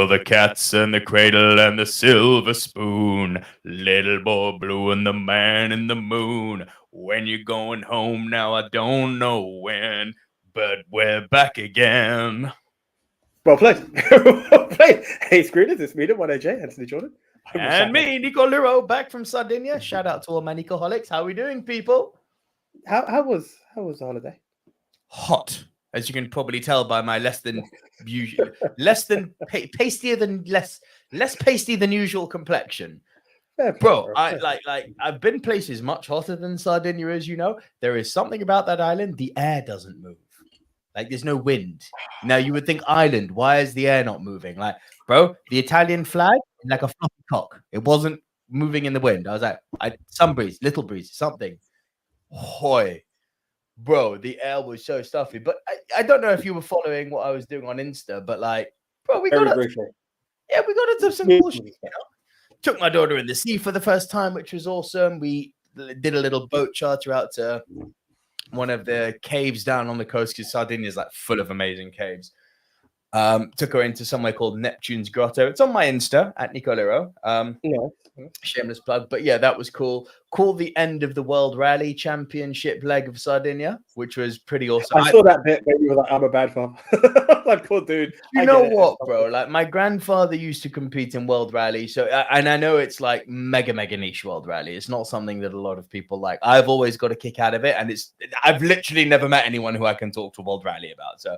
for the cats and the cradle and the silver spoon. Little boy blue and the man in the moon. When you're going home now, I don't know when, but we're back again. Well played. Well played. Hey, screeners, it's me, the 1AJ, Anthony Jordan. And me, Nico Lurot, back from Sardinia. Shout out to all my Nicoholics. How are we doing, people? How was the holiday? Hot, as you can probably tell by my less pasty than usual complexion. Bro, I've been places much hotter than Sardinia, as you know. There is something about that island. The air doesn't move. Like, there's no wind. Now, you would think island. Why is the air not moving? Like, bro, the Italian flag, like a fluffy cock. It wasn't moving in the wind. I was like, some breeze, little breeze, something. Hoy. Bro, the air was so stuffy. But I don't know if you were following what I was doing on Insta, but like, bro, we got into some cool shit, you know? Took my daughter in the sea for the first time, which was awesome. We did a little boat charter out to one of the caves down on the coast, because Sardinia is like full of amazing caves. Took her into somewhere called Neptune's Grotto. It's on my Insta at Nico Lurot. Shameless plug, but yeah, that was cool. Cool, the end of the World Rally Championship leg of Sardinia, which was pretty awesome. I saw that bit where you were like, "I'm a bad father." Like, poor dude. You know what, bro? Like, my grandfather used to compete in World Rally, so and I know it's like mega niche World Rally. It's not something that a lot of people like. I've always got a kick out of it, and I've literally never met anyone who I can talk to World Rally about. So,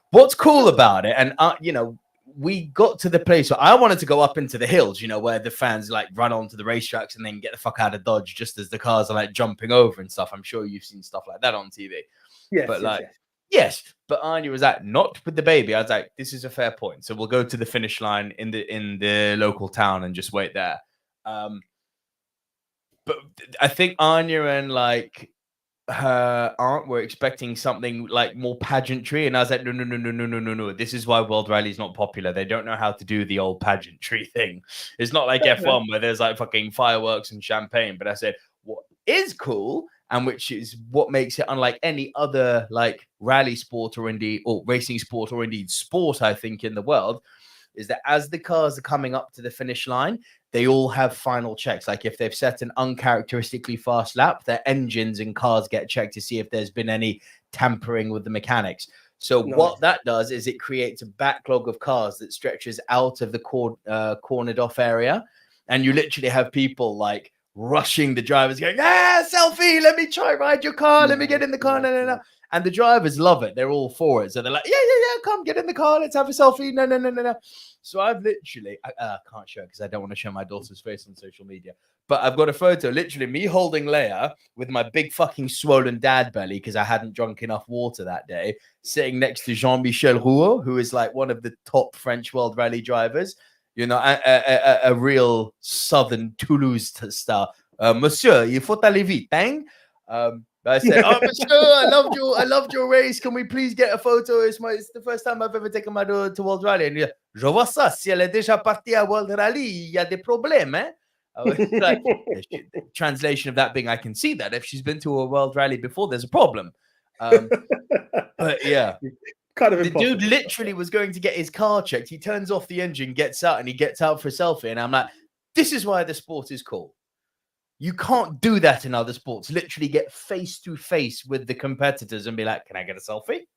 what's cool about it, and you know, we got to the place where I wanted to go up into the hills, you know, where the fans like run onto the racetracks and then get the fuck out of Dodge just as the cars are like jumping over and stuff. I'm sure you've seen stuff like that on TV. Yes, but yes. But Anya was like, not with the baby. I was like, this is a fair point. So we'll go to the finish line in the local town and just wait there. But I think Anya and like her aunt were expecting something like more pageantry, and I was like, no. This is why World Rally is not popular. They don't know how to do the old pageantry thing. It's not like F1 where there's like fucking fireworks and champagne. But I said, what is cool, and which is what makes it unlike any other like rally sport or racing sport or indeed sport, I think, in the world, is that as the cars are coming up to the finish line, they all have final checks. Like, if they've set an uncharacteristically fast lap, their engines and cars get checked to see if there's been any tampering with the mechanics. So what that does is it creates a backlog of cars that stretches out of the cornered off area. And you literally have people like rushing the drivers going, selfie, let me try ride your car. Let me get in the car. No. And the drivers love it. They're all for it. So they're like, yeah, come get in the car. Let's have a selfie. No. So I've literally, I can't show it because I don't want to show my daughter's face on social media. But I've got a photo, literally me holding Leia with my big fucking swollen dad belly because I hadn't drunk enough water that day, sitting next to Jean-Michel Rouault, who is like one of the top French World Rally drivers. You know, a real Southern Toulouse star. Monsieur, il faut aller vite, hein? I said, "Oh, monsieur, I loved your race. Can we please get a photo? It's the first time I've ever taken my daughter to World Rally." And je vois ça. Si elle est déjà partie à World Rally, il y a des problèmes, hein? Like, the translation of that being, I can see that if she's been to a World Rally before, there's a problem. But yeah, kind of the dude literally was going to get his car checked. He turns off the engine, gets out, and he gets out for a selfie. And I'm like, this is why the sport is cool. You can't do that in other sports. Literally get face to face with the competitors and be like, can I get a selfie?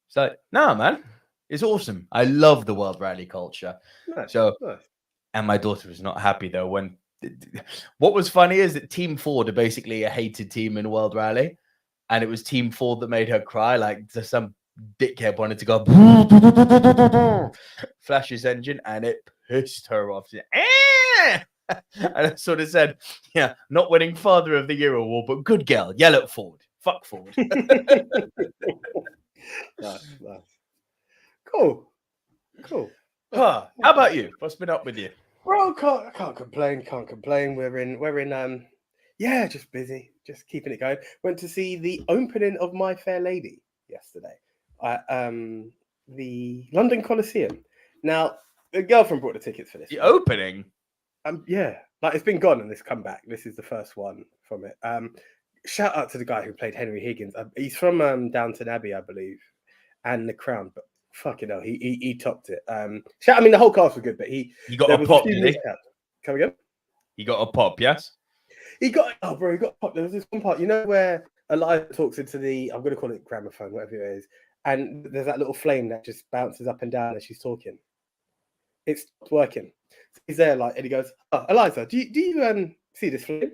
It's like, no, man. It's awesome. I love the World Rally culture. Nice. And my daughter was not happy, though. What was funny is that Team Ford are basically a hated team in World Rally. And it was Team Ford that made her cry. Like, some dickhead wanted to go, flash his engine, and it pissed her off. She, and I sort of said, yeah, not winning Father of the Year award, but good girl. Yell at Ford. Fuck Ford. Nice. Cool. How about you? What's been up with you? Well, can't complain. We're in just busy, just keeping it going. Went to see the opening of My Fair Lady yesterday at the London Coliseum. Now, the girlfriend brought the tickets for this. The opening? Yeah, like, it's been gone and it's come back. This is the first one from it. Shout out to the guy who played Henry Higgins. He's from Downton Abbey, I believe, and The Crown. But fucking hell, he topped it. I mean, the whole cast was good, but he got a pop, did he? Come again? He got a pop, yes. He got a pop. There was this one part, where Eliza talks into the, I'm going to call it gramophone, whatever it is, and there's that little flame that just bounces up and down as she's talking. It's working. So he's there, and he goes, "Oh, Eliza, do you see this flame?"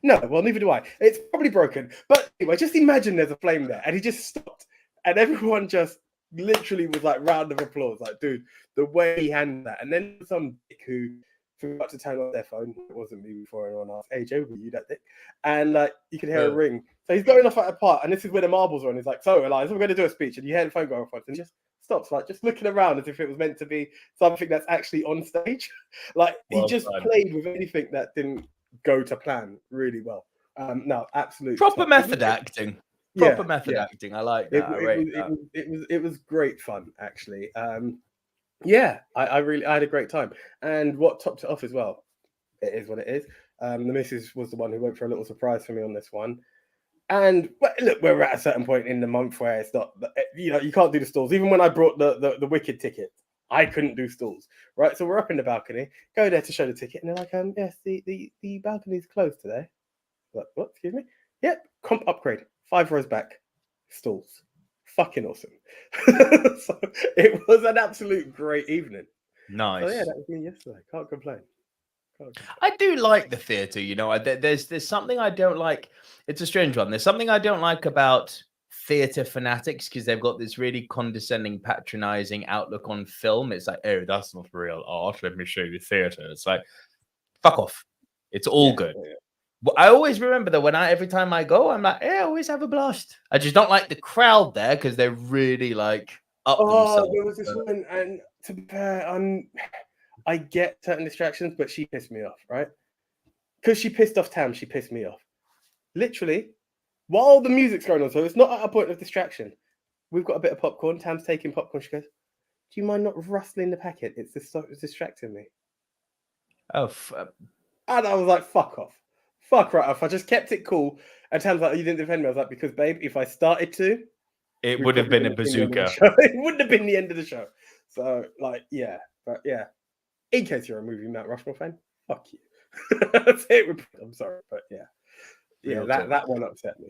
No, well, neither do I. It's probably broken. But anyway, just imagine there's a flame there, and he just stopped, and everyone just literally was like round of applause, like, dude, the way he handled that. And then some dick who forgot to turn on their phone. It wasn't me before anyone asked. Hey, Joe, were you that dick? And you could hear a ring. So he's going off at a part, and this is where the marbles are on. He's like, "So, Eliza, we're going to do a speech," and you hear the phone go off, and he just stops, just looking around as if it was meant to be something that's actually on stage. He just played with anything that didn't go to plan really well. No, absolutely proper method acting. Proper method acting. I like that. It was great fun, actually. I had a great time. And what topped it off as well, it is what it is. The missus was the one who went for a little surprise for me on this one. And look, we're at a certain point in the month where it's not, you can't do the stalls. Even when I brought the Wicked ticket, I couldn't do stalls, right? So we're up in the balcony, go there to show the ticket, and they're like, yes, the balcony's closed today. Like, what? Excuse me? Yep, comp upgrade, 5 rows back, stalls. Fucking awesome. So it was an absolute great evening. Nice. So that was me yesterday. Can't complain. I do like the theatre, there's something I don't like. It's a strange one. There's something I don't like about theatre fanatics, because they've got this really condescending, patronizing outlook on film. It's like, oh, that's not real art. Let me show you theatre. It's like, fuck off. It's all good. Yeah. But I always remember that every time I go, I'm like, I always have a blast. I just don't like the crowd there because they're really up themselves. There was this one, and to be fair, I get certain distractions, but she pissed me off, right? Because she pissed off Tam, she pissed me off. Literally, while the music's going on, so it's not at a point of distraction. We've got a bit of popcorn. Tam's taking popcorn. She goes, "Do you mind not rustling the packet? It's distracting me." Oh, and I was like, "Fuck off, fuck right off." I just kept it cool. And Tam's like, "You didn't defend me." I was like, "Because, babe, if I started to, it would have been a bazooka. It wouldn't have been the end of the show." So, but in case you're a Movie Mount Rushmore fan, fuck you. I'm sorry, but that one upset me.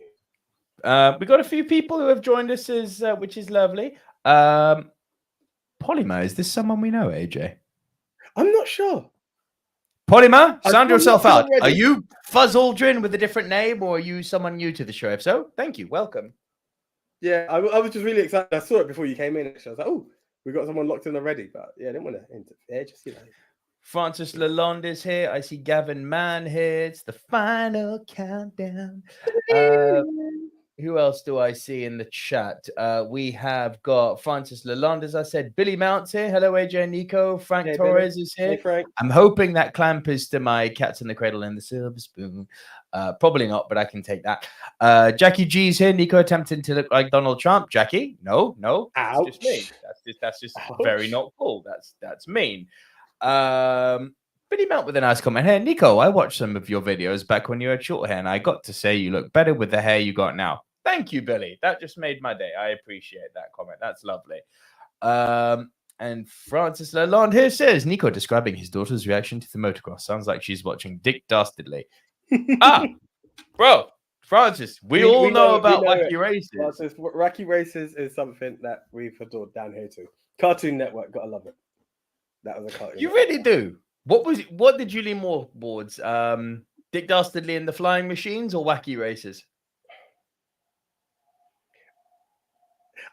We got a few people who have joined us, which is lovely. Polymer, is this someone we know, AJ? I'm not sure. Polymer, sound yourself out. Are you Fuzz Aldrin with a different name, or are you someone new to the show? If so, thank you. Welcome. Yeah, I was just really excited. I saw it before you came in. Actually, I was like, "Oh, we got someone locked in already." But I didn't want to interfere. Just Francis Lalonde is here. I see Gavin Mann here. It's the final countdown. Who else do I see in the chat? We have got Francis Lalonde, as I said. Billy Mount's here. Hello, AJ and Nico. Frank Torres is here. Hey, Frank. I'm hoping that clamp is to my Cats in the Cradle and the Silver Spoon. Probably not, but I can take that. Jackie G's here. Nico attempting to look like Donald Trump. Jackie, no. That's just mean. That's just very not cool. That's mean. Billy Mount with a nice comment. Hey, Nico, I watched some of your videos back when you had short hair, and I got to say you look better with the hair you got now. Thank you, Billy. That just made my day. I appreciate that comment. That's lovely. And Francis Lalonde here says, Nico describing his daughter's reaction to the motocross. Sounds like she's watching Dick Dastardly. Bro, Francis, we all know about Wacky Races. Francis, Wacky Races is something that we've adored down here too. Cartoon Network, gotta love it. That was a cartoon. You really do. What did you lean more towards? Dick Dastardly and the Flying Machines or Wacky Races?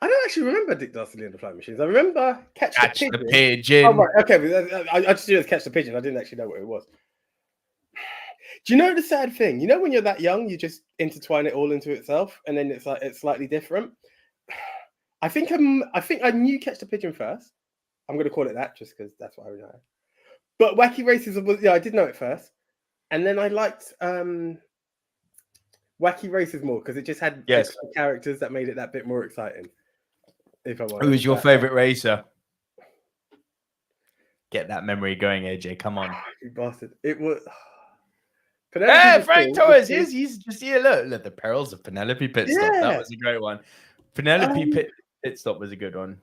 I don't actually remember Dick Dastardly and the Flying Machines. I remember Catch the Pigeon. Oh, right. Okay. I just knew it was Catch the Pigeon. I didn't actually know what it was. Do you know the sad thing? You know when you're that young, you just intertwine it all into itself, and then it's slightly different. I think I knew Catch the Pigeon first. I'm going to call it that just because that's what I know. But Wacky Races was, I did know it first. And then I liked Wacky Races more because it just had extra characters that made it that bit more exciting. Who was your favorite racer? Get that memory going, AJ. Come on. You bastard. It was... Frank Torres. He's just here. Look, the perils of Penelope Pitstop. That was a great one. Penelope Pitstop was a good one.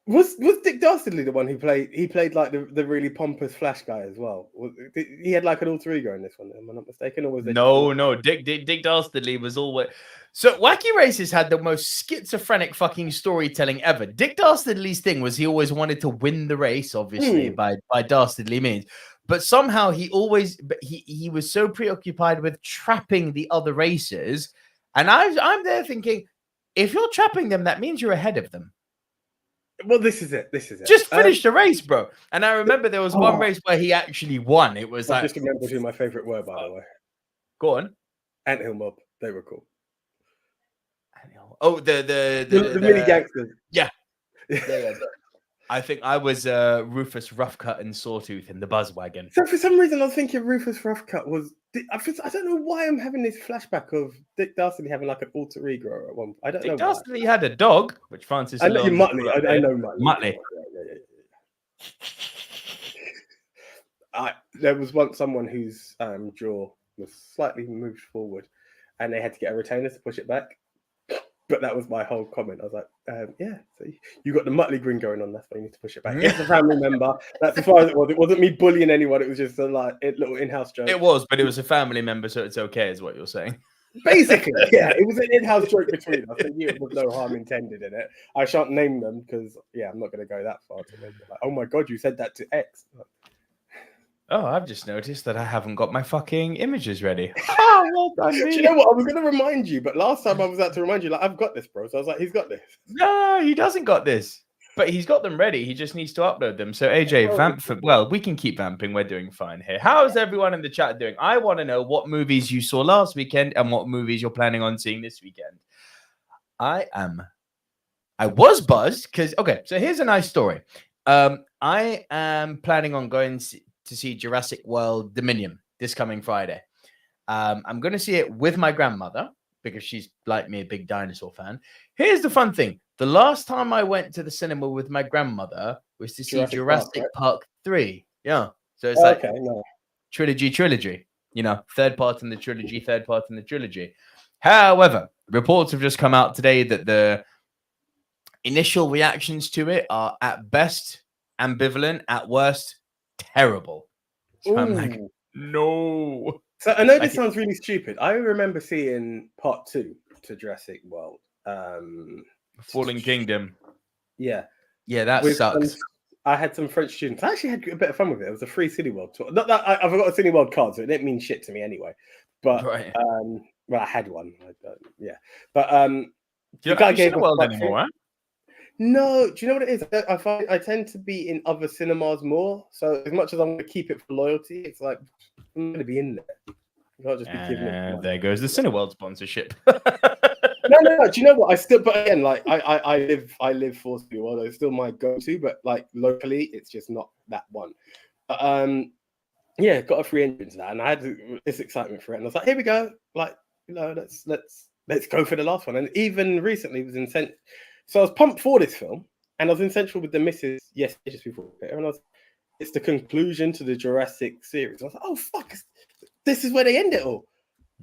Was Dick Dastardly the one who played? He played like the really pompous Flash guy as well. He had like an alter ego in this one. Am I not mistaken? Or was there No. Dick Dastardly was always. So Wacky Races had the most schizophrenic fucking storytelling ever. Dick Dastardly's thing was he always wanted to win the race, obviously by dastardly means, but somehow he was so preoccupied with trapping the other racers, and I'm there thinking, if you're trapping them, that means you're ahead of them. Well, this is it. Just finish the race, bro. And I remember there was one race where he actually won. It was I just remembered who my favorite were, by the way. Go on. Anthill Mob. They were cool. Oh, the mini gangsters. Yeah. I think I was Rufus Roughcut and Sawtooth in the Buzzwagon. So for some reason, I was thinking Rufus Roughcut was. I don't know why I'm having this flashback of Dick Dastardly having like an alter ego at one. I don't know. Dick Dastardly had a dog, which Francis. I know Muttley. I know Muttley. There was once someone whose jaw was slightly moved forward, and they had to get a retainer to push it back. But that was my whole comment. I was like, yeah, so you got the Muttley grin going on. That's why you need to push it back. It's a family member. That's as far as it was. It wasn't me bullying anyone. It was just a little in-house joke. It was, but it was a family member, so it's okay, is what you're saying. Basically, yeah. It was an in-house joke between us. I knew it was no harm intended in it. I shan't name them because, I'm not going to go that far. To make it like, oh my God, you said that to X. Oh, I've just noticed that I haven't got my fucking images ready. Oh, well done, do you know what? I was going to remind you, but last time I was out to remind you, like, I've got this, bro. So I was like, he's got this. No, he doesn't got this. But he's got them ready. He just needs to upload them. So AJ, vamp for, well, we can keep vamping. We're doing fine here. How's everyone in the chat doing? I want to know what movies you saw last weekend and what movies you're planning on seeing this weekend. I was buzzed because, okay, so here's a nice story. I am planning on going to see Jurassic World Dominion this coming Friday. I'm going to see it with my grandmother because she's, like me, a big dinosaur fan. Here's the fun thing. The last time I went to the cinema with my grandmother was to see Jurassic Park 3. Yeah. So it's trilogy, you know, third part in the trilogy. However, reports have just come out today that the initial reactions to it are at best ambivalent, at worst terrible. So I'm like, no. So I know this sounds really stupid. I remember seeing part 2 to Jurassic World. Fallen Kingdom. Yeah. Yeah, that sucks. I had some French students. I actually had a bit of fun with it. It was a free Cineworld tour. Not that I've got a Cineworld card, so it didn't mean shit to me anyway. But well, I had one. But the guy gave Cineworld anymore, right? No, do you know what it is? I find I tend to be in other cinemas more. So as much as I'm going to keep it for loyalty, it's like I'm going to be in there. You can't just be giving it. There goes the Cineworld sponsorship. No. Do you know what? But again, like I live for Cineworld. It's still my go-to, but like locally, it's just not that one. But got a free entrance now, and I had this excitement for it. And I was like, here we go. Like, you know, let's go for the last one. And even recently, was in So I was pumped for this film, and I was in Central with the missus just before, and it's the conclusion to the Jurassic series. I was like, oh fuck, this is where they end it all.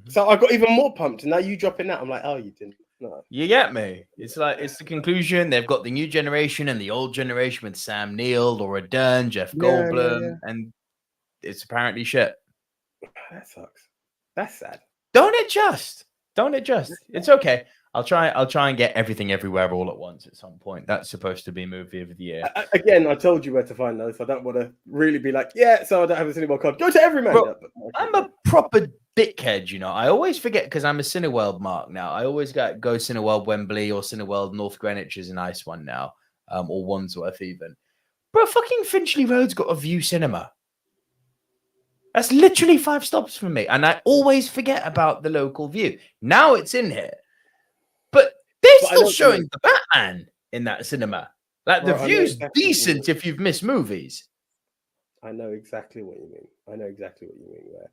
So I got even more pumped, and now you dropping that, I'm like, oh, you didn't. No. You get me? It's like it's the conclusion. They've got the new generation and the old generation with Sam Neill, Laura Dern, Jeff Goldblum, and it's apparently shit. That sucks. That's sad. Don't adjust. It's okay. I'll try and get Everything Everywhere All at Once at some point. That's supposed to be movie of the year. Again, I told you where to find those. I don't want to really be like, so I don't have a Cineworld card. Go to Everyman. Bro, I'm a proper dickhead, you know. I always forget because I'm a Cineworld mark now. I always go Cineworld Wembley or Cineworld North Greenwich is a nice one now, or Wandsworth even. Bro, fucking Finchley Road's got a View Cinema. That's literally 5 stops from me, and I always forget about the local View. Now it's in here. But they're still showing the Batman in that cinema. Like, the view's decent if you've missed movies. I know exactly what you mean. Where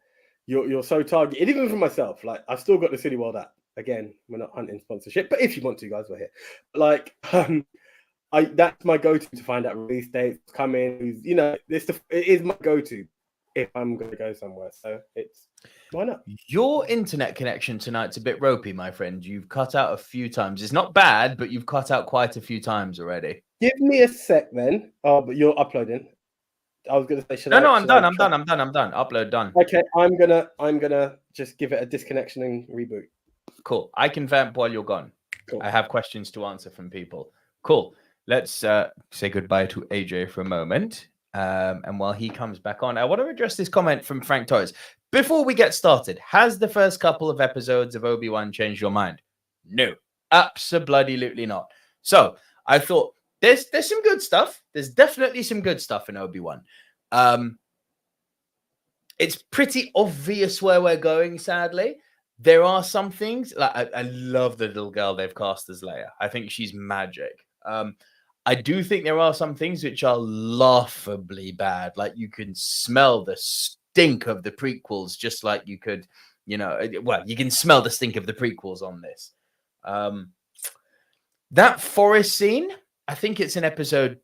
you're so targeted, even for myself. Like, I've still got the Cineworld app. Again, we're not hunting sponsorship, but if you want to, guys, we're here. Like, that's my go-to to find out release dates, coming. You know, it is my go-to if I'm going to go somewhere. So why not? Your internet connection tonight's a bit ropey, my friend. You've cut out a few times. It's not bad, but you've cut out quite a few times already. Give me a sec then. Oh, but you're uploading. I was gonna say, No, I'm done. I'm done. Upload done. Okay, I'm gonna just give it a disconnection and reboot. Cool. I can vamp while you're gone. Cool. I have questions to answer from people. Cool. Let's say goodbye to AJ for a moment. And while he comes back on, I want to address this comment from Frank Torres. Before we get started, has the first couple of episodes of Obi-Wan changed your mind? No, absolutely not. So I thought there's some good stuff. There's definitely some good stuff in Obi-Wan. It's pretty obvious where we're going, sadly. There are some things, like I love the little girl they've cast as Leia. I think she's magic. I do think there are some things which are laughably bad. Like you can smell the stink of the prequels, just like you could, you can smell the stink of the prequels on this. That forest scene, I think it's in episode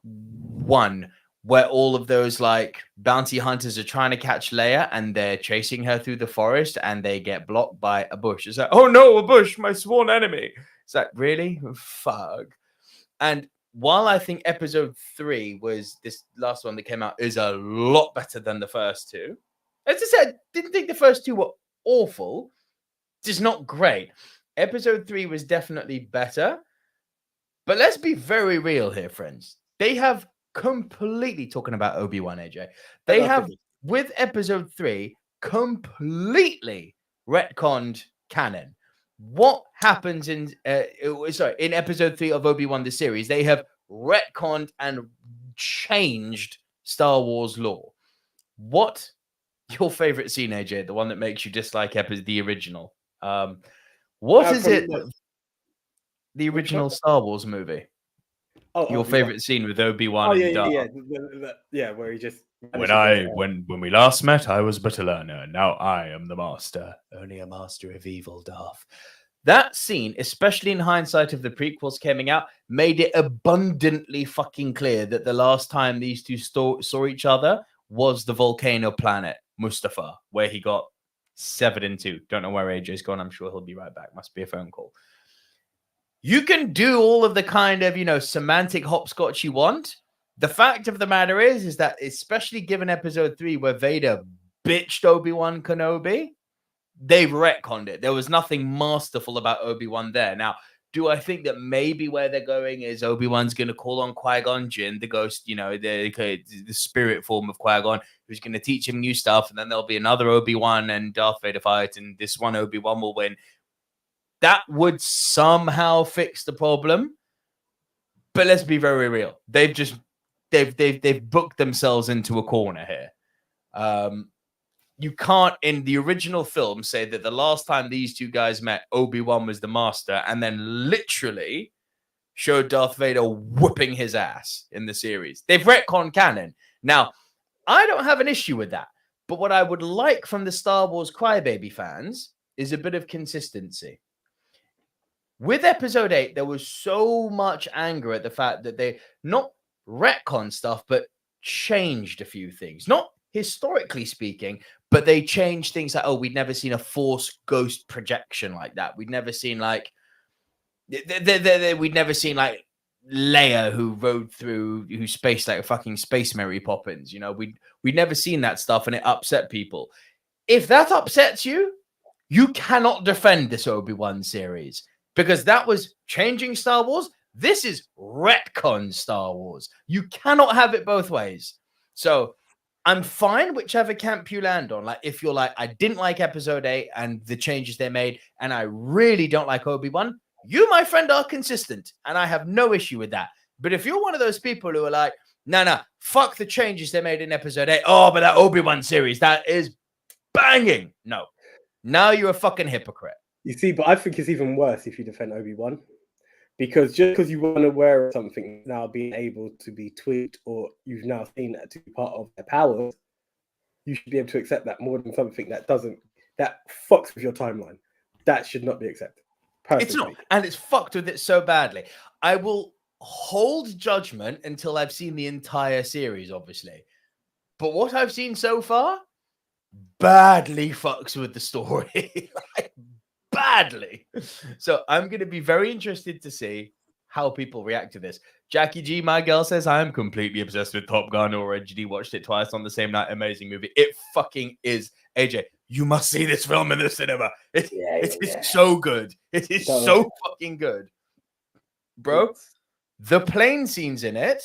1, where all of those like bounty hunters are trying to catch Leia and they're chasing her through the forest and they get blocked by a bush. It's like, oh no, a bush, my sworn enemy. It's like, really? Fuck. And while I think episode 3 was this last one that came out is a lot better than the first two. As I said, didn't think the first two were awful. Just not great. Episode 3 was definitely better. But let's be very real here, friends. They have completely, talking about Obi-Wan, AJ, they have, with episode 3, completely retconned canon. What happens in episode 3 of Obi-Wan the series? They have retconned and changed Star Wars lore. What your favorite scene, AJ? The one that makes you dislike the original? What is it? The original Star Wars movie. Oh, your favorite scene with Obi-Wan? Oh yeah, where he just when we last met, I was but a learner. Now I am the master, only a master of evil, Darth. That scene, especially in hindsight of the prequels coming out, made it abundantly fucking clear that the last time these two saw each other was the volcano planet Mustafar, where he got severed in two. Don't know where AJ's gone. I'm sure he'll be right back. Must be a phone call. You can do all of the kind of, semantic hopscotch you want. The fact of the matter is that especially given episode 3 where Vader bitched ObiWan Kenobi, they've retconned it. There was nothing masterful about Obi-Wan there. Now, do I think that maybe where they're going is Obi-Wan's going to call on Qui-Gon Jinn, the ghost, the spirit form of Qui-Gon, who's going to teach him new stuff, and then there'll be another Obi-Wan and Darth Vader fight, and this one Obi-Wan will win. That would somehow fix the problem. But let's be very real. They've booked themselves into a corner here. You can't, in the original film, say that the last time these two guys met, Obi-Wan was the master, and then literally showed Darth Vader whipping his ass in the series. They've retconned canon. Now, I don't have an issue with that. But what I would like from the Star Wars crybaby fans is a bit of consistency. With episode 8, there was so much anger at the fact that they not retcon stuff, but changed a few things. Not historically speaking, but they changed things like, we'd never seen a Force ghost projection like that. We'd never seen we'd never seen Leia who rode through, who spaced like a fucking Space Mary Poppins. We'd never seen that stuff, and it upset people. If that upsets you, you cannot defend this Obi-Wan series. Because that was changing Star Wars. This is retcon Star Wars. You cannot have it both ways. So I'm fine whichever camp you land on. Like if you're like, I didn't like episode 8 and the changes they made, and I really don't like Obi-Wan, you, my friend, are consistent. And I have no issue with that. But if you're one of those people who are like, no, fuck the changes they made in episode 8. Oh, but that Obi-Wan series, that is banging. No. Now you're a fucking hypocrite. You see, but I think it's even worse if you defend Obi-Wan, because just because you weren't aware of something now being able to be tweaked, or you've now seen that to be part of their powers, you should be able to accept that more than something that fucks with your timeline. That should not be accepted. It's not, and it's fucked with it so badly. I will hold judgment until I've seen the entire series, obviously. But what I've seen so far badly fucks with the story. Badly. So I'm going to be very interested to see how people react to this. Jackie G, my girl, says, I am completely obsessed with Top Gun. Already watched it twice on the same night. Amazing movie. It fucking is. AJ, you must see this film in the cinema. It is so good. It is so fucking good. Bro, the plane scenes in it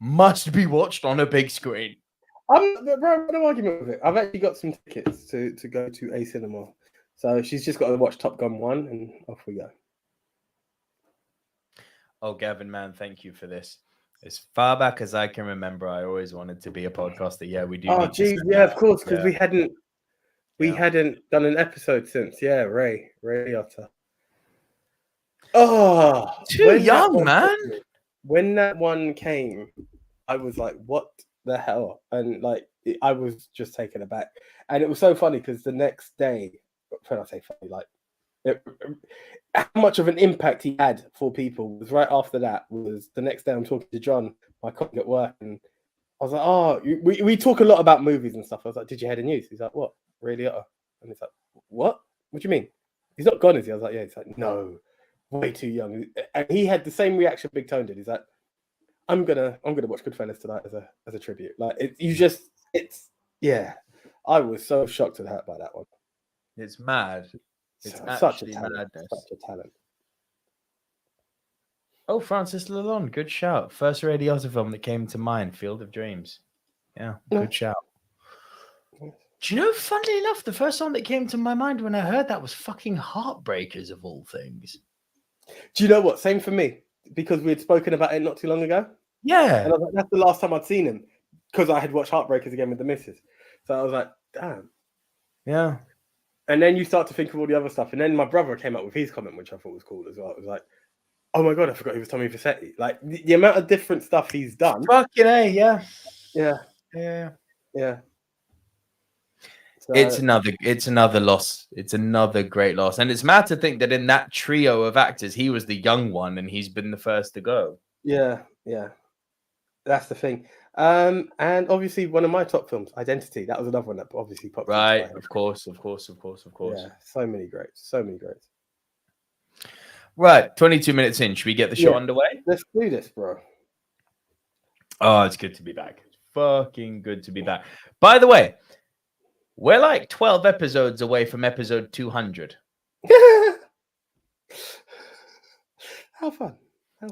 must be watched on a big screen. Bro, no argument with it. I've actually got some tickets to go to a cinema. So she's just got to watch Top Gun 1 and off we go. Oh, Gavin, man, thank you for this. As far back as I can remember, I always wanted to be a podcaster. Yeah, we do. Oh, geez, yeah, of course, because we hadn't done an episode since. Yeah, Ray Otter. Oh, too young, man. When that one came, I was like, "What the hell?" And like, I was just taken aback. And it was so funny because the next day, when I say funny, like, how much of an impact he had for people was right after that. Was the next day I'm talking to John, my colleague at work, and I was like, "Oh, we talk a lot about movies and stuff." I was like, "Did you hear the news?" He's like, "What? Really?" And he's like, "What? What do you mean? He's not gone, is he?" I was like, "Yeah." He's like, "No, way too young." And he had the same reaction Big Tone did. He's like, "I'm gonna watch Goodfellas tonight as a tribute." Like I was so shocked and hurt by that one. It's mad. It's such a talent. Madness. Such a talent. Oh, Francis Lalonde, good shout. First Ray Otter film that came to mind, Field of Dreams. Yeah, good shout. Do you know, funnily enough, the first song that came to my mind when I heard that was fucking Heartbreakers of all things. Do you know what? Same for me, because we had spoken about it not too long ago. Yeah. And I was like, that's the last time I'd seen him, because I had watched Heartbreakers again with the missus. So I was like, damn. Yeah. And then you start to think of all the other stuff. And then my brother came up with his comment, which I thought was cool as well. It was like, oh my God, I forgot he was Tommy Vercetti. Like, the amount of different stuff he's done. Fucking A, yeah. Yeah. So, it's another loss. It's another great loss. And it's mad to think that in that trio of actors, he was the young one and he's been the first to go. Yeah. That's the thing. And obviously one of my top films, Identity. That was another one that obviously popped. Right, of course. Yeah, so many greats. Right, 22 minutes in. Should we get the show underway? Let's do this, bro. Oh, it's good to be back. It's fucking good to be back. By the way, we're like 12 episodes away from episode 200. How fun.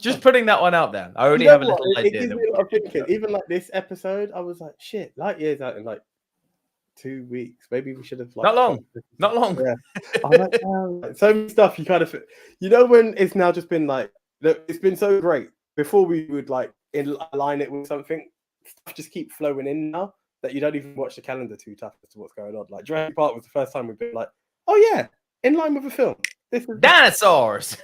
Just putting that one out there. I already have a little idea. It gives me a lot of thinking. Even like this episode, I was like, shit, light years out in like 2 weeks. Maybe we should have like not long. Yeah. I'm like, so many stuff you kind of, when it's now just been like, it's been so great. Before we would like align it with something, stuff just keep flowing in now that you don't even watch the calendar too tough as to what's going on. Like Jurassic Park was the first time we've been like, oh yeah, in line with a film. This is dinosaurs.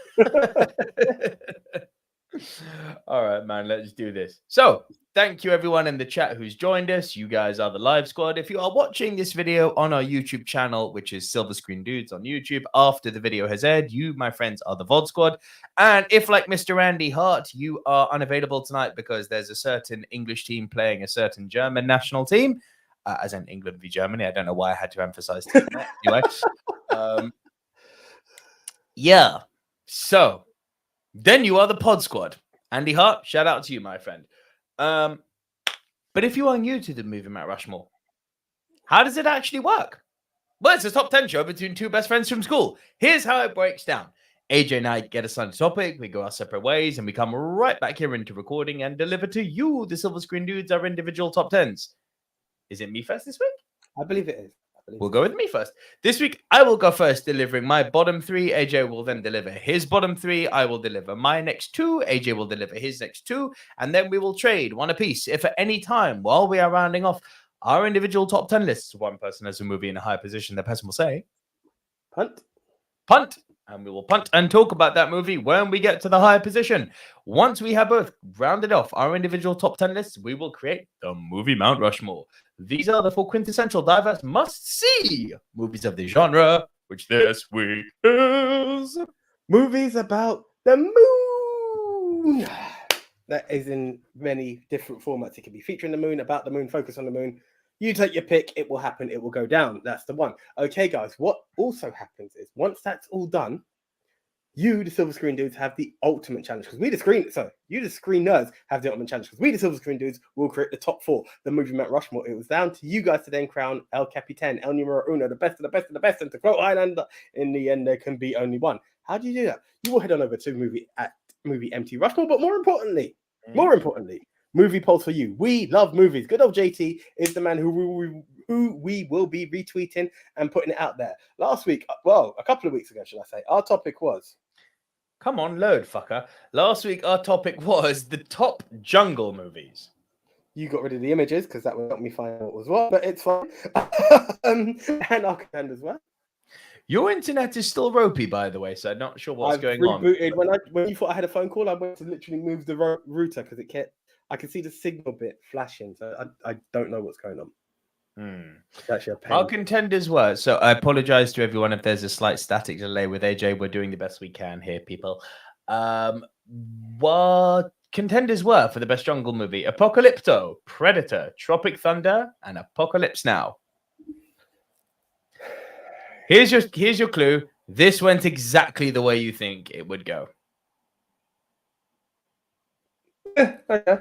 All right, man, let's do this. So thank you everyone in the chat who's joined us. You guys are the live squad. If you are watching this video on our YouTube channel, which is Silver Screen Dudes on YouTube, after the video has aired, you, my friends, are the VOD squad. And if, like Mr. Andy Hart, you are unavailable tonight because there's a certain English team playing a certain German national team, as in England v Germany. I don't know why I had to emphasize that. Anyway, yeah. So then you are the pod squad. Andy Hart, shout out to you, my friend. But if you are new to the Movie Mount Rushmore, how does it actually work? Well, it's a top 10 show between two best friends from school. Here's how it breaks down. AJ and I get assigned a topic, we go our separate ways, and we come right back here into recording and deliver to you, the Silver Screen Dudes, our individual top 10s. Is it me first this week? I believe it is. We'll go with me first. This week, I will go first, delivering my bottom 3. AJ will then deliver his bottom 3. I will deliver my next 2. AJ will deliver his next 2. And then we will trade one apiece. If at any time, while we are rounding off our individual top 10 lists, one person has a movie in a high position, the person will say, Punt. And we will punt and talk about that movie when we get to the higher position. Once we have both rounded off our individual top 10 lists, we will create the Movie Mount Rushmore. These are the 4 quintessential diverse must-see movies of the genre, which this week is movies about the moon. That is in many different formats. It can be featuring the moon, about the moon, focus on the moon. You take your pick, it will happen, it will go down. That's the one. Okay, guys, what also happens is once that's all done, You, the silver screen dudes, have the ultimate challenge because you, the screen nerds, have the ultimate challenge because we, the silver screen dudes, will create the top 4, the movie Mount Rushmore. It was down to you guys to then crown El Capitan, El Numero Uno, the best of the best of the best. And to quote Highlander, in the end, there can be only one. How do you do that? You will head on over to movie MT Rushmore, but more importantly, movie polls for you. We love movies. Good old JT is the man who we will be retweeting and putting it out there. Last week, well, a couple of weeks ago, should I say, our topic was... Come on, load, fucker. Last week, our topic was the top jungle movies. You got rid of the images because that would help me find out what was what, but it's fine. And our command as well. Your internet is still ropey, by the way, so I'm not sure what's going on. When you thought I had a phone call, I went to literally move the router because I could see the signal bit flashing, so I don't know what's going on. It's actually a pain. Our contenders were, so I apologize to everyone if there's a slight static delay with AJ. We're doing the best we can here, people. What contenders were for the best jungle movie? Apocalypto, Predator, Tropic Thunder, and Apocalypse Now. Here's your clue. This went exactly the way you think it would go. Okay.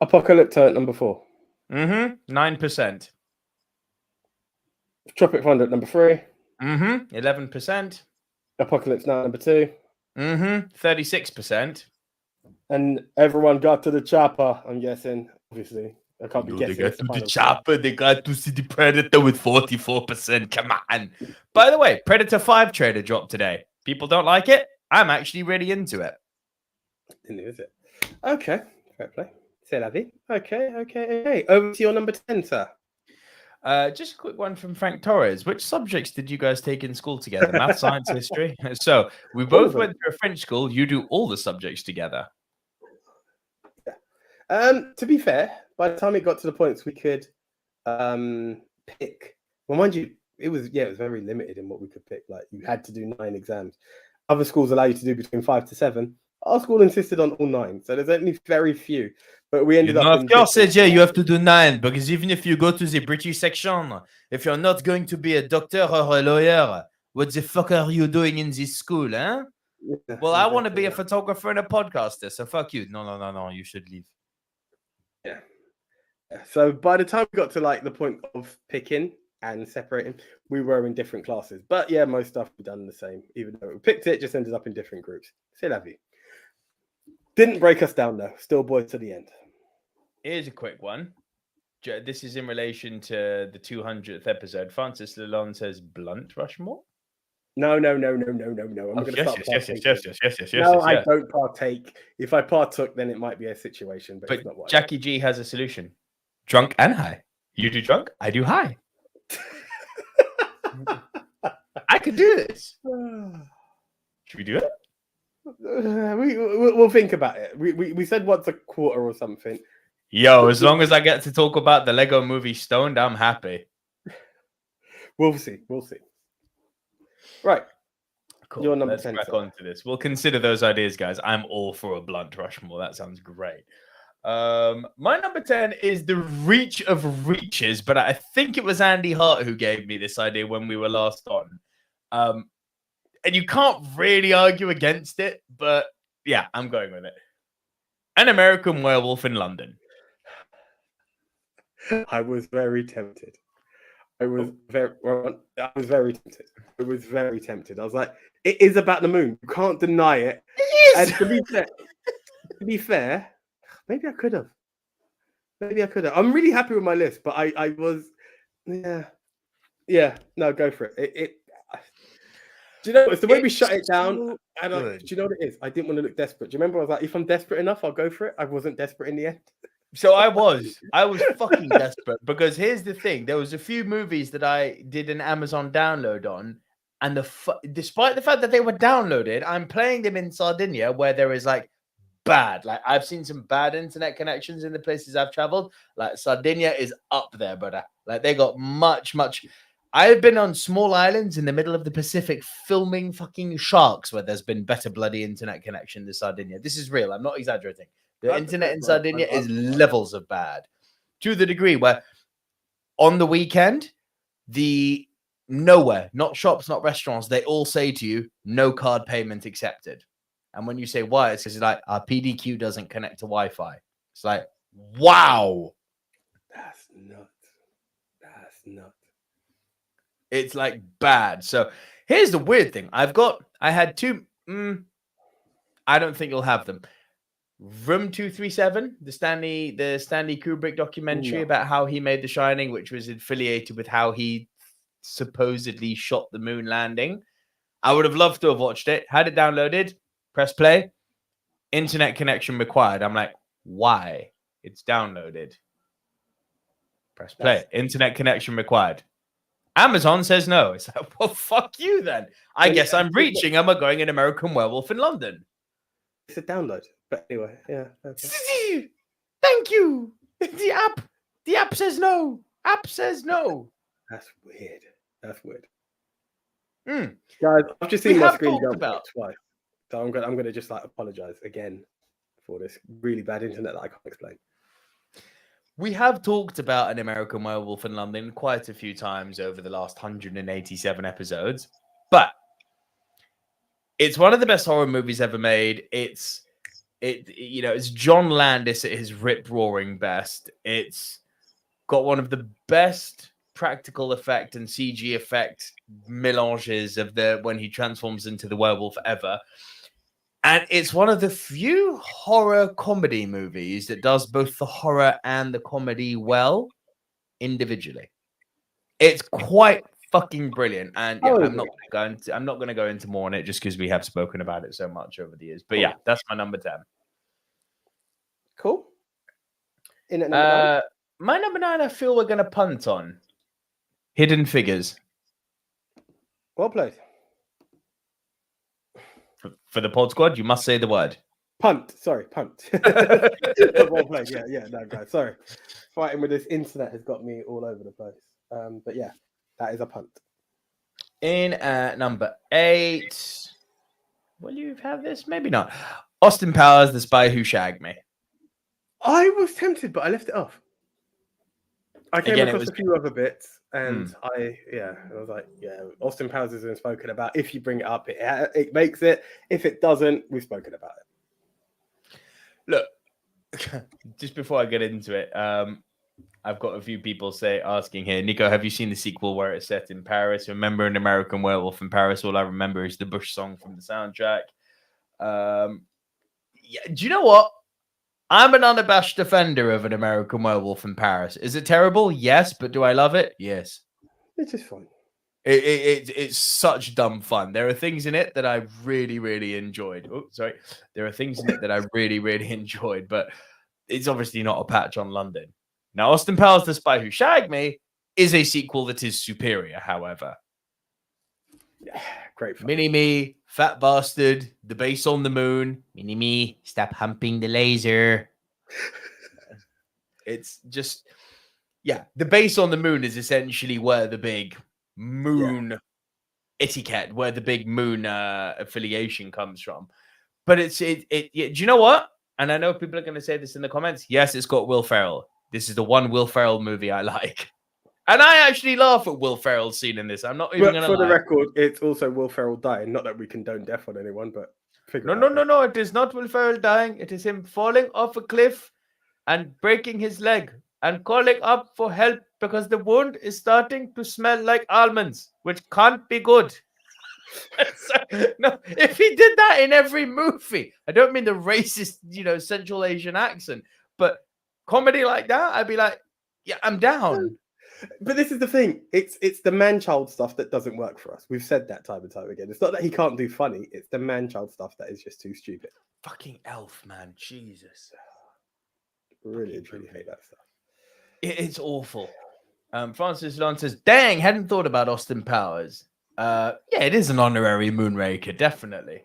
Apocalypto at number 4. 9%. Tropic Thunder at number 3. 11%. Apocalypse Now number 2. 36%. And everyone got to the chopper, I'm guessing. Obviously, I can't be guessing. They got to the chopper. They got to see the Predator with 44%. Come on. By the way, Predator 5 trailer dropped today. People don't like it. I'm actually really into it. Is it? Okay. Fair play. C'est la vie. Okay. Over to your number 10, sir. Just a quick one from Frank Torres. Which subjects did you guys take in school together? Math, science, history? So we both went to a French school. You do all the subjects together. Yeah. To be fair, by the time it got to the points we could pick, well, mind you, it was very limited in what we could pick. Like you had to do 9 exams. Other schools allow you to do between 5 to 7. Our school insisted on all 9, so there's only very few. But we ended up. Of course, AJ, you have to do 9 because even if you go to the British section, if you're not going to be a doctor or a lawyer, what the fuck are you doing in this school, huh? Yeah, well, exactly. I want to be a photographer and a podcaster, so fuck you. No, you should leave. Yeah. So by the time we got to like the point of picking and separating, we were in different classes. But yeah, most stuff we done the same. Even though we picked it, just ended up in different groups. C'est la vie. Didn't break us down though. Still boys to the end. Here's a quick one. This is in relation to the 200th episode. Francis Lalonde says Blunt Rushmore. No. I'm going to start partaking. Yes. I don't partake. If I partook, then it might be a situation. But it's not what Jackie G has a solution. Drunk and high. You do drunk, I do high. I could do this. Should we do it? We'll think about it. We said once a quarter or something. Yo, as long as I get to talk about the Lego movie Stoned, I'm happy. We'll see. Right. Cool. You're number Let's 10. Back on to this. We'll consider those ideas, guys. I'm all for a Blunt Rushmore. That sounds great. My number 10 is The Reach of Reaches, but I think it was Andy Hart who gave me this idea when we were last on. And you can't really argue against it, but yeah, I'm going with it. An American Werewolf in London. I was very tempted. I was very tempted. I was like, it is about the moon. You can't deny it. It is. And to be fair, maybe I could have. I'm really happy with my list, but I was, yeah. No, go for it. Do you know, it's the way we shut it down. And do you know what it is? I didn't want to look desperate. Do you remember? I was like, if I'm desperate enough, I'll go for it. I wasn't desperate in the end. So I was fucking desperate because here's the thing. There was a few movies that I did an Amazon download on. And despite the fact that they were downloaded, I'm playing them in Sardinia where there is like bad. Like I've seen some bad internet connections in the places I've traveled. Like Sardinia is up there, brother. Like they got much. I've been on small islands in the middle of the Pacific filming fucking sharks where there's been better bloody internet connection than Sardinia. This is real. I'm not exaggerating. The internet in Sardinia is levels of bad to the degree where on the weekend, the nowhere, not shops, not restaurants, they all say to you, no card payment accepted. And when you say why, it's like our PDQ doesn't connect to Wi-Fi. It's like, wow. That's nuts. That's nuts. It's like bad. So here's the weird thing. I had two. I don't think you'll have them. Room 237, the Stanley Kubrick documentary about how he made The Shining, which was affiliated with how he supposedly shot the moon landing. I would have loved to have watched it. Had it downloaded, press play, internet connection required. I'm like, why? It's downloaded. Press play, internet connection required. Amazon says no. It's like, well, fuck you then. I guess I'm reaching. I'm going an American Werewolf in London. It's a download. But anyway, yeah. Okay. Thank you. The app says no. App says no. That's weird. Mm. Guys, I've just seen my screen jump about twice. So I'm gonna just like apologize again for this really bad internet that I can't explain. We have talked about an American Werewolf in London quite a few times over the last 187 episodes, but it's one of the best horror movies ever made. It's John Landis at his rip-roaring best. It's got one of the best practical effect and CG effect melanges of when he transforms into the werewolf ever. And it's one of the few horror comedy movies that does both the horror and the comedy well individually. It's quite fucking brilliant. And yeah, I'm not going to go into more on it just because we have spoken about it so much over the years. But yeah, that's my number 10. Cool. In at number 9? My number 9, I feel we're going to punt on Hidden Figures. Well played. For the pod squad, you must say the word. Punt. Sorry, punt. Well played. Yeah. No, guys. Sorry. Fighting with this internet has got me all over the place. But yeah, that is a punt. In at number 8, will you have this? Maybe not. Austin Powers, The Spy Who Shagged Me. I was tempted, but I left it off. I came across a few other bits, and I was like, yeah, Austin Powers has been spoken about. If you bring it up, it makes it. If it doesn't, we've spoken about it. Look, just before I get into it, I've got a few people asking here, Nico, have you seen the sequel where it's set in Paris? Remember an American Werewolf in Paris? All I remember is the Bush song from the soundtrack. Do you know what? I'm an unabashed defender of an American Werewolf in Paris. Is it terrible? Yes. But do I love it? Yes. It's just fun. It's such dumb fun. There are things in it that I really, really enjoyed. Oh, sorry. There are things in it that I really, really enjoyed, but it's obviously not a patch on London. Now, Austin Powers, The Spy Who Shagged Me is a sequel that is superior, however. Yeah, great fun. Mini-Me, fat bastard, the base on the moon. Mini-Me, stop humping the laser. It's just, the base on the moon is essentially where the big moon etiquette, where the big moon affiliation comes from. But do you know what? And I know people are going to say this in the comments. Yes, it's got Will Ferrell. This is the one Will Ferrell movie I like. And I actually laugh at Will Ferrell's scene in this. I'm not even going to lie. For the record, it's also Will Ferrell dying. Not that we condone death on anyone, but... No. It is not Will Ferrell dying. It is him falling off a cliff and breaking his leg and calling up for help because the wound is starting to smell like almonds, which can't be good. No, if he did that in every movie, I don't mean the racist, Central Asian accent, but comedy like that, I'd be like, yeah, I'm down. But this is the thing. It's the man-child stuff that doesn't work for us. We've said that time and time again. It's not that he can't do funny. It's the man-child stuff that is just too stupid. Fucking Elf, man. Jesus. Really hate that stuff. It's awful. Francis Lon says, dang, hadn't thought about Austin Powers. It is an honorary Moonraker. Definitely.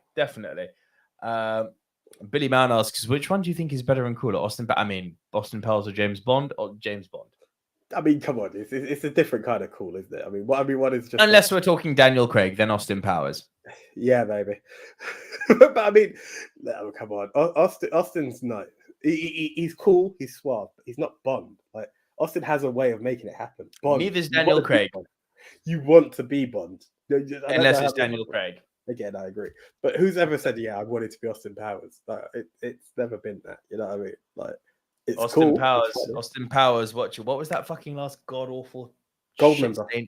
Billy Mann asks, which one do you think is better and cooler? Austin Powers or James Bond? Or James Bond? I mean, come on, it's a different kind of cool, isn't it? I mean, one is just unless we're talking Daniel Craig, then Austin Powers. Yeah, maybe. But I mean, no, come on, Austin's no. He's cool, he's suave, but he's not Bond. Like Austin has a way of making it happen. Bond, neither is Daniel Craig. You want to be Bond. Unless it's Daniel Craig. Again, I agree. But who's ever said, yeah, I wanted to be Austin Powers? Like, it's never been that. You know what I mean? Like, it's Austin cool. Powers. Austin Powers. What was that fucking last god awful Goldmember?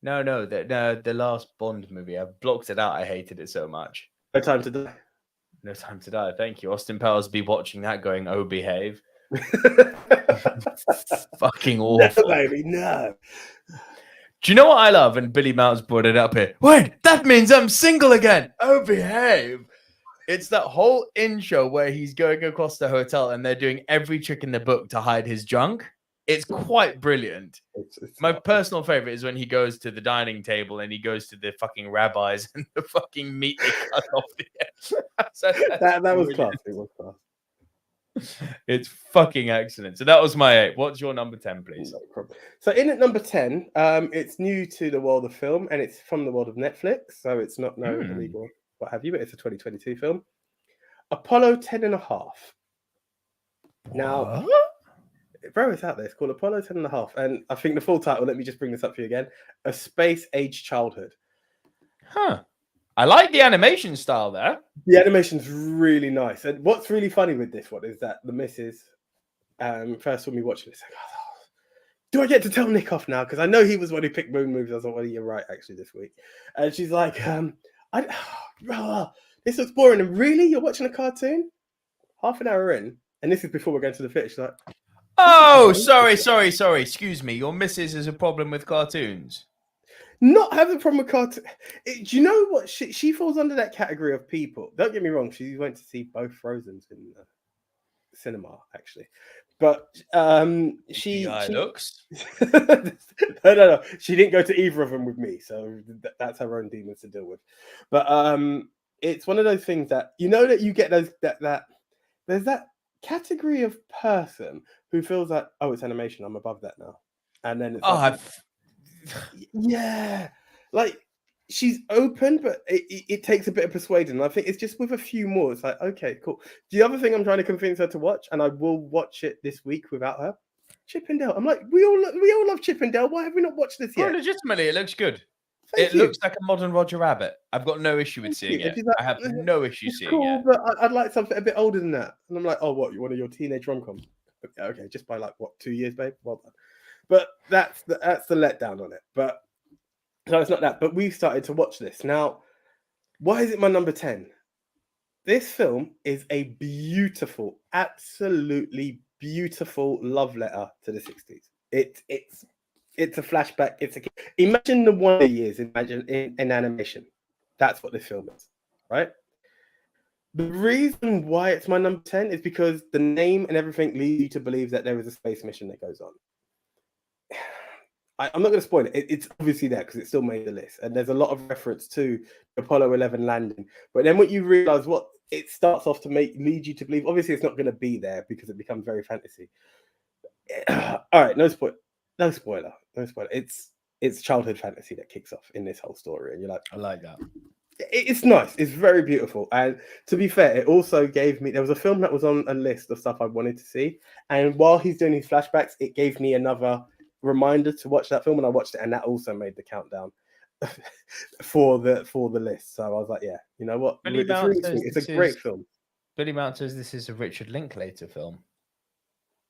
No, the last Bond movie. I blocked it out. I hated it so much. No Time to Die. No Time to Die. Thank you. Austin Powers be watching that, going, "Oh, behave." Fucking awful. No, baby, no. Do you know what I love? And Billy Mounts brought it up here. Wait, that means I'm single again. Oh, behave. It's that whole intro where he's going across the hotel and they're doing every trick in the book to hide his junk. It's quite brilliant. My personal favorite is when he goes to the dining table and he goes to the fucking rabbis and the fucking meat they cut off the end. that was class. It was class. It's fucking excellent. So that was my 8. What's your number 10, please? No problem. So in at number 10, it's new to the world of film and it's from the world of Netflix. So it's not illegal, what have you, but it's a 2022 film. Apollo 10.5. Now, bro, it's out there. It's called Apollo 10.5. And I think the full title, let me just bring this up for you again. A Space Age Childhood. Huh. I like the animation style there. The animation's really nice. And what's really funny with this one is that the missus, first when we watched this, like, oh, do I get to tell Nick off now? Because I know he was one who picked moon movies. I was like, well, you're right, actually, this week. And she's like, this looks boring. And really? You're watching a cartoon? Half an hour in. And this is before we're going to the pitch. She's like, oh, sorry. Excuse me. Your missus has a problem with cartoons. Not having a problem with cartoon. Do you know what? She falls under that category of people. Don't get me wrong. She went to see both Frozens in the cinema, actually. But she looks. No. She didn't go to either of them with me. So that's her own demons to deal with. But it's one of those things that, you know, that you get those, that there's that category of person who feels like, oh, it's animation. I'm above that now. And then it's yeah, like she's open, but it takes a bit of persuading. I think it's just with a few more. It's like, okay, cool. The other thing I'm trying to convince her to watch, and I will watch it this week without her, Chip and Dale. I'm like, we all love Chip and Dale. Why have we not watched this yet? Oh, legitimately, it looks good. It looks like a modern Roger Rabbit. I've got no issue with seeing it. I have no issue seeing it. But I'd like something a bit older than that. And I'm like, oh, what? You want your teenage rom-com? Okay, just by 2 years, babe. Well done. But that's the letdown on it. But so it's not that. But we've started to watch this now. Why is it my number 10? This film is a beautiful, absolutely beautiful love letter to the 60s. It's a flashback. Imagine the Wonder Years. Imagine in animation. That's what this film is, right? The reason why it's my number 10 is because the name and everything leads you to believe that there is a space mission that goes on. I'm not going to spoil it. It's obviously there because it still made the list. And there's a lot of reference to Apollo 11 landing. But then what you realize, what it starts off to lead you to believe, obviously it's not going to be there because it becomes very fantasy. All right, no spoiler. It's childhood fantasy that kicks off in this whole story. And you're like, I like that. It's nice. It's very beautiful. And to be fair, it also gave me, there was a film that was on a list of stuff I wanted to see. And while he's doing his flashbacks, it gave me another reminder to watch that film, and I watched it, and that also made the countdown for the list. So I was like, yeah, you know what? It's a great film. Billy Mount says this is a Richard Linklater film.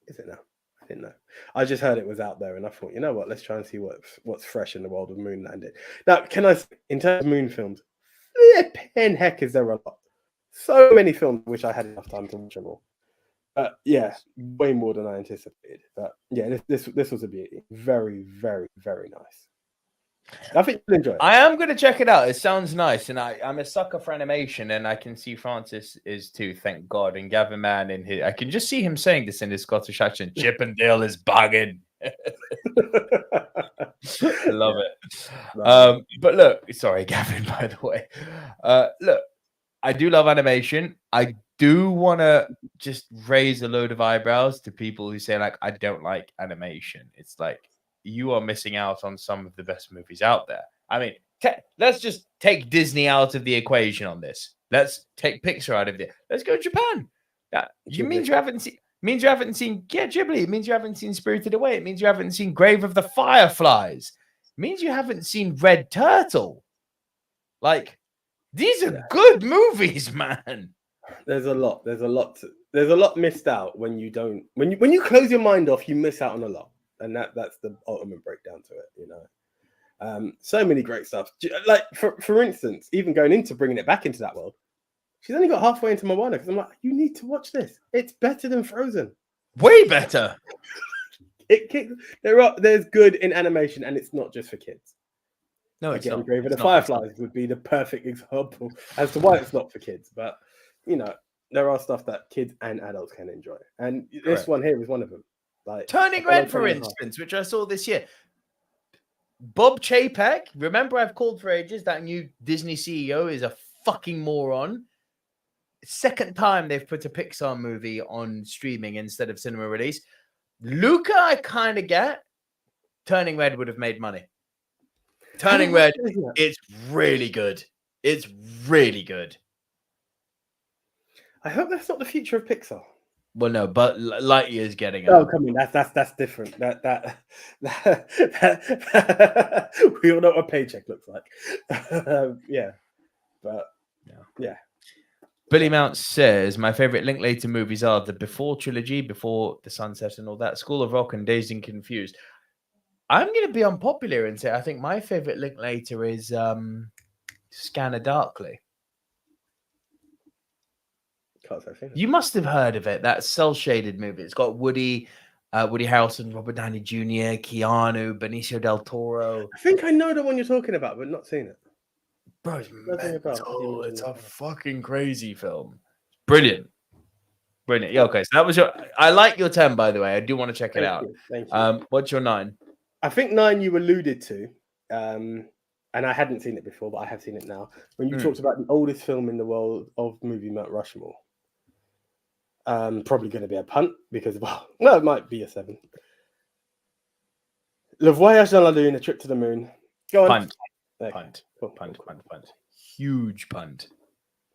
Is it now? I didn't know. I just heard it was out there, and I thought, you know what? Let's try and see what's fresh in the world of moon landing. Now, can I, in terms of moon films, flipping heck, is there a lot? So many films which I had enough time to watch them all. Yeah, way more than I anticipated. But yeah, this was a beauty. Very, very, very nice. I think you'll enjoy it. I am going to check it out. It sounds nice, and I'm a sucker for animation, and I can see Francis is too. Thank God. And Gavin Mann I can just see him saying this in his Scottish accent. Chip and Dale is bugging. I love it. But look, sorry, Gavin. By the way, look, I do love animation. I do want to just raise a load of eyebrows to people who say, like, I don't like animation. It's like, you are missing out on some of the best movies out there. I mean, let's just take Disney out of the equation on this. Let's take Pixar out of it. Let's go Japan. Means you haven't seen Ghibli. It means you haven't seen Spirited Away. It means you haven't seen Grave of the Fireflies. means you haven't seen Red Turtle. Like, these are good movies, man. There's a lot missed out when you don't when you close your mind off, you miss out on a lot, and that's the ultimate breakdown to it, you know. So many great stuff. Like for instance, even going into bringing it back into that world, she's only got halfway into Moana because I'm like, you need to watch this. It's better than Frozen. Way better. There's good in animation, and it's not just for kids. No, it's not. Graver the Fireflies would be the perfect example as to why it's not for kids. But you know, there are stuff that kids and adults can enjoy, and this one here is one of them. Like Turning Red, for instance, which I saw this year. Bob Chapek, remember I've called for ages, that new Disney CEO is a fucking moron. Second time they've put a Pixar movie on streaming instead of cinema release. Luca, I kind of get. Turning Red would have made money. Turning Red, it's really good. It's really good. I hope that's not the future of Pixar. Well, no, but Lightyear's getting it. Oh, come on, that's different. That we all know what a paycheck looks like. Yeah, but yeah. Billy Mount says, my favorite Linklater movies are the Before trilogy, Before the Sunset and all that, School of Rock and Dazed and Confused. I'm going to be unpopular and say I think my favorite Linklater is Scanner Darkly. You must have heard of it. That cel-shaded movie. It's got Woody Harrelson, Robert Downey Jr., Keanu, Benicio del Toro. I think I know the one you're talking about, but not seen it. Bro, it's mental. It's a fucking crazy film. Brilliant. Yeah, okay, so that was I like your 10, by the way. I do want to check it out. Thank you. What's your 9? I think 9 you alluded to, and I hadn't seen it before, but I have seen it now. When you talked about the oldest film in the world of Movie Mount Rushmore. Probably going to be a punt because, well, it might be a 7. Le Voyage dans la Lune, A Trip to the Moon. Go on. Punt. Huge punt.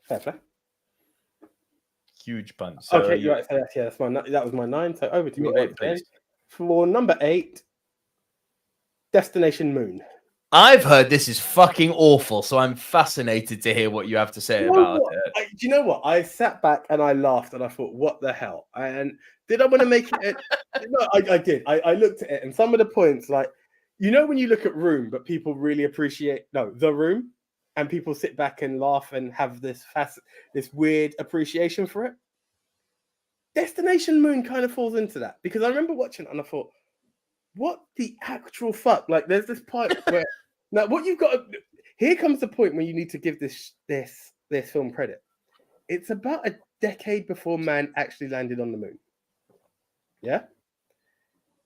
Fair play. Huge punt. So okay, you're right. So that was my 9. So over to me. 8, please. For number 8, Destination Moon. I've heard this is fucking awful, so I'm fascinated to hear what you have to say about it. Do you know what? I sat back and I laughed and I thought, what the hell? And did I want to make it? No, I did. I looked at it and some of the points, like, you know, when you look at Room, but people really appreciate, The Room, and people sit back and laugh and have this weird appreciation for it. Destination Moon kind of falls into that because I remember watching it and I thought, what the actual fuck? Like, there's this part where now what you've got. Here comes the point when you need to give this film credit. It's about a decade before man actually landed on the moon. Yeah,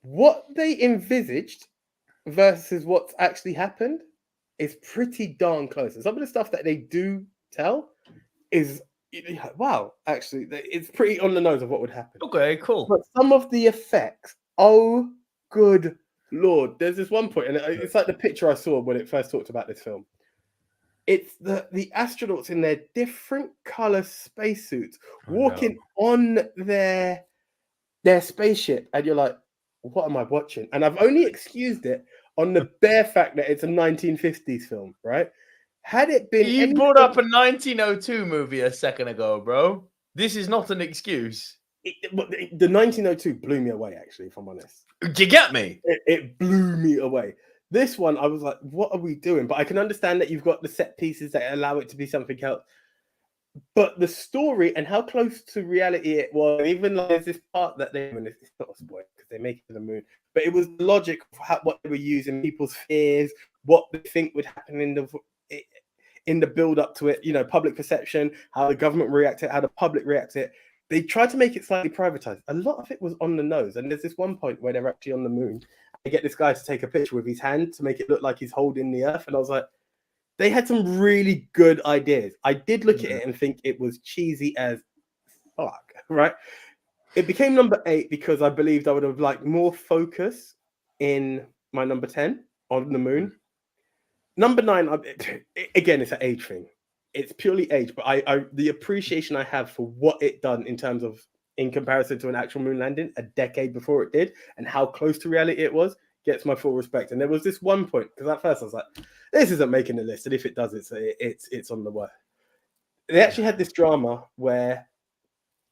what they envisaged versus what's actually happened is pretty darn close. And some of the stuff that they do tell is wow. Actually, it's pretty on the nose of what would happen. Okay, cool. But some of the effects, oh. Good Lord. There's this one point, and it's like the picture I saw when it first talked about this film. It's the astronauts in their different color spacesuits walking on their spaceship, and you're like, what am I watching? And I've only excused it on the bare fact that it's a 1950s film, right? Had it been... You brought up a 1902 movie a second ago, bro. This is not an excuse. The 1902 blew me away, actually, if I'm honest. Do you get me? It blew me away. This one, I was like, what are we doing? But I can understand that you've got the set pieces that allow it to be something else. But the story and how close to reality it was, even like there's this part that it's not a spoiler because they make it to the moon, but it was the logic of what they were using, people's fears, what they think would happen in the build up to it, public perception, how the government reacted, how the public reacted. They tried to make it slightly privatized. A lot of it was on the nose. And there's this one point where they're actually on the moon. They get this guy to take a picture with his hand to make it look like he's holding the earth. And I was like, they had some really good ideas. I did look at it and think it was cheesy as fuck, right? It became number 8 because I believed I would have liked more focus in my number 10 on the moon. Number 9, again, it's an age thing. It's purely age, but I the appreciation I have for what it done in comparison to an actual moon landing a decade before it did and how close to reality it was gets my full respect. And there was this one point, because at first I was like, this isn't making the list, and if it does, it's on the way. They actually had this drama where,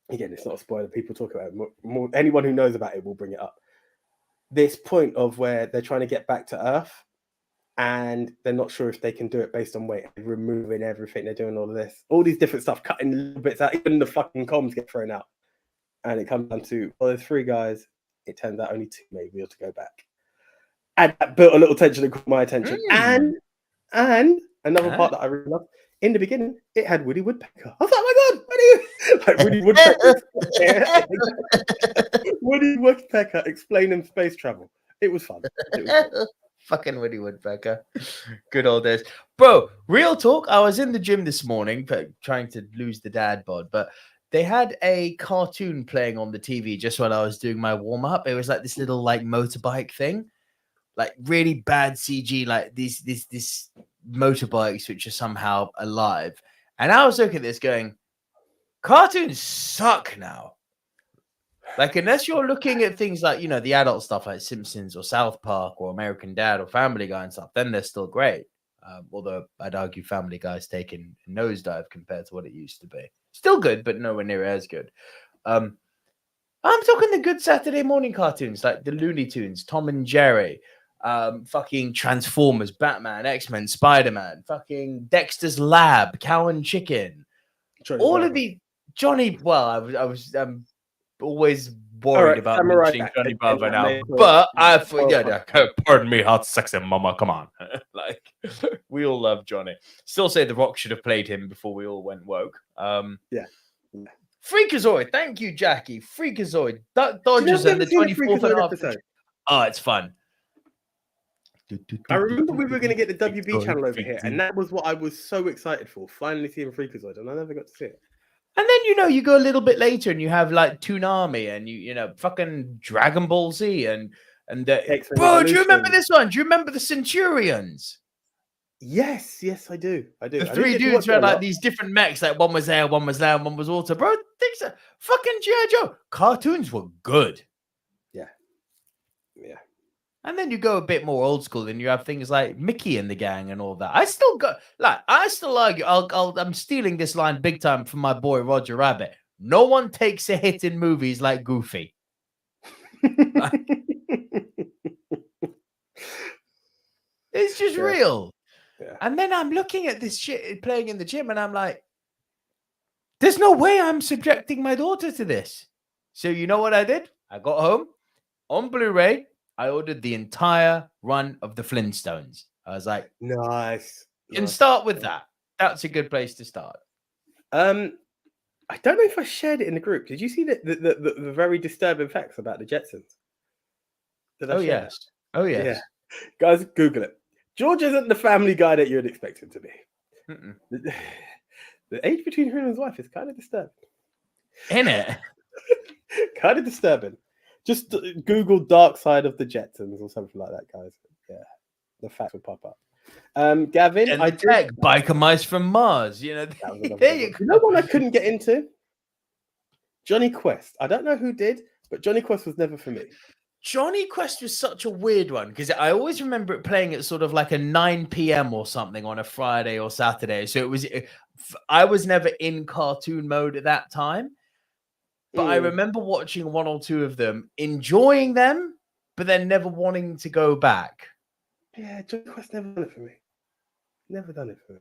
again, it's not a spoiler. People talk about it more. Anyone who knows about it will bring it up. This point of where they're trying to get back to Earth, and they're not sure if they can do it based on weight, removing everything. They're doing all of this, all these different stuff, cutting little bits out. Even the fucking comms get thrown out, and it comes down to, well, there's 3 guys. It turns out only 2 may be able to go back, and that built a little tension and caught my attention. And another part that I really love. In the beginning, it had Woody Woodpecker. I was like, oh my God, what are you? Like Woody Woodpecker. Woody Woodpecker explaining space travel. It was fun. Fucking Woody Woodpecker. Good old days. Bro, real talk. I was in the gym this morning trying to lose the dad bod, but they had a cartoon playing on the TV just while I was doing my warm-up. It was like this little like motorbike thing. Like really bad CG, like these motorbikes which are somehow alive. And I was looking at this going, cartoons suck now. Like, unless you're looking at things like, you know, the adult stuff like Simpsons or South Park or American Dad or Family Guy and stuff, then they're still great. Although I'd argue Family Guy's taken a nosedive compared to what it used to be. Still good, but nowhere near as good. I'm talking the good Saturday morning cartoons like the Looney Tunes, Tom and Jerry, fucking Transformers, Batman, X-Men, Spider-Man, fucking Dexter's Lab, Cow and Chicken. All of the Johnny. Well, I was always worried about mentioning Johnny Bravo now, but pardon me, hot sexy mama, come on. Like, we all love Johnny. Still say The Rock should have played him before we all went woke. Yeah. Freakazoid, thank you, Jackie. Freakazoid, Dodgers and the 24th episode. Oh, it's fun. I remember we were going to get the WB channel over here, and that was what I was so excited for. Finally seeing Freakazoid, and I never got to see it. And then, you know, you go a little bit later and you have like Toonami and you know, fucking Dragon Ball Z and bro, do you remember this one? Do you remember the Centurions? Yes, I do. The 3 dudes were like these different mechs, like one was air, one was land, one was water. Bro, things are fucking G.I. Joe. Cartoons were good. Yeah. And then you go a bit more old school and you have things like Mickey and the Gang and all that. I still argue. I'm stealing this line big time from my boy Roger Rabbit. No one takes a hit in movies like Goofy. It's just real. Yeah. And then I'm looking at this shit playing in the gym and I'm like, there's no way I'm subjecting my daughter to this. So you know what I did? I got home on Blu-ray. I ordered the entire run of the Flintstones. I was like, nice. And start with that. That's a good place to start. I don't know if I shared it in the group. Did you see the very disturbing facts about the Jetsons? Yes. Oh, yes. Yeah. Guys, Google it. George isn't the family guy that you'd expect him to be. The age between him and his wife is kind of disturbing. Isn't it? Kind of disturbing. Just Google Dark Side of the Jetsons or something like that, guys. Yeah, the facts will pop up. Gavin, and I take biker mice from Mars. You know, there you go. You know what I couldn't get into? Johnny Quest. I don't know who did, but Johnny Quest was never for me. Johnny Quest was such a weird one because I always remember it playing at sort of like a 9 p.m. or something on a Friday or Saturday. So I was never in cartoon mode at that time. But I remember watching 1 or 2 of them, enjoying them, but then never wanting to go back. Yeah, Johnny Quest never done it for me. Never done it for me.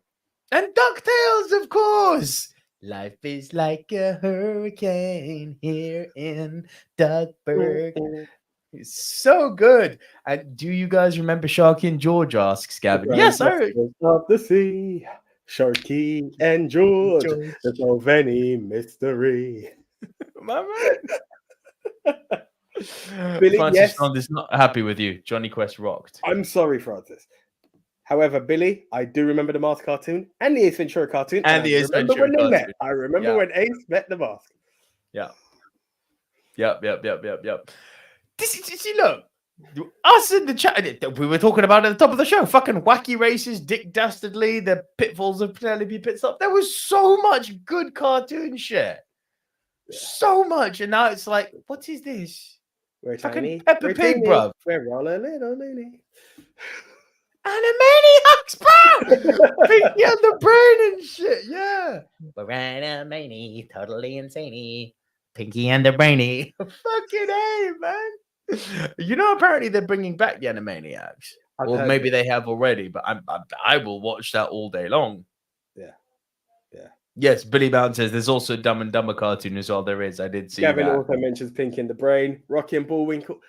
And DuckTales, of course. Life is like a hurricane here in Duckburg. It's so good. And do you guys remember Sharky and George? Asks Gavin. Yes, I heard. Of the sea, Sharky and George. There's no any mystery. Am I right? Billy, Francis Bond is not happy with you. Johnny Quest rocked. I'm sorry, Francis. However, Billy, I do remember the Mask cartoon and the Ace Ventura cartoon. And the Ace Ventura cartoon. Met. I remember when Ace met the Mask. Yeah. Yep. See, look, us in the chat, we were talking about at the top of the show, fucking Wacky Races, Dick Dastardly, the Pitfalls of Penelope Pitstop. There was so much good cartoon shit. So much. And now it's like, what is this? We're Fucking tiny. Peppa We're Pig, teeny. bruv. We're all a little loony. Animaniacs, bro! Pinky and the Brain and shit, yeah. We're Animani, totally insane. Pinky and the Brainy. Fucking A, man. You know, apparently they're bringing back the Animaniacs. Or maybe they have already, but I will watch that all day long. Yeah. Yeah. Yes, Billy Bounce says there's also Dumb and Dumber cartoon as well. There is. I did see Gavin that. also mentions Pinky and the Brain, Rocky and Bullwinkle.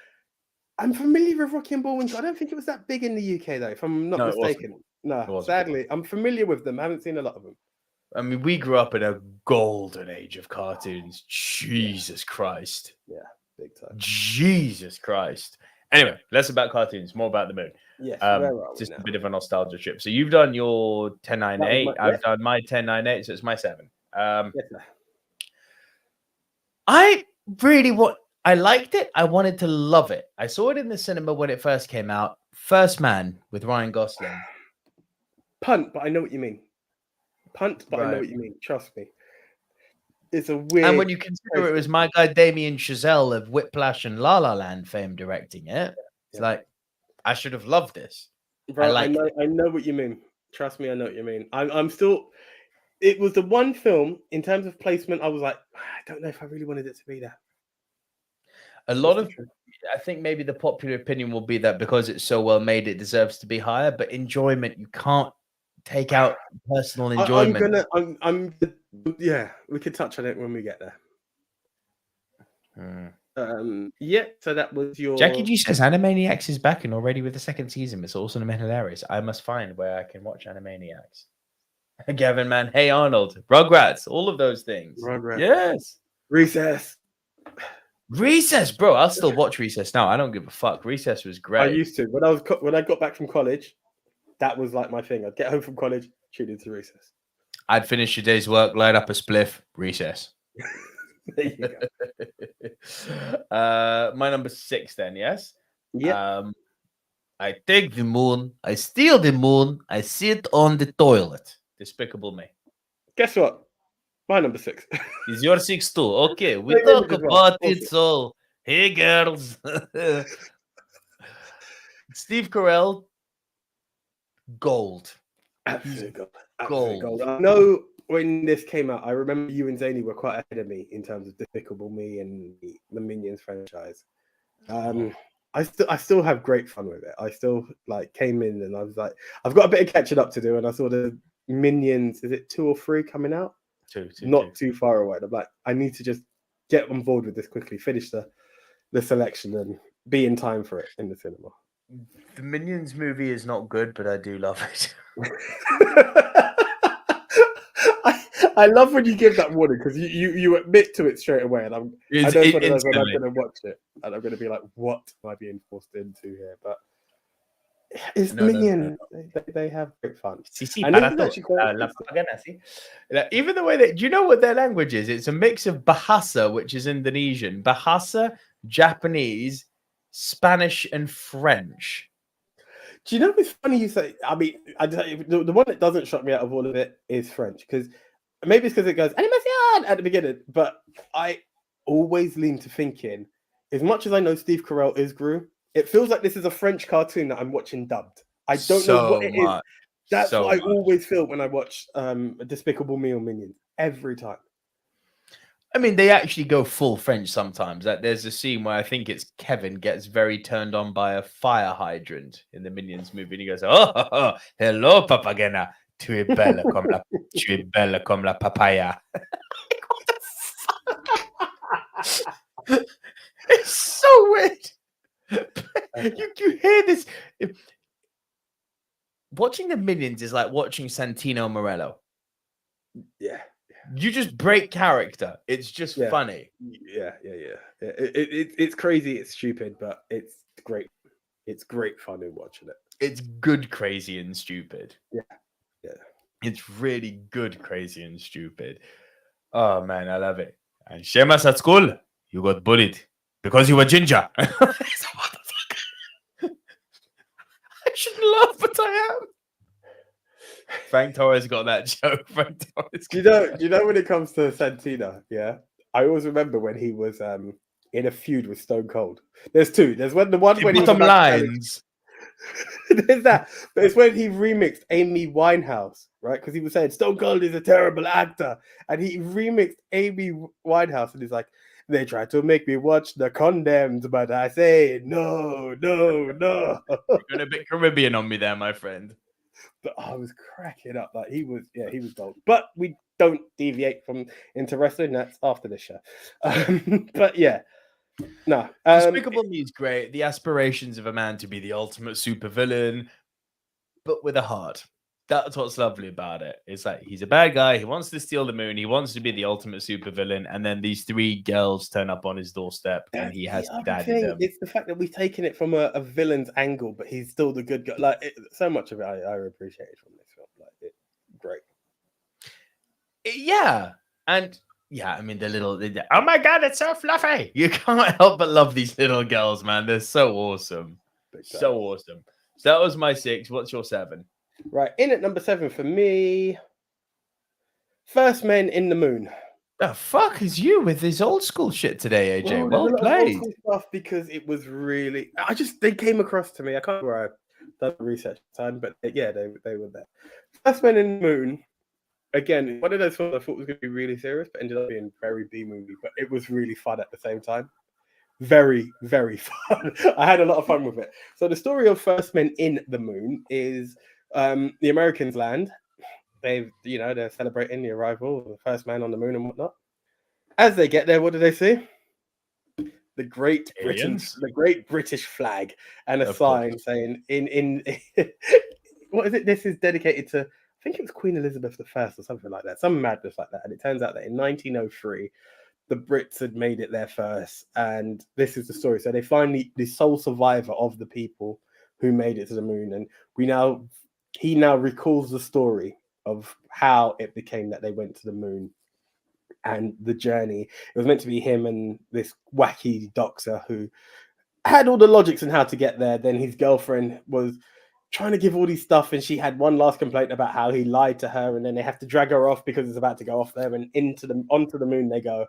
I'm familiar with Rocky and Bullwinkle. I don't think it was that big in the UK though, if I'm not mistaken. No, sadly, I'm familiar with them. I haven't seen a lot of them. I mean, we grew up in a golden age of cartoons. Jesus Christ. Yeah, big time. Jesus Christ. Anyway, less about cartoons, more about the moon. Yes, where are we just now? a bit of a nostalgia trip. So you've done your 10-9-8. I've done my 10-9-8, so it's my 7. Yes, sir. I liked it. I wanted to love it. I saw it in the cinema when it first came out. First Man with Ryan Gosling. Punt, but I know what you mean. Punt, but I know Right. what you mean. Trust me. It's a weird. And when you consider it was my guy Damien Chazelle of Whiplash and La La Land fame directing it, it's like I should have loved this. Bro, I know what you mean. Trust me, I know what you mean. I'm still. It was the one film in terms of placement. I was like, I don't know if I really wanted it to be there. I think maybe the popular opinion will be that because it's so well made, it deserves to be higher. But enjoyment, you can't take out personal enjoyment. Yeah, we could touch on it when we get there. Yeah, so that was your. Jackie G says Animaniacs is back and already with the second season. It's awesome and hilarious. I must find where I can watch Animaniacs. Gavin, man, Hey Arnold, Rugrats, all of those things. Rugrats. Yes. Recess, bro. I'll still watch Recess now. I don't give a fuck. Recess was great. I used to when I got back from college. That was like my thing. I'd get home from college, tune into Recess. I'd finish your day's work, light up a spliff, Recess. There you go. My number 6 then, yes? Yeah. I take the moon, I steal the moon, I sit on the toilet. Despicable Me. Guess what? My number 6. Is your 6 too? Okay, we talk about it. So, hey girls. Steve Carell, gold. Absolute gold. I know when this came out, I remember you and Zany were quite ahead of me in terms of Despicable Me and the Minions franchise. I still have great fun with it. I still came in and I was like, I've got a bit of catching up to do, and I saw the Minions. Is it 2 or 3 coming out? Not too far away. I'm like, I need to just get on board with this quickly, finish the selection, and be in time for it in the cinema. The Minions movie is not good, but I do love it. I love when you give that warning because you admit to it straight away, and I know it's one of those when I'm going to watch it and I'm going to be like, "What am I being forced into here?" But it's Minions. They have great fun. Even the way that, do you know what their language is? It's a mix of Bahasa, which is Indonesian, Bahasa, Japanese, Spanish, and French. Do you know what's funny you say? I mean, the one that doesn't shock me out of all of it is French, because maybe it's because it goes animation at the beginning, but I always lean to thinking, as much as I know Steve Carell is Gru, it feels like this is a French cartoon that I'm watching dubbed. I don't know what it is. That's what I always feel when I watch Despicable Me or Minions every time. I mean, they actually go full French sometimes. Like, there's a scene where I think it's Kevin gets very turned on by a fire hydrant in the Minions movie, and he goes, "Oh, hello, Papagena. Tu es belle comme la papaya." What the fuck? It's so weird. You hear this. Watching the Minions is like watching Santino Morello. Yeah. You just break character. It's just funny. Yeah. It's crazy. It's stupid, but it's great. It's great fun in watching it. It's good, crazy, and stupid. Yeah. It's really good, crazy, and stupid. Oh man, I love it. And Sheamus at school, you got bullied because you were ginger. I shouldn't laugh, but I am. Frank Torres got that joke. Frank Torres. Do you know when it comes to Santino? Yeah, I always remember when he was in a feud with Stone Cold. There's two. There's the one when he was bottom about to lines. There's that. But it's when he remixed Amy Winehouse, right? Because he was saying Stone Cold is a terrible actor. And he remixed Amy Winehouse and he's like, they tried to make me watch The Condemned, but I say no. You're going a bit Caribbean on me there, my friend. But I was cracking up. Like he was gold. But we don't deviate into wrestling. That's after the show. But yeah. No. Despicable Me is great. The aspirations of a man to be the ultimate supervillain, but with a heart. That's what's lovely about it. It's like he's a bad guy. He wants to steal the moon. He wants to be the ultimate supervillain. And then these three girls turn up on his doorstep and he has to daddy them. It's the fact that we've taken it from a villain's angle, but he's still the good guy. Like so much of it, I appreciated from this film. Like it's great. Yeah. And yeah, I mean, oh my God, it's so fluffy. You can't help but love these little girls, man. They're so awesome. So awesome. So that was my 6. What's your 7? Right, in at number 7 for me, First Men in the Moon. The fuck is you with this old school shit today, AJ? Well played. Old school stuff because it was really, they came across to me. I can't remember where I done the research time, but yeah, they were there. First Men in the Moon. Again, one of those films I thought was going to be really serious, but ended up being very B-movie. But it was really fun at the same time. Very, very fun. I had a lot of fun with it. So the story of First Men in the Moon is the Americans land. They're celebrating the arrival of the first man on the moon and whatnot. As they get there, what do they see? The Great British flag and a sign saying in what is it? This is dedicated to, I think it was Queen Elizabeth I or something like that, some madness like that. And it turns out that in 1903, the Brits had made it there first, and this is the story. So they find the sole survivor of the people who made it to the moon, and he now recalls the story of how it became that they went to the moon and the journey. It was meant to be him and this wacky doctor who had all the logics on how to get there. Then his girlfriend was trying to give all these stuff, and she had one last complaint about how he lied to her, and then they have to drag her off because it's about to go off there, and onto the moon they go.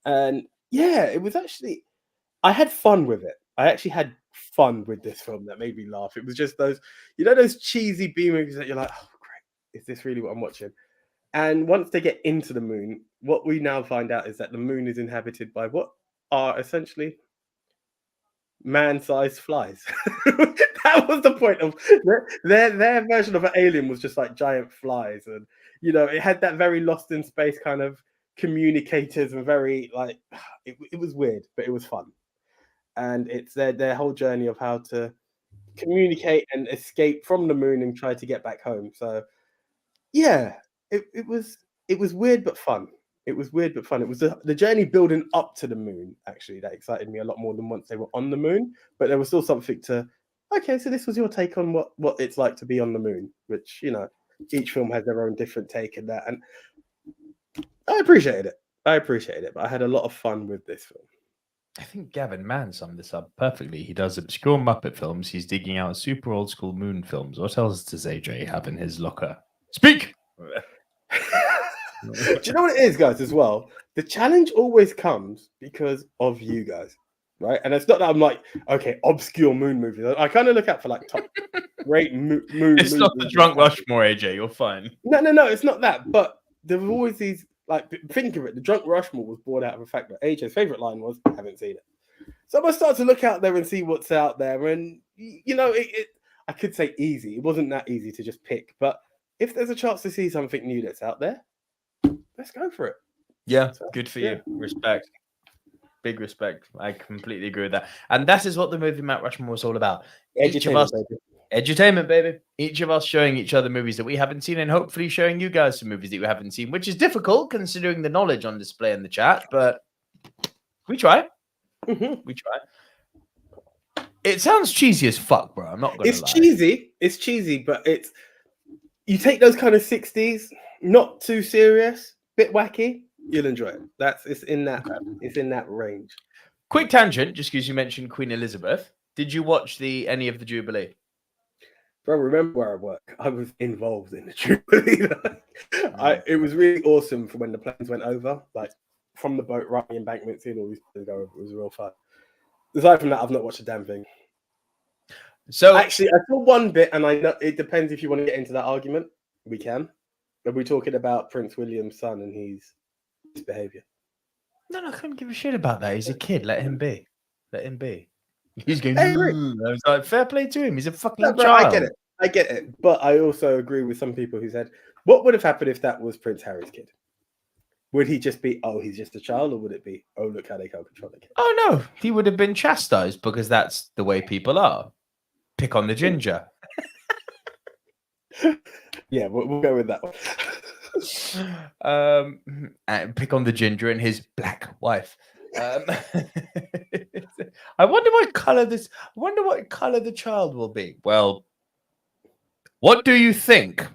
And yeah, it was actually, I had fun with it. I actually had fun with this film that made me laugh. It was just those cheesy B movies that you're like, oh great, is this really what I'm watching? And once they get into the moon, what we now find out is that the moon is inhabited by what are essentially man-sized flies. That was the point of their version of an alien was just like giant flies, and it had that very Lost in Space kind of communicators and very like it was weird, but it was fun. And it's their whole journey of how to communicate and escape from the moon and try to get back home. So yeah, it was weird but fun. It was weird but fun. It was the journey building up to the moon actually that excited me a lot more than once they were on the moon. But there was still something to, okay, so this was your take on what it's like to be on the moon, which each film has their own different take in that, and I appreciated it, but I had a lot of fun with this film. I think Gavin Mann summed this up perfectly. He does obscure Muppet films. He's digging out super old school moon films. What else does AJ have in his locker? Speak! Do you know what it is, guys, as well? The challenge always comes because of you guys, right? And it's not that I'm like, okay, obscure moon movies. I kind of look out for like top great moon It's not the Drunk Rushmore, AJ. You're fine. No, it's not that. But there were always these, like, think of it. The Drunk Rushmore was born out of the fact that AJ's favorite line was, I haven't seen it. So I'm going to start to look out there and see what's out there. And, I could say easy. It wasn't that easy to just pick. But if there's a chance to see something new that's out there, let's go for it. Yeah, good for you. Respect. Big respect. I completely agree with that. And that is what the Movie Mount Rushmore was all about. Edutainment, baby. Each of us showing each other movies that we haven't seen, and hopefully showing you guys some movies that you haven't seen, which is difficult considering the knowledge on display in the chat, but we try. Mm-hmm. We try. It sounds cheesy as fuck, bro. I'm not going to lie. It's cheesy, but you take those kind of 60s, not too serious, bit wacky, you'll enjoy it. It's in that range. Quick tangent, just because you mentioned Queen Elizabeth. Did you watch any of the Jubilee? Bro, remember where I work? I was involved in the Jubilee. It was really awesome for when the planes went over. Like, from the boat, right the embankment, seeing all these players go over. It was real fun. Aside from that, I've not watched a damn thing. So actually, I saw one bit, and I know it depends if you want to get into that argument. We can. Are we talking about Prince William's son and his behaviour? No, I couldn't give a shit about that. He's a kid. Let him be. Let him be. He's going. I agree. I was like, fair play to him. He's a fucking No, bro, child. I get it. But I also agree with some people who said, what would have happened if that was Prince Harry's kid? Would he just be, oh, he's just a child, or would it be, oh, look how they can't control the kid? Oh no, he would have been chastised because that's the way people are. Pick on the ginger. Yeah, we'll go with that one. And pick on the ginger and his black wife. I wonder what color this. I wonder what color the child will be. Well, what do you think?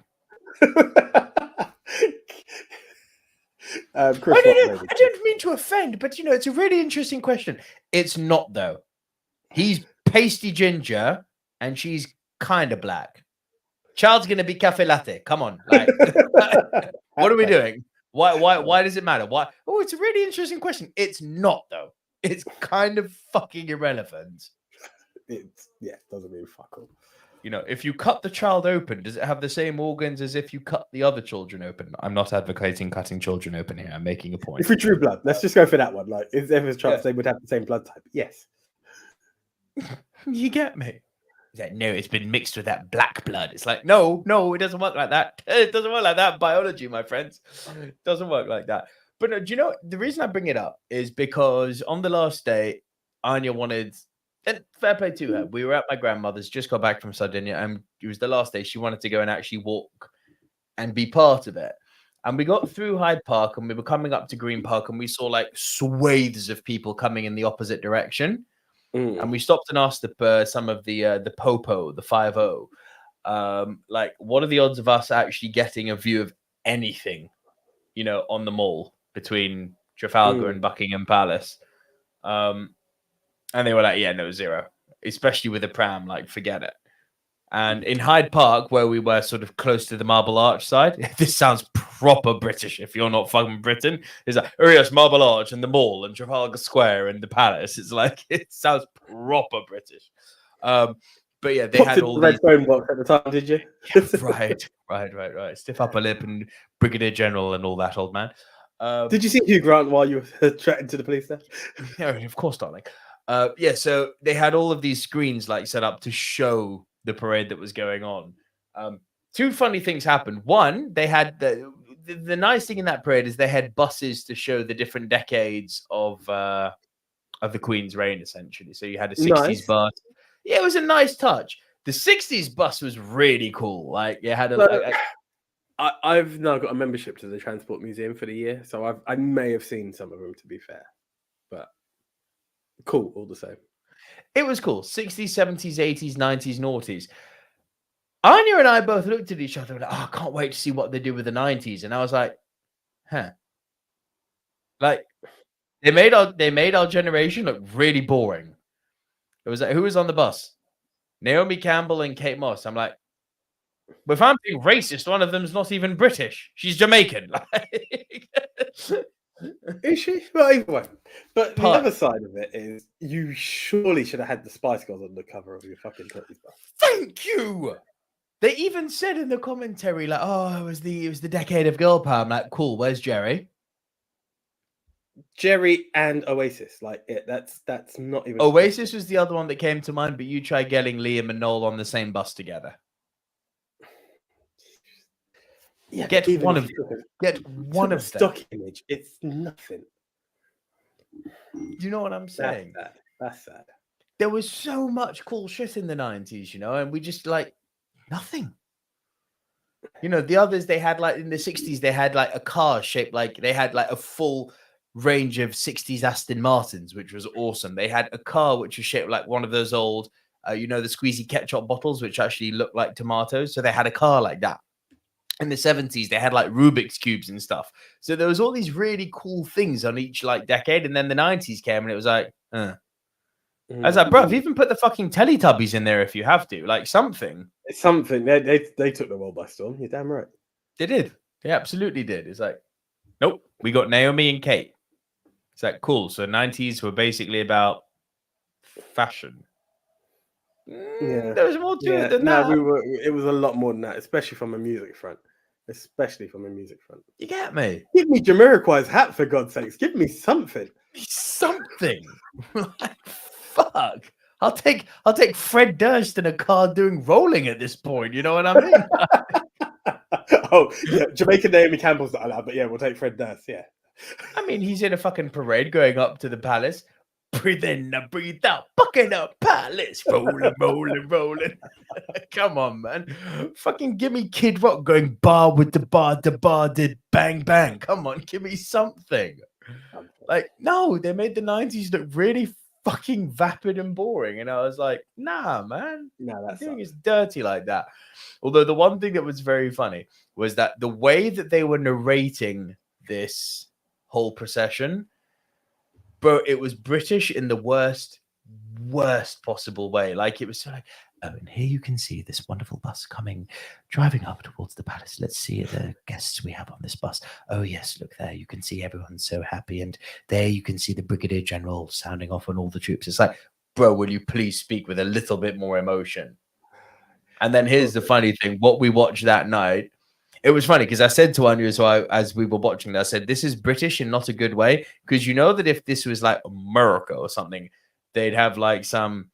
I don't mean to offend, but it's a really interesting question. It's not though. He's pasty ginger and she's kind of black. Child's gonna be cafe latte. Come on, like, what are we doing? Why does it matter? Why? Oh, it's a really interesting question. It's not though. It's kind of fucking irrelevant. It doesn't mean fuck all. If you cut the child open, does it have the same organs as if you cut the other children open? I'm not advocating cutting children open here. I'm making a point. If we drew blood, let's just go for that one. Like, if there was a chance they would have the same blood type, yes. You get me? He's like, no, it's been mixed with that black blood. It's like, no, it doesn't work like that. It doesn't work like that. Biology, my friends. It doesn't work like that. But no, do you know, the reason I bring it up is because on the last day, Anya wanted, and fair play to her, we were at my grandmother's, just got back from Sardinia, and it was the last day. She wanted to go and actually walk and be part of it. And we got through Hyde Park and we were coming up to Green Park and we saw like swathes of people coming in the opposite direction. And we stopped and asked some of the Popo, the 5-0, like, what are the odds of us actually getting a view of anything, on the mall between Trafalgar and Buckingham Palace? And they were like, yeah, no, 0, especially with a pram, like, forget it. And in Hyde Park, where we were sort of close to the Marble Arch side, this sounds proper British if you're not fucking Britain. It's like, oh yes, Marble Arch and the Mall and Trafalgar Square and the Palace. It's like, it sounds proper British. But yeah, they had all red phone box at the time, did you? Yeah, right. Stiff upper lip and Brigadier General and all that, old man. Did you see Hugh Grant while you were chatting to the police there? Yeah, of course, darling. Yeah, so they had all of these screens like set up to show the parade that was going on. Two funny things happened. One, they had the nice thing in that parade is they had buses to show the different decades of the Queen's reign, essentially. So you had a 60s bus. Yeah, it was a nice touch. The 60s bus was really cool. Like, you had I've now got a membership to the Transport Museum for the year, so I may have seen some of them, to be fair. But cool, all the same. It was cool. 60s, 70s, 80s, 90s, noughties. Anya and I both looked at each other and like, I can't wait to see what they do with the 90s. And I was like, huh. Like, they made our generation look really boring. It was like, who was on the bus? Naomi Campbell and Kate Moss. I'm like, well, if I'm being racist, one of them's not even British. She's Jamaican. Is she? Well, either way. But the other side of it is, you surely should have had the Spice Girls on the cover of your fucking Totties bus. Thank you. They even said in the commentary, like, "Oh, it was the decade of girl power." I'm like, "Cool. Where's Jerry?" Jerry and Oasis, like it. That's not even. Oasis was the other one that came to mind, but you try getting Liam and Noel on the same bus together. Yeah, get one of them. Stock image. It's nothing. Do you know what I'm saying? That's sad. There was so much cool shit in the 90s, and we just like nothing. The others, they had like in the 60s, they had like a car shaped like they had like a full range of 60s Aston Martins, which was awesome. They had a car which was shaped like one of those old, the squeezy ketchup bottles, which actually looked like tomatoes. So they had a car like that. In the 70s, they had like Rubik's Cubes and stuff. So there was all these really cool things on each like decade. And then the 90s came and it was like, I was like, bro, even put the fucking Teletubbies in there if you have to. Like something. It's something. They took the world by storm. You're damn right. They did. They absolutely did. It's like, nope, we got Naomi and Kate. It's like, cool. So 90s were basically about fashion. Yeah. There was more to it than No, that. it was a lot more than that, especially from a music front. You get me? Give me Jamiroquai's hat, for God's sakes. Give me something. Something. Like, fuck. I'll take Fred Durst in a car doing rolling at this point. You know what I mean? Oh, yeah, Jamaican Naomi Campbell's not allowed, but yeah, we'll take Fred Durst, yeah. I mean, he's in a fucking parade going up to the palace. Breathe in, breathe out, bucking up palace. Rolling, rolling, rolling. Come on, man. Fucking give me Kid Rock going bar with the bar did bang, bang. Come on, give me something. Like, no, they made the 90s look really fucking vapid and boring. And I was like, nah, man. No, that's doing is dirty like that. Although the one thing that was very funny was that the way that they were narrating this whole procession, bro, it was British in the worst possible way. Like, it was so like, oh, and here you can see this wonderful bus driving up towards the palace. Let's see the guests we have on this bus. Oh, yes, look there. You can see everyone's so happy. And there you can see the Brigadier General sounding off on all the troops. It's like, bro, will you please speak with a little bit more emotion? And then here's the funny thing. What we watched that night, it was funny because I said to Anya as we were watching that, I said, this is British in not a good way. Because you know that if this was like America or something, they'd have like some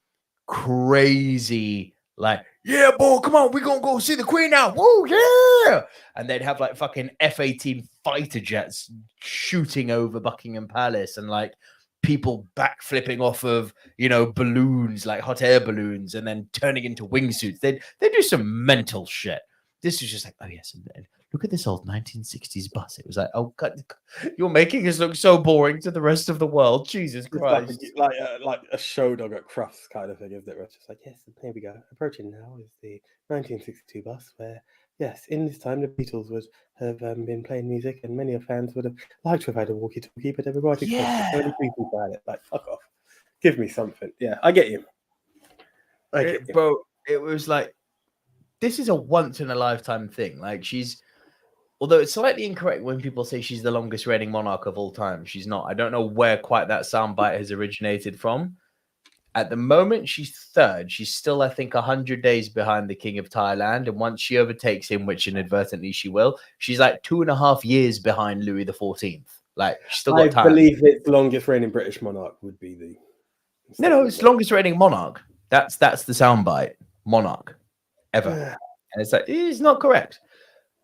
crazy, like, yeah, boy, come on, we're going to go see the Queen now. Woo, yeah. And they'd have like fucking F-18 fighter jets shooting over Buckingham Palace and like people backflipping off of, you know, balloons, like hot air balloons, and then turning into wingsuits. They do some mental shit. This is just like, oh yes, and look at this old 1960s bus. It was like, oh God, you're making us look so boring to the rest of the world. Jesus Christ! Like a show dog at Crufts kind of thing, isn't it? Where it's just like, yes, here we go. Approaching now is the 1962 bus, where yes, in this time the Beatles would have been playing music, and many of fans would have liked to have had a walkie-talkie, but they were quite expensive. Only people had it. Like, fuck off. Give me something. Yeah, I get you. Bro, it was like, this is a once in a lifetime thing. Like, although it's slightly incorrect when people say she's the longest reigning monarch of all time. She's not. I don't know where quite that soundbite has originated from. At the moment, she's third. She's still, I think, 100 days behind the King of Thailand. And once she overtakes him, which inadvertently she will, she's like 2.5 years behind Louis XIV. Like, she's still got time. I believe its longest reigning British monarch would be the... No, it's longest reigning monarch. That's the soundbite. Monarch. Ever. And it's like, it's not correct.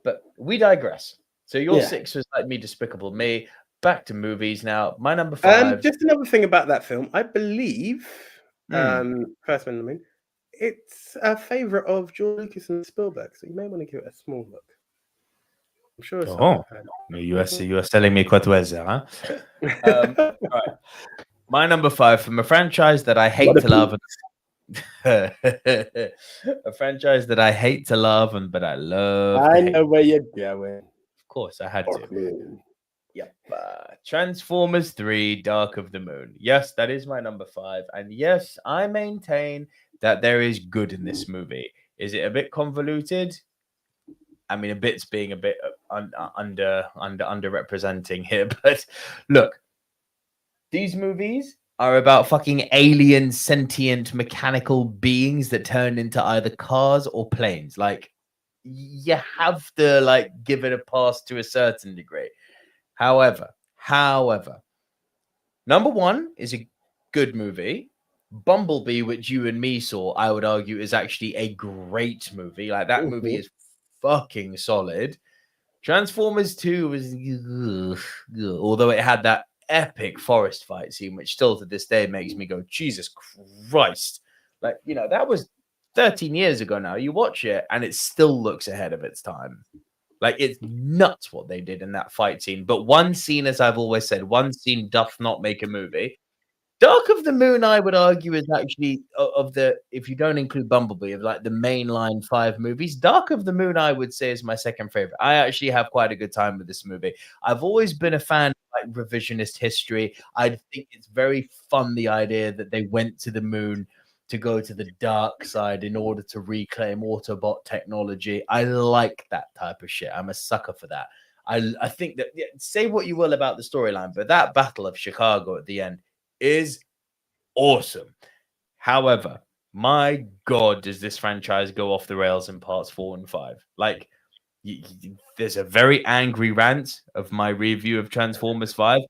But we digress. So your 6 was like Me, Despicable Me. Back to movies now. My number 5. Just another thing about that film. I believe, First Man in the Moon, it's a favourite of George Lucas and Spielberg. So you may want to give it a small look. I'm sure it's you are selling me quite well there, huh? All right. My number 5 from a franchise that I hate to love. A franchise that I hate to love, but I love. I know where you're going. Of course, I had to. Yep. Transformers 3: Dark of the Moon. Yes, that is my number 5. And yes, I maintain that there is good in this movie. Is it a bit convoluted? I mean, a bit's being a bit underrepresenting here. But look, these movies are about fucking alien, sentient, mechanical beings that turn into either cars or planes. Like, you have to like give it a pass to a certain degree. However, number 1 is a good movie. Bumblebee, which you and me saw, I would argue is actually a great movie. Like, that movie is fucking solid. Transformers 2 was, although it had that epic forest fight scene, which still to this day makes me go, Jesus Christ. Like, you know, that was 13 years ago now. You watch it and it still looks ahead of its time. Like, it's nuts what they did in that fight scene. But one scene, as I've always said, one scene doth not make a movie. Dark of the Moon, I would argue, is actually of the, if you don't include Bumblebee, of like the mainline 5 movies, Dark of the Moon, I would say, is my second favorite. I actually have quite a good time with this movie. I've always been a fan of like revisionist history. I think it's very fun, the idea that they went to the moon to go to the dark side in order to reclaim Autobot technology. I like that type of shit. I'm a sucker for that. I think that say what you will about the storyline, but that Battle of Chicago at the end is awesome. However, my God, does this franchise go off the rails in parts 4 and 5? Like, there's a very angry rant of my review of Transformers 5.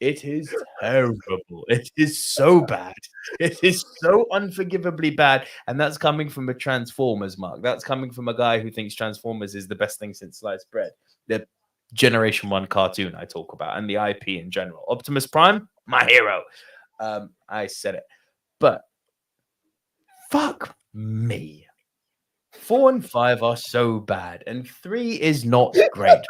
It is terrible. It is so bad. It is so unforgivably bad. And that's coming from a Transformers, Mark. That's coming from a guy who thinks Transformers is the best thing since sliced bread. The Generation 1 cartoon I talk about, and the IP in general. Optimus Prime, my hero. I said it. But fuck me. 4 and 5 are so bad, and 3 is not great.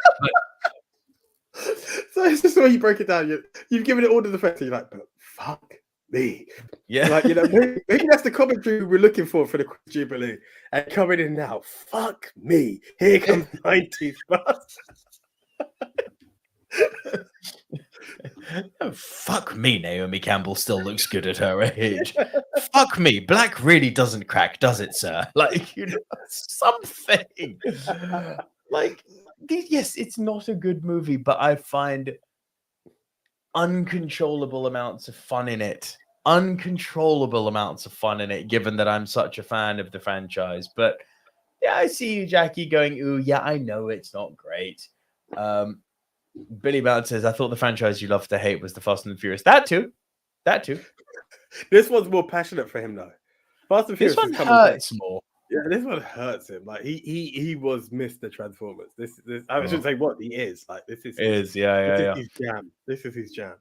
So it's just the way you break it down. You've given it all to the facts. You're like, but fuck me. Yeah, like maybe that's the commentary we're looking for the Queen's Jubilee. And coming in now, fuck me. Here comes 90s bus. Oh, fuck me, Naomi Campbell still looks good at her age. Fuck me, black really doesn't crack, does it, sir? Like, something. Like, yes, it's not a good movie, but I find uncontrollable amounts of fun in it. Uncontrollable amounts of fun in it, given that I'm such a fan of the franchise. But yeah, I see you, Jackie, going, ooh, yeah, I know it's not great. Billy Mount says, I thought the franchise you love to hate was the Fast and the Furious. That too. This one's more passionate for him, though. Fast and Furious this one hurts more. Yeah, this one hurts him. Like he was Mr. Transformers. This I should say what he is. Like this is his jam. This is his jam.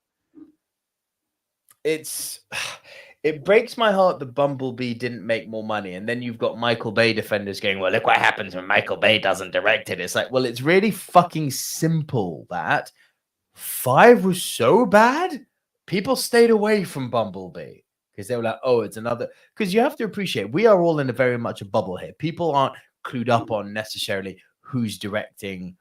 It breaks my heart that Bumblebee didn't make more money, and then you've got Michael Bay defenders going, well, look what happens when Michael Bay doesn't direct it. It's like, well, it's really fucking simple that 5 was so bad, people stayed away from Bumblebee because they were like, oh, it's another. Because you have to appreciate, we are all in a very much a bubble here. People aren't clued up on necessarily who's directing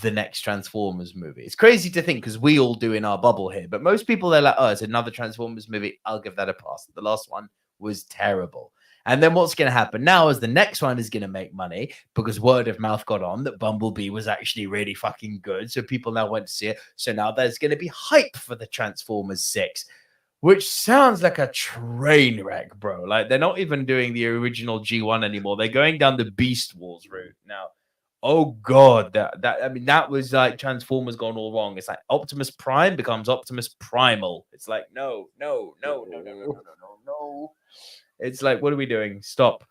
the next Transformers movie. It's crazy to think because we all do in our bubble here, but most people, they're like, oh, it's another Transformers movie, I'll give that a pass. The last one was terrible. And then what's going to happen now is the next one is going to make money because word of mouth got on that Bumblebee was actually really fucking good, so people now went to see it. So now there's going to be hype for the Transformers 6, which sounds like a train wreck, bro. Like, they're not even doing the original G1 anymore. They're going down the Beast Wars route now. Oh God, that was like Transformers gone all wrong. It's like Optimus Prime becomes Optimus Primal. It's like no. It's like, what are we doing? Stop.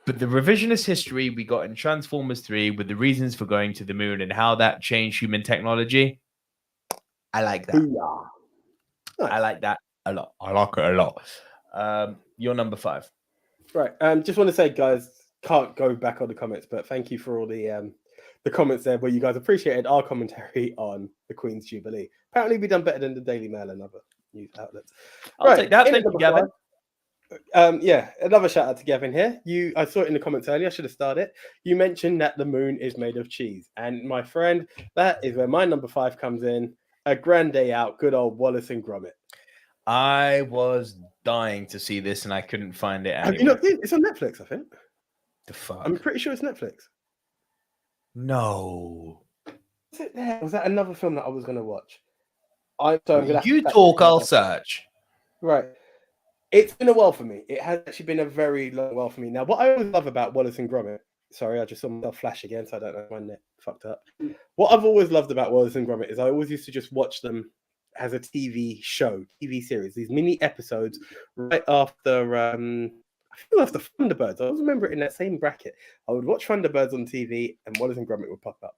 But the revisionist history we got in Transformers 3 with the reasons for going to the moon and how that changed human technology, I like that. Nice. I like that a lot. I like it a lot. You're number 5. Right. Just want to say, guys, can't go back on the comments, but thank you for all the comments there where you guys appreciated our commentary on the Queen's Jubilee. Apparently we've done better than the Daily Mail and other news outlets. I'll take that. Thank you, Gavin. Yeah, another shout out to Gavin here. I saw it in the comments earlier. I should have started. You mentioned that the moon is made of cheese. And my friend, that is where my number 5 comes in. A grand day out, good old Wallace and Gromit. I was dying to see this and I couldn't find it anywhere. Have you not seen it? It's on Netflix, I think. The fuck? I'm pretty sure it's Netflix. No. Was it there? Was that another film that I was going to watch? You talk, I'll search. Right. It's been a while for me. It has actually been a very long while for me. Now, what I always love about Wallace and Gromit, sorry, I just saw myself flash again, so I don't know my net fucked up. What I've always loved about Wallace and Gromit is I always used to just watch them as a TV show, TV series, these mini episodes right after, I feel after Thunderbirds. I always remember it in that same bracket. I would watch Thunderbirds on TV and Wallace and Gromit would pop up.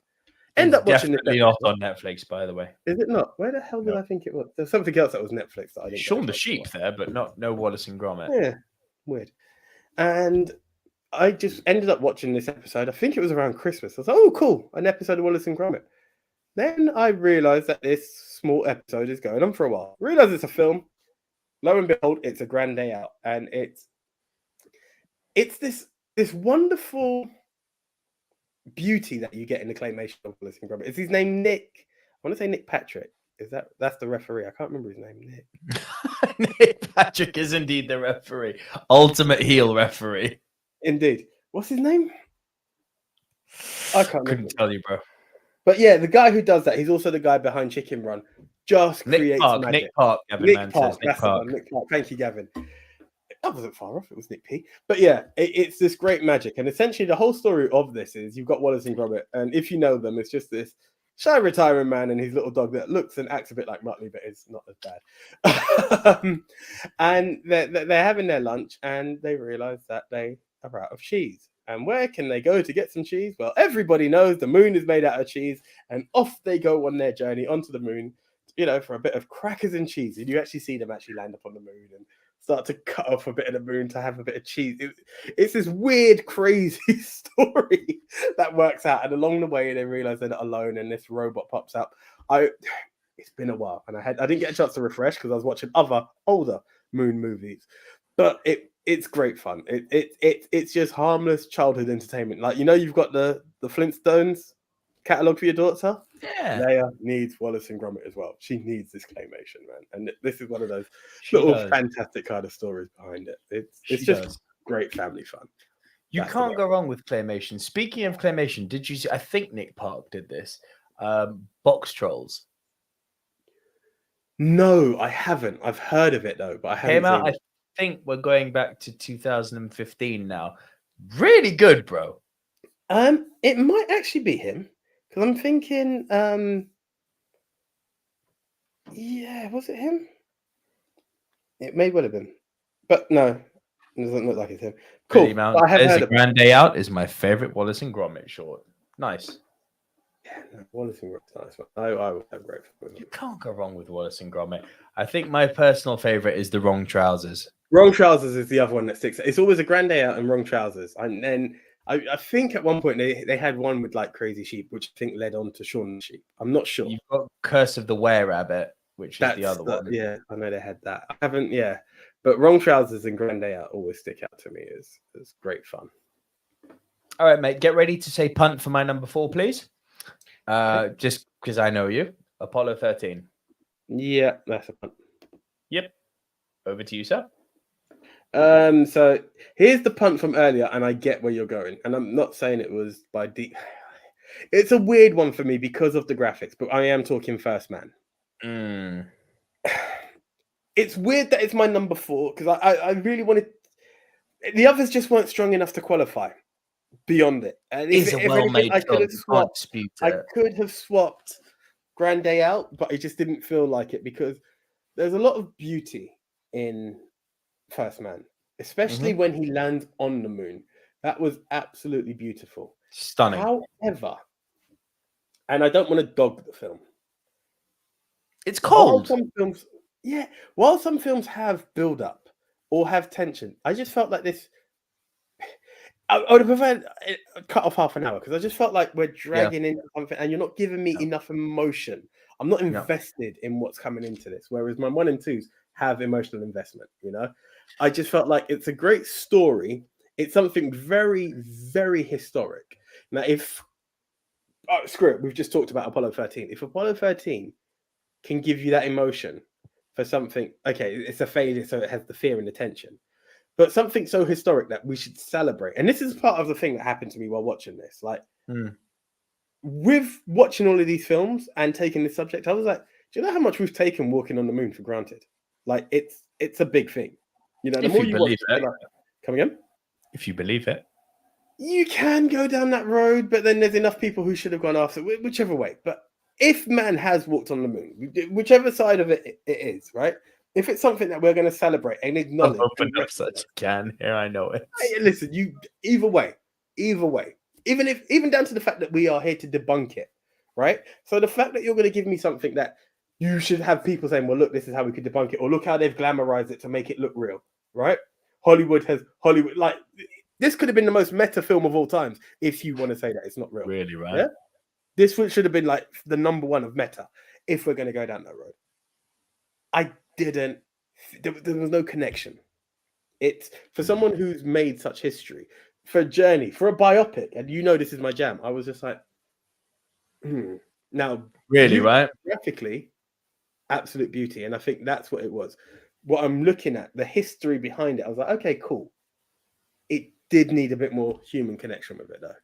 End up watching definitely not on Netflix, by the way. Is it not? Where the hell did I think it was? There's something else that was Netflix that I didn't. Shaun the Sheep there, but no Wallace and Gromit. Yeah, weird. And I just ended up watching this episode. I think it was around Christmas. I was like, oh, cool, an episode of Wallace and Gromit. Then I realized that this small episode is going on for a while. Realized it's a film. Lo and behold, it's a grand day out, and it's this wonderful beauty that you get in the claymation of Wallace and Gromit. Is his name Nick? I want to say Nick Patrick. That's the referee? I can't remember his name. Nick. Nick Patrick is indeed the referee. Ultimate heel referee. Indeed. What's his name? I can't remember. Couldn't tell you, bro. But yeah, the guy who does that, he's also the guy behind Chicken Run. Just creates magic. Nick Park, Gavin Nick Man Park, says. Nick that's the Park. one. Nick Park. Thank you, Gavin. That wasn't far off. It was Nick P. But yeah, it's this great magic. And essentially the whole story of this is you've got Wallace and Gromit. And if you know them, it's just this shy retiring man and his little dog that looks and acts a bit like Muttley, but it's not as bad. And they're having their lunch and they realize that they are out of cheese. And where can they go to get some cheese? Well, everybody knows the moon is made out of cheese. And off they go on their journey onto the moon, for a bit of crackers and cheese. And you actually see them actually land up on the moon and start to cut off a bit of the moon to have a bit of cheese. It's this weird, crazy story that works out. And along the way, they realize they're not alone, and this robot pops up. It's been a while, and I didn't get a chance to refresh because I was watching other older moon movies. But it's great fun. It's just harmless childhood entertainment. Like you've got the Flintstones catalog for your daughter. Yeah. Leia needs Wallace and Gromit as well. She needs this claymation, man. And this is one of those little fantastic kind of stories behind it. It's just great family fun. You can't go wrong with claymation. Speaking of claymation, did you see? I think Nick Park did this. Box Trolls. No, I haven't. I've heard of it though, but I haven't Came out. seen it. I think we're going back to 2015 now. Really good, bro. It might actually be him because I'm thinking. Yeah, was it him? It may well have been, but no, it doesn't look like it's him. Cool. I have heard of Grand Day Out is my favorite Wallace and Gromit short. Nice. Yeah, no, Wallace and Gromit's nice one. I would have great fun with it. You can't go wrong with Wallace and Gromit. I think my personal favorite is the Wrong Trousers. Wrong Trousers is the other one that sticks. It's always a Grand Day Out and Wrong Trousers, and then I think at one point they had one with like Crazy Sheep, which I think led on to Shaun the Sheep. I'm not sure. You've got Curse of the Were-Rabbit, which is the other one. Yeah, I know they had that. I haven't, but Wrong Trousers and Grand Day Out always stick out to me as great fun. All right, mate, get ready to say punt for my number 4, please. Just because I know you. Apollo 13. Yeah, that's a punt. Yep. Over to you, sir. So here's the punt from earlier, and I get where you're going. And I'm not saying it was by deep. It's a weird one for me because of the graphics, but I am talking First Man. It's weird that it's my number 4 because I really wanted. The others just weren't strong enough to qualify beyond it. And It's a well-made film. I could have swapped Grand Day Out, but I just didn't feel like it because there's a lot of beauty in First Man, especially when he lands on the moon. That was absolutely beautiful. Stunning. However, and I don't want to dog the film. It's cold. While some films have build-up or have tension, I just felt like this. I would have preferred cut off half an hour because I just felt like we're dragging into something and you're not giving me enough emotion. I'm not invested in what's coming into this, whereas my 1 and 2s have emotional investment, I just felt like it's a great story. It's something very, very historic. Now, screw it, we've just talked about Apollo 13. If Apollo 13 can give you that emotion for something, okay, it's a failure, so it has the fear and the tension. But something so historic that we should celebrate. And this is part of the thing that happened to me while watching this. Like, with watching all of these films and taking this subject, I was like, do you know how much we've taken walking on the moon for granted? Like, it's a big thing. The more you watch it, come again? If you believe it. You can go down that road, but then there's enough people who should have gone after it, whichever way. But if man has walked on the moon, whichever side of it is, right? If it's something that we're going to celebrate and acknowledge, open up such can here. I know it. Hey, listen, either way, even down to the fact that we are here to debunk it, right? So the fact that you're going to give me something that you should have people saying, well, look, this is how we could debunk it, or look how they've glamorized it to make it look real, right? Hollywood, like this could have been the most meta film of all times if you want to say that it's not real. Really, right? Yeah? This should have been like the number 1 of meta if we're going to go down that road. There was no connection. It's for someone who's made such history, for a journey, for a biopic, and this is my jam. I was just like, Now, really, right? Graphically, absolute beauty, and I think that's what it was. What I'm looking at, the history behind it, I was like, okay, cool. It did need a bit more human connection with it, though.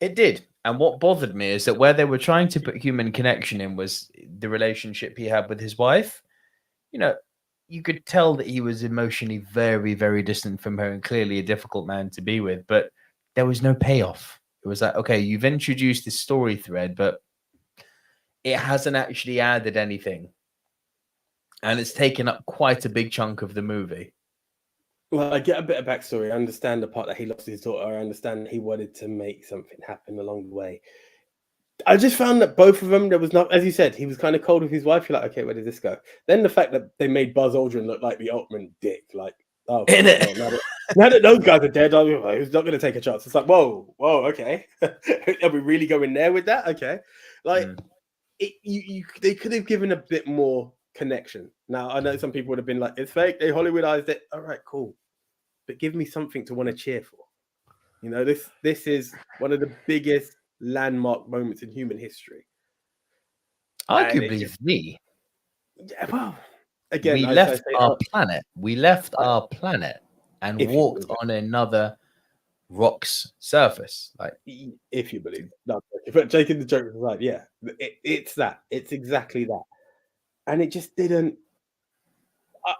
It did. And what bothered me is that where they were trying to put human connection in was the relationship he had with his wife. You know, you could tell that he was emotionally very, very distant from her and clearly a difficult man to be with, but there was no payoff. It was like, okay, you've introduced this story thread, but it hasn't actually added anything. And it's taken up quite a big chunk of the movie. Well, I get a bit of backstory. I understand the part that he lost his daughter. I understand he wanted to make something happen along the way. I just found that both of them, there was not, as you said, he was kind of cold with his wife. You're like, okay, where did this go? Then the fact that they made Buzz Aldrin look like the ultimate dick, like, oh, now that those guys are dead, he's not going to take a chance. It's like, whoa, okay. Are we really going there with that? Okay. Like, they could have given a bit more connection. Now, I know some people would have been like, it's fake, they Hollywoodized it. All right, cool. But give me something to want to cheer for. You know, this is one of the biggest landmark moments in human history. Arguably the. Yeah, well, again, we left our planet. We left our planet and walked on another rock's surface. Like, if you believe it. No, but taking the joke aside, yeah, it's that. It's exactly that. And it just didn't.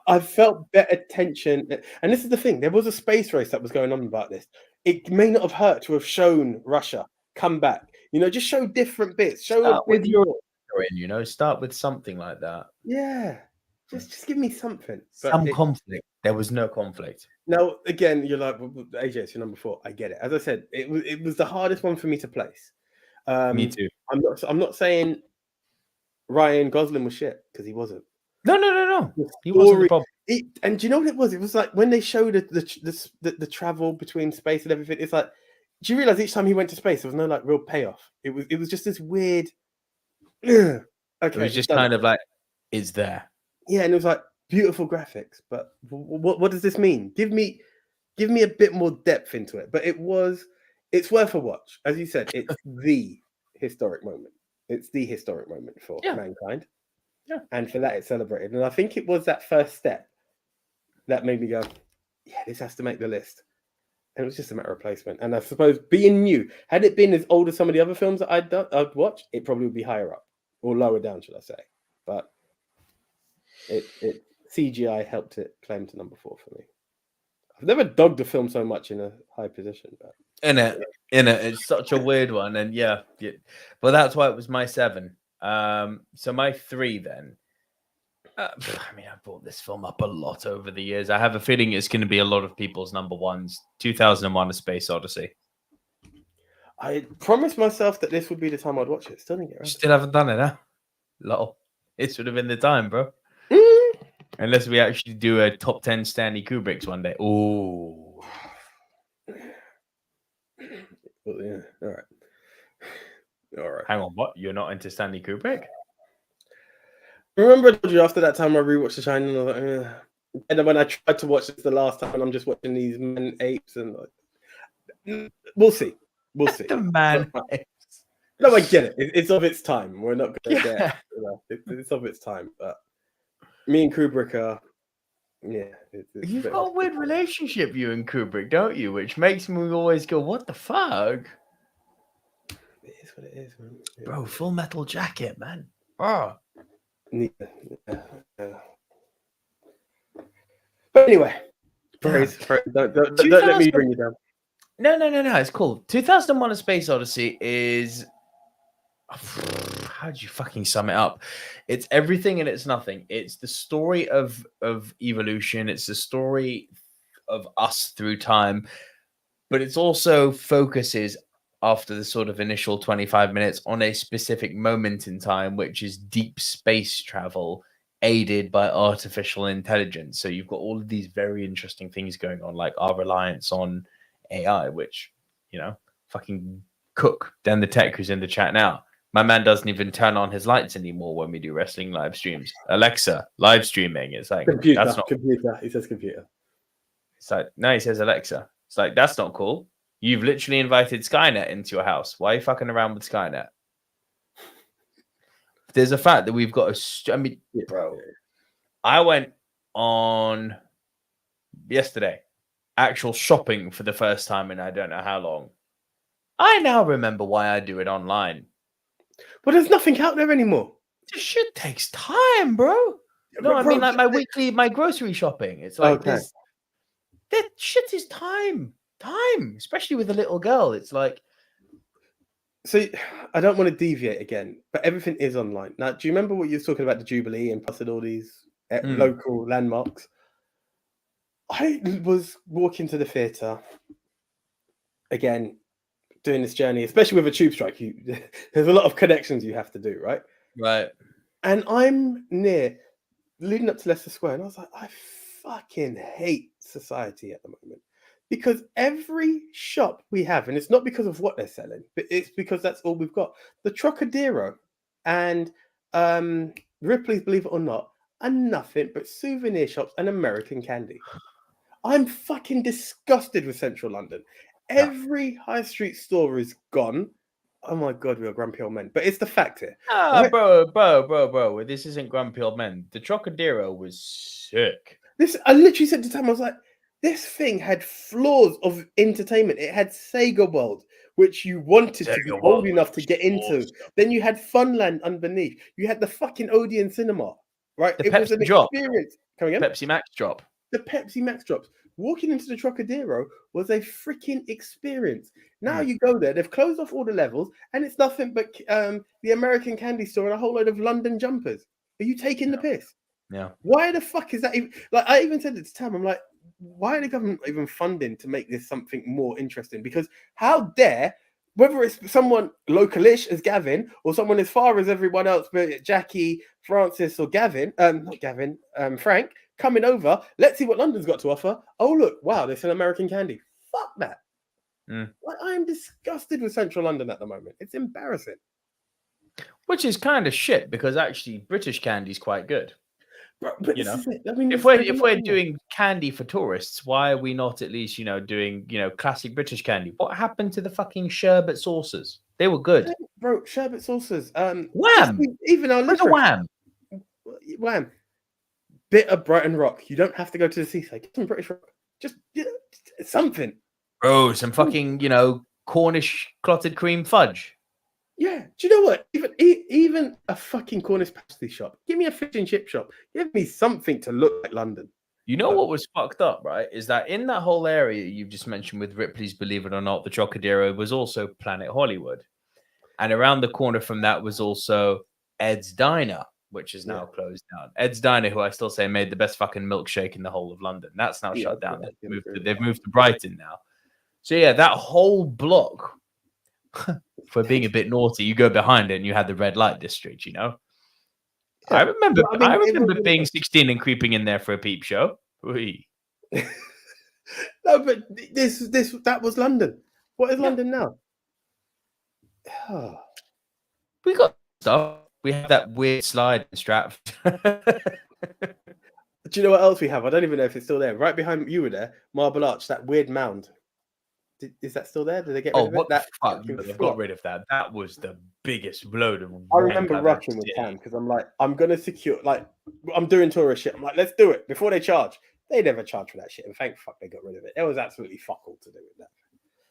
I felt better tension. And this is the thing. There was a space race that was going on about this. It may not have hurt to have shown Russia come back. You know, just show different bits. Show with your you know, start with something like that. Yeah. Just give me something. Some conflict. There was no conflict. Now, again, you're like, well, AJ, it's your number 4. I get it. As I said, it was the hardest one for me to place. Me too. I'm not saying Ryan Gosling was shit, because he wasn't. No. He wasn't the problem. And do you know what it was? It was like when they showed the travel between space and everything. It's like, do you realize each time he went to space, there was no like real payoff? It was just this weird. Okay, it was just kind of like, it's there. Yeah, and it was like beautiful graphics, but what does this mean? Give me a bit more depth into it. But it's worth a watch. As you said, it's the historic moment. It's the historic moment for mankind. Yeah. And for that, it's celebrated. And I think it was that first step that made me go, yeah, this has to make the list. And it was just a matter of placement. And I suppose being new, had it been as old as some of the other films that I'd watched, it probably would be higher up or lower down, should I say. But it CGI helped it claim to number 4 for me. I've never dogged a film so much in a high position. But in it, it's such a weird one. And well, that's why it was my 7. So my 3 then. I mean, I've brought this film up a lot over the years. I have a feeling it's going to be a lot of people's number 1s. 2001: A Space Odyssey. I promised myself that this would be the time I'd watch it. Still didn't get around. Still haven't done it, huh? Lol. It should have been the time, bro. Unless we actually do a top 10 Stanley Kubricks one day. Oh. Well, yeah. All right. Hang on, what? You're not into Stanley Kubrick? Remember I told you after that time I rewatched The Shining, and I was like, and then when I tried to watch this the last time, and I'm just watching these man apes, and like, we'll see. The man apes. No, I get it. It's of its time. We're not going to get. It's of its time, but me and Kubrick are. Yeah, you've got a weird relationship, you and Kubrick, don't you? Which makes me always go, "What the fuck?" It is what it is, man. Bro, Full Metal Jacket, man. Oh. Yeah. But anyway, praise. Don't let me bring you down. No. It's cool. 2001: A Space Odyssey is. How do you fucking sum it up? It's everything and it's nothing. It's the story of evolution. It's the story of us through time, but it's also focuses after the sort of initial 25 minutes on a specific moment in time, which is deep space travel aided by artificial intelligence. So you've got all of these very interesting things going on, like our reliance on AI, which, you know, fucking Cook, Dan the Tech, who's in the chat now. My man doesn't even turn on his lights anymore when we do wrestling live streams. Alexa, live streaming. It's like, computer, that's not computer. He says computer. It's like, no, he says Alexa. It's like, that's not cool. You've literally invited Skynet into your house. Why are you fucking around with Skynet? There's a fact that we've got bro, I went on yesterday, actual shopping for the first time in I don't know how long. I now remember why I do it online. But there's nothing out there anymore. This shit takes time, bro. No, I mean like my grocery shopping. It's like this. That shit is time, especially with a little girl. It's like. So I don't want to deviate again, but everything is online now. Do you remember what you were talking about the Jubilee and plus all these local landmarks? I was walking to the theatre again, doing this journey, especially with a tube strike. There's a lot of connections you have to do, right? Right. And I'm leading up to Leicester Square, and I was like, I fucking hate society at the moment. Because every shop we have, and it's not because of what they're selling, but it's because that's all we've got. The Trocadero and Ripley's, believe it or not, are nothing but souvenir shops and American candy. I'm fucking disgusted with central London. Every high street store is gone. Oh my God, we are grumpy old men. But it's the fact here. Right? Bro. This isn't grumpy old men. The Trocadero was sick. I literally said to Tam, I was like, this thing had flaws of entertainment. It had Sega World, which you wanted to be old enough to get into. Awesome. Then you had Funland underneath. You had the fucking Odeon Cinema, right? It was an experience. Come again? Pepsi Max drop. The Pepsi Max drops. Walking into the Trocadero was a freaking experience. Now you go there, they've closed off all the levels, and it's nothing but the American candy store and a whole load of London jumpers. Are you taking the piss? Yeah. Why the fuck is that even? Like, I even said it to Tam, I'm like, why are the government even funding to make this something more interesting? Because how dare, whether it's someone localish as Gavin or someone as far as everyone else, but Jackie, Francis, or Frank, coming over, let's see what London's got to offer. Oh, look, wow, there's an American candy. Fuck that. Like, I am disgusted with central London at the moment. It's embarrassing. Which is kind of shit, because actually British candy is quite good. But you know, I mean, if we're doing candy for tourists, why are we not at least, doing, classic British candy? What happened to the fucking sherbet sauces? They were good. Bro, sherbet sauces. Wham! Even our liquor. Wham. Bit of Brighton Rock. You don't have to go to the seaside. Get some British Rock. Just something. Bro, some fucking, Cornish clotted cream fudge. Yeah. Do you know what? Even a fucking Cornish pasty shop. Give me a fish and chip shop. Give me something to look like London. You know what was fucked up, right? Is that in that whole area you've just mentioned with Ripley's, believe it or not, the Trocadero was also Planet Hollywood. And around the corner from that was also Ed's Diner, which is now closed down. Ed's Diner, who I still say made the best fucking milkshake in the whole of London. That's now shut down. They've moved to Brighton now. So yeah, that whole block, for being a bit naughty, you go behind it and you had the red light district, Yeah. I remember being 16 and creeping in there for a peep show. No, but that was London. What is London now? We got stuff. We have that weird slide in Stratford. Do you know what else we have? I don't even know if it's still there. Right behind you were there, Marble Arch, that weird mound. Is that still there? Did they get rid of it? What the fuck? They got rid of that. That was the biggest load of. I remember rushing with Tam because I'm like, I'm gonna secure. Like, I'm doing tourist shit. I'm like, let's do it before they charge. They never charge for that shit, and thank fuck they got rid of it. There was absolutely fuck all to do with that.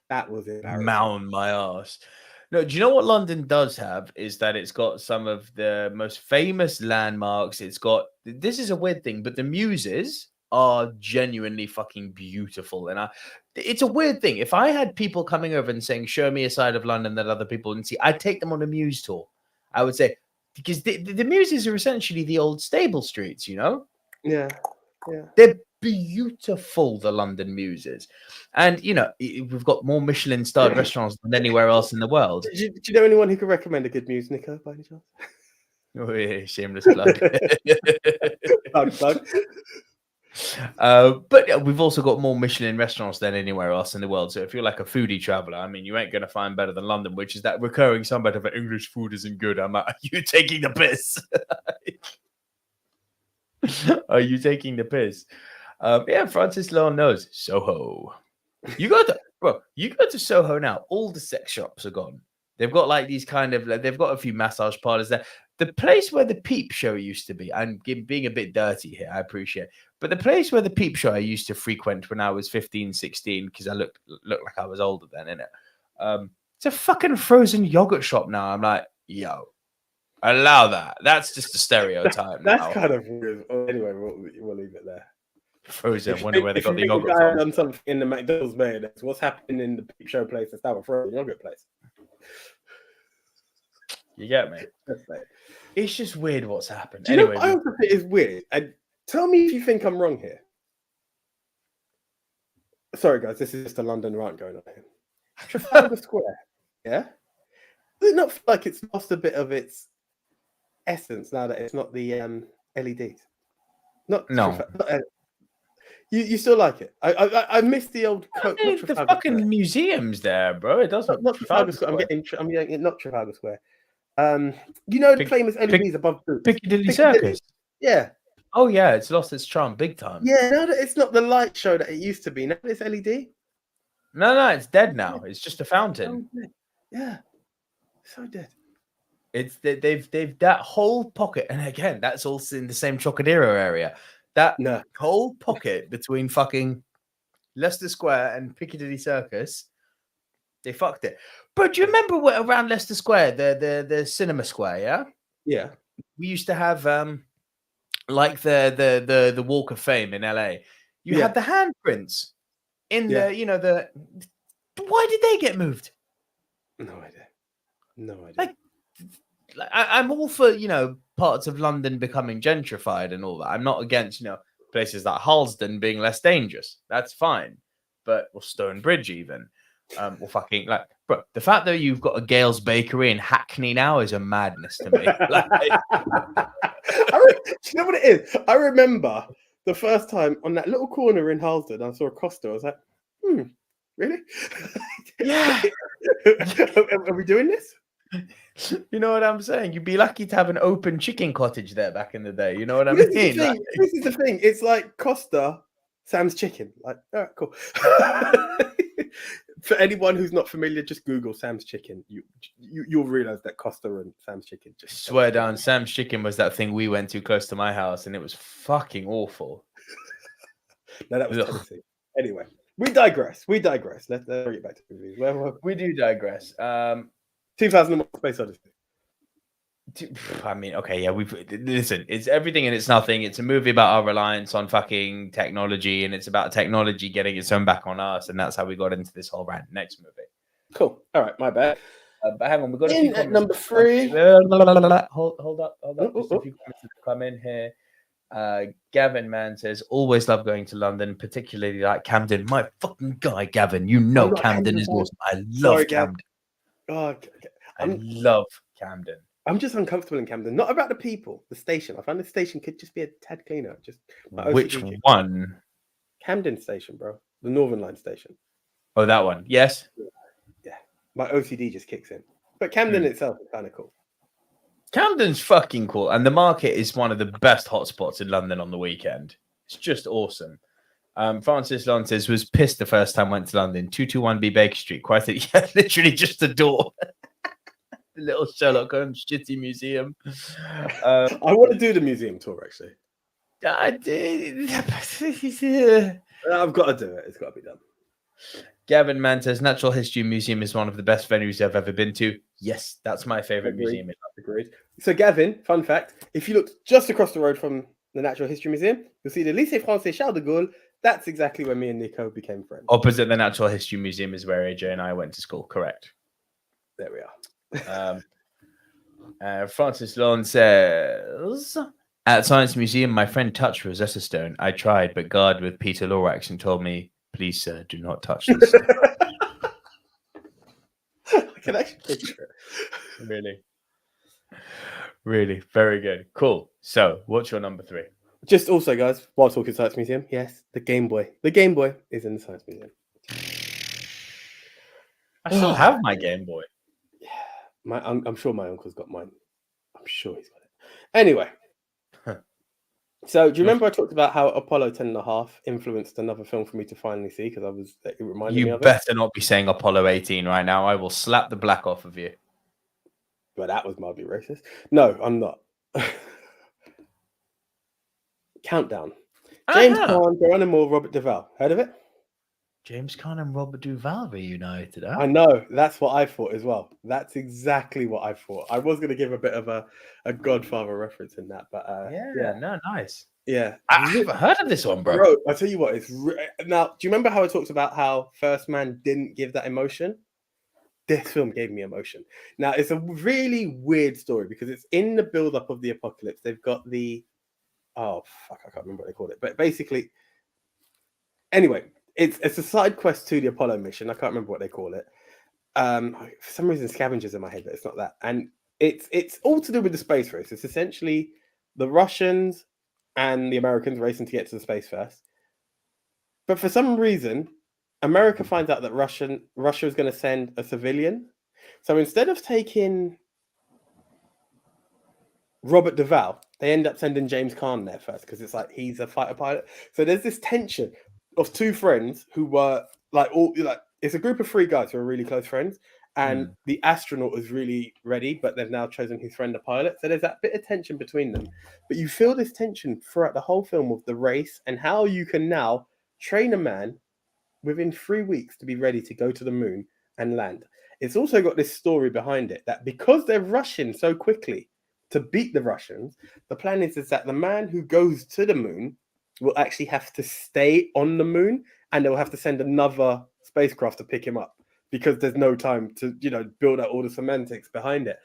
That was it. Mound my ass. No, do you know what London does have? Is that it's got some of the most famous landmarks. It's got, this is a weird thing, but the muses are genuinely fucking beautiful. And it's a weird thing. If I had people coming over and saying, show me a side of London that other people didn't see, I'd take them on a muse tour. I would say, because the muses are essentially the old stable streets, Yeah. They're beautiful, the London muses. And, we've got more Michelin-starred restaurants than anywhere else in the world. Do you know anyone who could recommend a good muse, Nico, by any chance? Oh, yeah, shameless plug. Plug. But we've also got more Michelin restaurants than anywhere else in the world. So if you're like a foodie traveler, I mean, you ain't going to find better than London, which is that recurring somewhat of English food isn't good. Are you taking the piss? Are you taking the piss? Yeah, Francis Lone knows Soho. You go to Soho now. All the sex shops are gone. They've got like these kind of, they've got a few massage parlors there. The place where the Peep Show used to be, I'm being a bit dirty here, I appreciate it. But the place where the Peep Show I used to frequent when I was 15, 16, because I looked like I was older then, innit? It's a fucking frozen yogurt shop now. I'm like, yo, allow that. That's just a stereotype That's now. kind of weird. Anyway, we'll leave it there. Frozen. Wonder where they got the yogurt guy from. done something in the McDonald's mayonnaise. What's happening in the Peep Show place? That's now a frozen yogurt place. You get me? It's just weird what's happened. Do you know what I also think is weird? And tell me if you think I'm wrong here. Sorry, guys, this is just a London rant going on here. Trafalgar Square, yeah? Does it not feel like it's lost a bit of its essence now that it's not the LEDs? No. You still like it? I miss the old. The fucking museum's there, bro. It doesn't. Not Trafalgar Square. I'm getting not Trafalgar Square. You know the famous LEDs above Piccadilly Circus. Yeah. Oh yeah, it's lost its charm big time. Yeah, no, it's not the light show that it used to be. Now it's LED. No, it's dead now. It's just a fountain. Yeah, so dead. It's they've that whole pocket, and again, that's all in the same Trocadero area. That whole pocket between fucking Leicester Square and Piccadilly Circus, they fucked it. Bro, do you remember around Leicester Square, the cinema square? Yeah, yeah. We used to have like the Walk of Fame in LA. You had the handprints in the Why did they get moved? No idea. Like I'm all for parts of London becoming gentrified and all that. I'm not against places like Harlesden being less dangerous. That's fine, but or Stonebridge even, or fucking bro. The fact that you've got a Gale's Bakery in Hackney now is a madness to me. You know what it is? I remember the first time on that little corner in Harlesden, I saw a Costa. I was like, really? Yeah. Are we doing this? You know what I'm saying? You'd be lucky to have an open chicken cottage there back in the day. You know what I mean? This is the thing. It's like Costa, Sam's Chicken. Like, all right, cool. For anyone who's not familiar, just Google Sam's Chicken. You'll realize that Costa and Sam's Chicken just swear down. Sam's Chicken was that thing we went to close to my house, and it was fucking awful. No, that was Tennessee. Anyway, we digress. Let's bring it back to movies. We do digress. 2001 Space Odyssey. I mean, okay, yeah, listen, it's everything and it's nothing. It's a movie about our reliance on fucking technology, and it's about technology getting its own back on us, and that's how we got into this whole rant. Next movie. Cool. All right, my bad. But hang on, we've got a few at number 3. Hold up. Just a few comments that come in here. Gavin Man says, always love going to London, particularly like Camden. My fucking guy, Gavin. Camden is awesome. I love Camden. Oh, I love Camden. I'm just uncomfortable in Camden. Not about the people, the station. I find the station could just be a tad cleaner. Just which one? Camden Station, bro. The Northern Line station. Oh, that one. Yes. Yeah. My OCD just kicks in. But Camden itself is kind of cool. Camden's fucking cool. And the market is one of the best hotspots in London on the weekend. It's just awesome. Francis Lon says, was pissed the first time went to London. 221B Baker Street. Literally just a door. The little Sherlock Holmes shitty museum. I want to do the museum tour, actually. I've got to do it. It's got to be done. Gavin Man says, Natural History Museum is one of the best venues I've ever been to. Yes, that's my favorite museum. Agreed. So, Gavin, fun fact, if you looked just across the road from the Natural History Museum, you'll see the Lycée Français Charles de Gaulle. That's exactly where me and Nico became friends. Opposite the Natural History Museum is where AJ and I went to school. Correct. There we are. Francis Lon says, at Science Museum, my friend touched Rosetta Stone. I tried, but guard with Peter Lorax and told me, please, sir, do not touch this. I can actually picture it. Really, very good. Cool. So, what's your number 3? Just also, guys, while talking Science Museum, yes, the Game Boy. The Game Boy is in the Science Museum. I still have my Game Boy. Yeah, I'm sure my uncle's got mine. I'm sure he's got it. Anyway, so do you remember I talked about how Apollo 10.5 influenced another film for me to finally see because it reminded me of it? You better not be saying Apollo 18 right now. I will slap the black off of you. But that was mildly racist. No, I'm not. Countdown. James Caan, Geronimo, Robert Duvall. Heard of it? James Caan and Robert Duvall reunited, huh? I know. That's what I thought as well. That's exactly what I thought. I was going to give a bit of a Godfather reference in that, but No, nice. yeah. I haven't heard of this one, bro. Bro, I tell you what, now. Do you remember how I talked about how First Man didn't give that emotion? This film gave me emotion. Now it's a really weird story because it's in the build-up of the apocalypse. They've got I can't remember what they call it, but basically, anyway, it's a side quest to the Apollo mission. I can't remember what they call it. For some reason, scavengers in my head, but it's not that. And it's all to do with the space race. It's essentially the Russians and the Americans racing to get to the space first. But for some reason, America finds out that Russia is going to send a civilian. So instead of taking Robert Duvall, they end up sending James Caan there first because it's like he's a fighter pilot. So there's this tension of two friends who were it's a group of three guys who are really close friends, and the astronaut is really ready, but they've now chosen his friend a pilot. So there's that bit of tension between them. But you feel this tension throughout the whole film of the race and how you can now train a man within 3 weeks to be ready to go to the moon and land. It's also got this story behind it that because they're rushing so quickly to beat the Russians, the plan is that the man who goes to the moon will actually have to stay on the moon, and they'll have to send another spacecraft to pick him up because there's no time to, build out all the semantics behind it.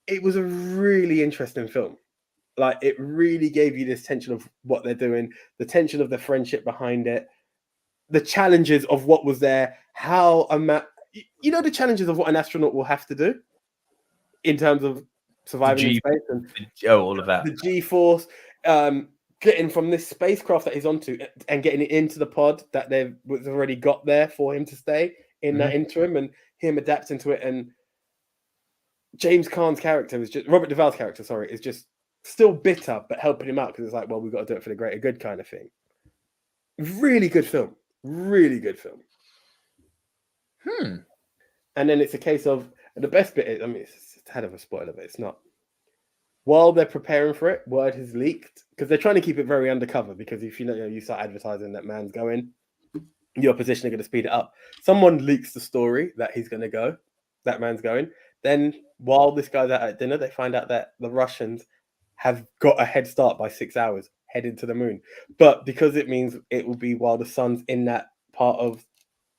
It was a really interesting film. Like, it really gave you this tension of what they're doing, the tension of the friendship behind it, the challenges of what was there, how the challenges of what an astronaut will have to do in terms of surviving in space and all of that. The G-force, getting from this spacecraft that he's onto and getting it into the pod that they've already got there for him to stay in that interim, and him adapting to it. And James Caan's character Robert Duvall's character, is just still bitter, but helping him out because it's like, well, we've got to do it for the greater good kind of thing. Really good film. Really good film. And then it's a case of, the best bit is, it's a head of a spoiler, but it's not. While they're preparing for it, word has leaked because they're trying to keep it very undercover. Because if you start advertising that man's going, your opposition are going to speed it up. Someone leaks the story that he's going to go, that man's going. Then while this guy's out at dinner, they find out that the Russians have got a head start by 6 hours heading to the moon. But because it means it will be while the sun's in that part of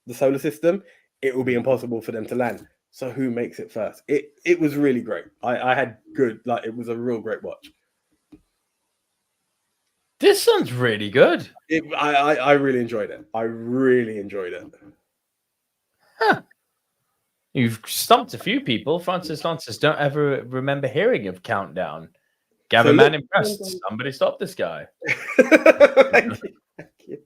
the solar system, it will be impossible for them to land. So who makes it first? It was really great. I had good, it was a real great watch. This sounds really good. I really enjoyed it. I really enjoyed it. Huh. You've stumped a few people. Francis Lances don't ever remember hearing of Countdown. Gavin Man impressed. Somebody stop this guy. Thank you.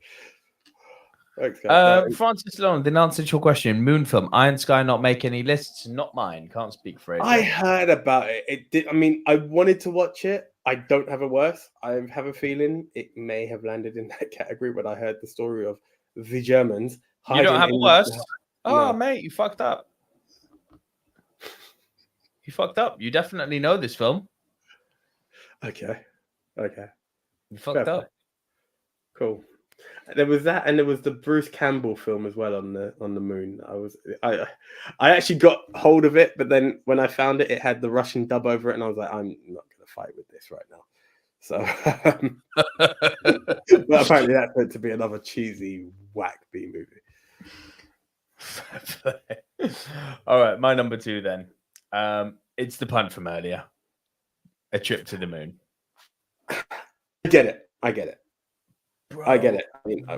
Thanks, Francis Long, then answer to your question. Moon film, Iron Sky not make any lists. Not mine. Can't speak for it. I heard about it. It did. I wanted to watch it. I don't have a worse. I have a feeling it may have landed in that category when I heard the story of the Germans. You don't have a worse? No. Mate, you fucked up. You fucked up. You definitely know this film. Okay. You fucked up. Cool. There was that, and there was the Bruce Campbell film as well on the moon. I actually got hold of it, but then when I found it, it had the Russian dub over it, and I was like, I'm not going to fight with this right now. So, but apparently that's meant to be another cheesy whack B movie. All right, my number 2 then. It's the punt from earlier. A Trip to the Moon. I get it. Bro, I get it.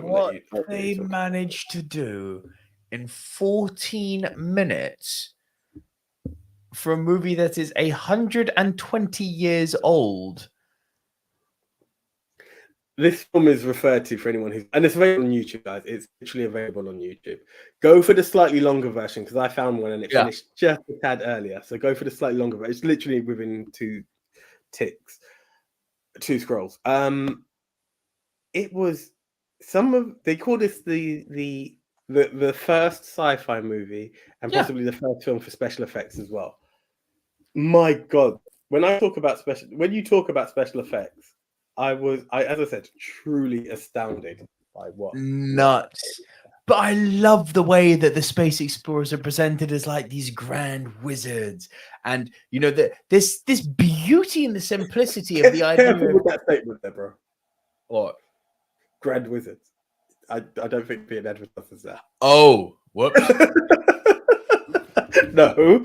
What they managed to do in 14 minutes for a movie that is 120 years old. This film is referred to for anyone who's, and it's available on YouTube, guys. It's literally available on YouTube. Go for the slightly longer version because I found one and it finished just a tad earlier. So go for the slightly longer version. It's literally within 2 scrolls. It was they call this the first sci-fi movie and possibly the first film for special effects as well. My God, when you talk about special effects, I as I said, truly astounded by what nuts. But I love the way that the space explorers are presented as like these grand wizards, and you know this beauty and the simplicity of the idea. Careful with that statement there, bro. What? Grand wizards. I don't think Peter Edward does that. Oh, whoops. No.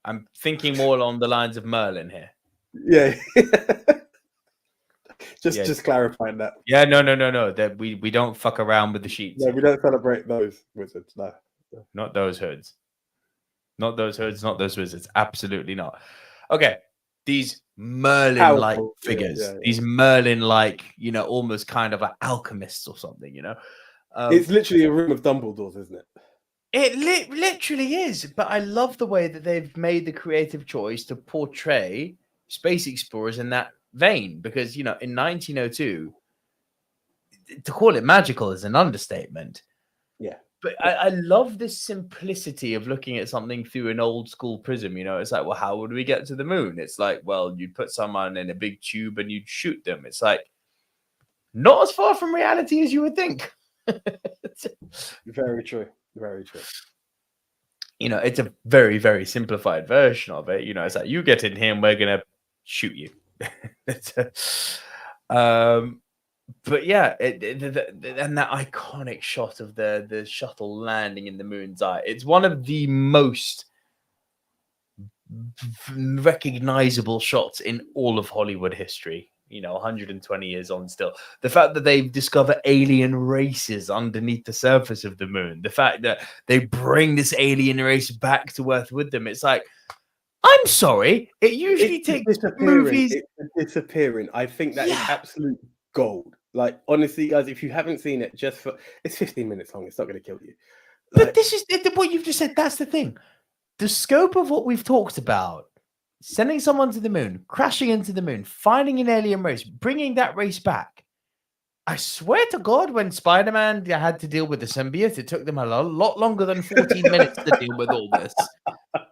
I'm thinking more along the lines of Merlin here. Yeah. Just clarifying that. Yeah, no. That we don't fuck around with the sheets. No, we don't celebrate those wizards. No. Not those hoods. Not those hoods, not those wizards. Absolutely not. Okay. These Merlin-like figures. Yeah. These Merlin-like, you know, almost kind of like alchemists or something, you know. It's literally a room of Dumbledores, isn't it? It literally is. But I love the way that they've made the creative choice to portray space explorers in that vein. Because, you know, in 1902, to call it magical is an understatement. Yeah. But I love this simplicity of looking at something through an old school prism. You know, it's like, well, how would we get to the moon? It's like, well, you'd put someone in a big tube and you'd shoot them. It's like, not as far from reality as you would think. Very true. Very true. You know, it's a very, very simplified version of it. You know, it's like, you get in here and we're going to shoot you. But yeah, and that iconic shot of the shuttle landing in the moon's eye, it's one of the most recognizable shots in all of Hollywood history. You know, 120 years on still. The fact that they've discovered alien races underneath the surface of the moon, the fact that they bring this alien race back to Earth with them, it's like, I'm sorry, it usually takes movies... It's disappearing. I think that is absolute gold. Like, honestly, guys, if you haven't seen it, it's 15 minutes long. It's not going to kill you. Like, but this is what you've just said. That's the thing. The scope of what we've talked about, sending someone to the moon, crashing into the moon, finding an alien race, bringing that race back. I swear to God, when Spider-Man had to deal with the symbiote, it took them a lot longer than 14 minutes to deal with all this.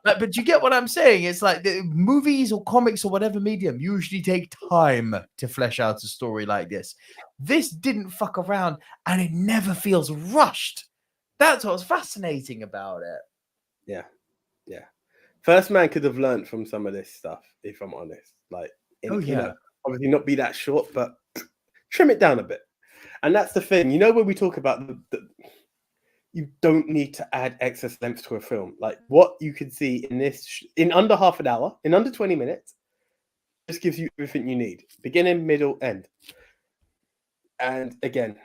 But you get what I'm saying? It's like the movies or comics or whatever medium usually take time to flesh out a story like this. This didn't fuck around and it never feels rushed. That's what's fascinating about it. Yeah. Yeah. First Man could have learned from some of this stuff, if I'm honest. Like, you know, obviously not be that short, but trim it down a bit. And that's the thing. You know, when we talk about you don't need to add excess length to a film. Like, what you can see in this, in under half an hour, in under 20 minutes, just gives you everything you need. Beginning, middle, end. And again,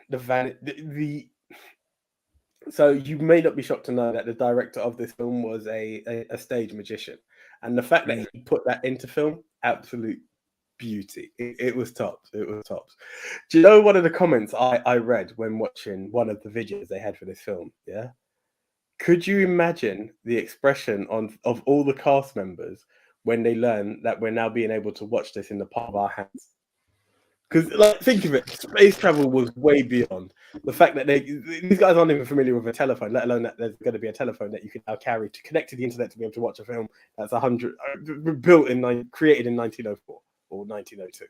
so you may not be shocked to know that the director of this film was a stage magician. And the fact that he put that into film, absolute beauty. It was tops. It was tops. Do you know one of the comments I read when watching one of the videos they had for this film? Yeah. Could you imagine the expression of all the cast members when they learn that we're now being able to watch this in the palm of our hands? Because, like, think of it, space travel was way beyond the fact that these guys aren't even familiar with a telephone, let alone that there's going to be a telephone that you can now carry to connect to the internet to be able to watch a film that's created in 1904 or 1902.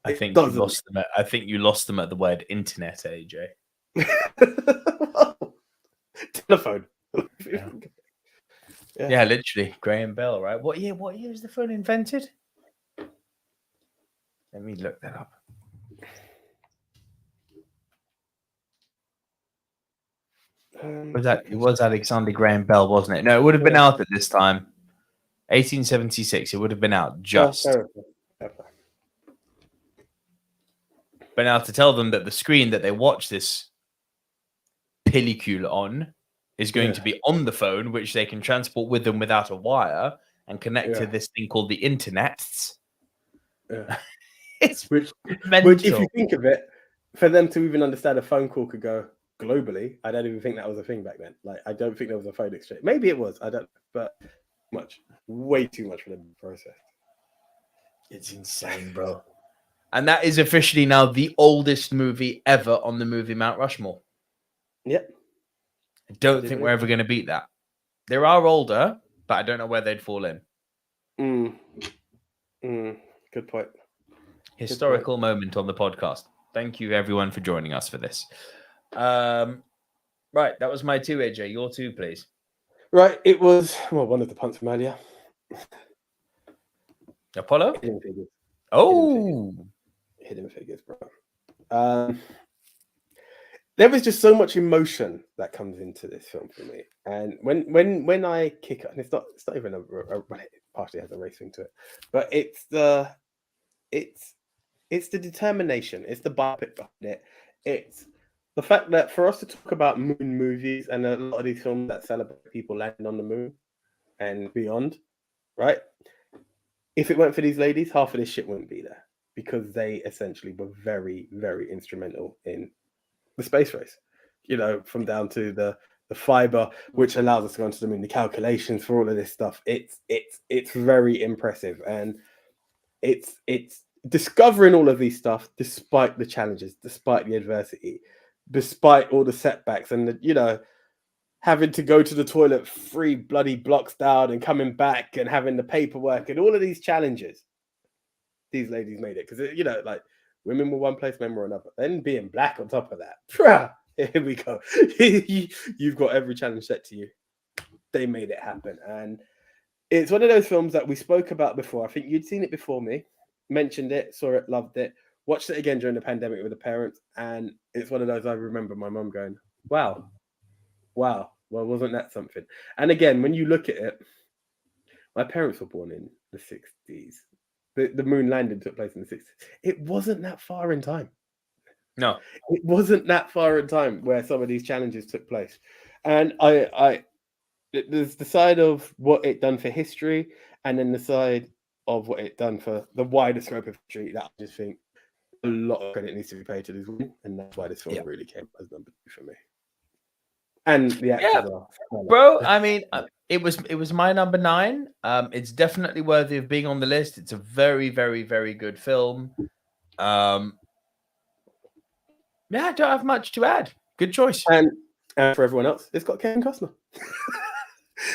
I think you lost them. I think you lost them at the word internet, AJ. Telephone. Yeah, literally, Graham Bell, right? What year was the phone invented? Let me look that up. It was Alexander Graham Bell, wasn't it? No, it would have been out at this time. 1876. It would have been out just. But now to tell them that the screen that they watch this pellicule on is going to be on the phone, which they can transport with them without a wire and connect to this thing called the internet. Yeah. Which, if you think of it, for them to even understand a phone call could go globally, I don't even think that was a thing back then. Like, I don't think there was a phone exchange. Maybe it was. I don't. But way too much for them to process. It's insane, bro. And that is officially now the oldest movie ever on the Movie Mount Rushmore. Yep. I don't think we're ever going to beat that. There are older, but I don't know where they'd fall in. Good point. Historical moment on the podcast. Thank you, everyone, for joining us for this. Right, that was my 2, AJ. Your 2, please. Right, it was one of the punts from earlier. Apollo? Hidden Figures. Oh, Hidden Figures, bro. There was just so much emotion that comes into this film for me, and when I kick it, and it's not even a well, it partially has a race thing to it, but it's the determination, it's the biopic behind it, it's the fact that for us to talk about moon movies and a lot of these films that celebrate people landing on the moon and beyond, right? If it weren't for these ladies, half of this shit wouldn't be there, because they essentially were very, very instrumental in the space race. You know, from down to the fiber which allows us to go onto the moon, the calculations for all of this stuff. It's very impressive, and it's discovering all of these stuff despite the challenges, despite the adversity, despite all the setbacks, and having to go to the toilet 3 bloody blocks down and coming back and having the paperwork and all of these challenges. These ladies made it, because like, women were one place, men were another. Then being black on top of that, here we go. You've got every challenge set to you. They made it happen, and it's one of those films that we spoke about before. I think you'd seen it before me, mentioned it, saw it, loved it, watched it again during the pandemic with the parents, and it's one of those I remember my mum going, wow, well, wasn't that something? And again, when you look at it, my parents were born in the 60s. The moon landing took place in the 60s. It wasn't that far in time. no, it wasn't that far in time where some of these challenges took place. And there's the side of what it done for history, and then the side of what it done for the wider scope of history, that I just think a lot of credit needs to be paid to these women, and that's why this film really came as number 2 for me. And the actors are, bro. I mean, it was my number 9. It's definitely worthy of being on the list. It's a very, very, very good film. Yeah, I don't have much to add. Good choice. And for everyone else, it's got Kevin Costner.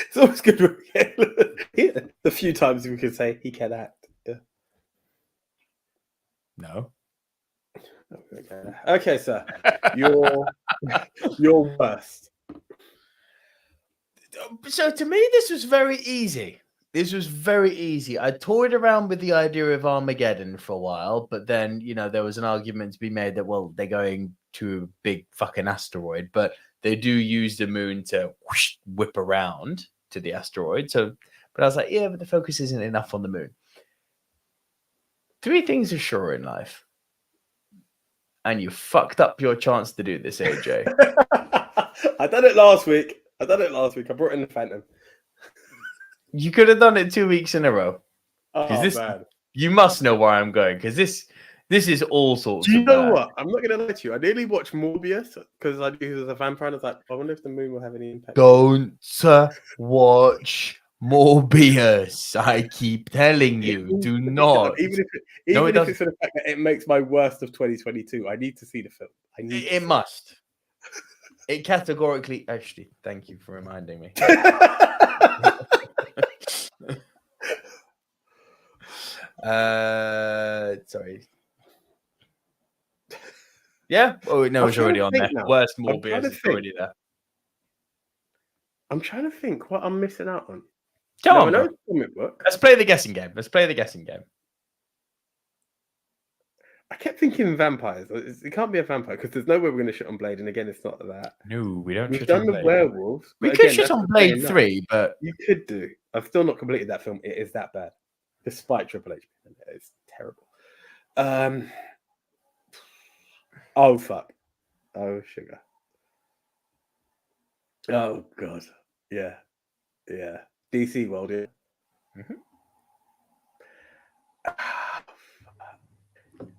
It's always good. The few times we can say he can act. Yeah. No. Okay, sir. Your worst. So to me, this was very easy. I toyed around with the idea of Armageddon for a while, but then, there was an argument to be made that, well, they're going to a big fucking asteroid, but they do use the moon to whip around to the asteroid. So, but I was like, yeah, but the focus isn't enough on the moon. 3 things are sure in life. And you fucked up your chance to do this, AJ. I done it last week. I brought in the Phantom. You could have done it 2 weeks in a row. Oh, man. You must know where I'm going, because this is all sorts of Do you know what? I'm not going to lie to you. I nearly watched Morbius because I knew he was a vampire, and I was like, I wonder if the moon will have any impact. Don't watch Morbius. I keep telling you, do not. Even if it's for the fact that it makes my worst of 2022, I need to see the film. It must. It categorically. Actually, thank you for reminding me. Sorry. Yeah. Oh no, it's already on there. Now. Worst Morbius is already there. I'm trying to think what I'm missing out on. Come on, I know comic book. Let's play the guessing game. I kept thinking vampires. It can't be a vampire because there's no way we're going to shit on Blade. And again, it's not that. No, we don't. We've done the werewolves. We could shit on Blade 3, but you could do. I've still not completed that film. It is that bad, despite Triple H. It's terrible. Oh fuck. Oh sugar. Oh god. Yeah. DC World. Yeah. Mm-hmm.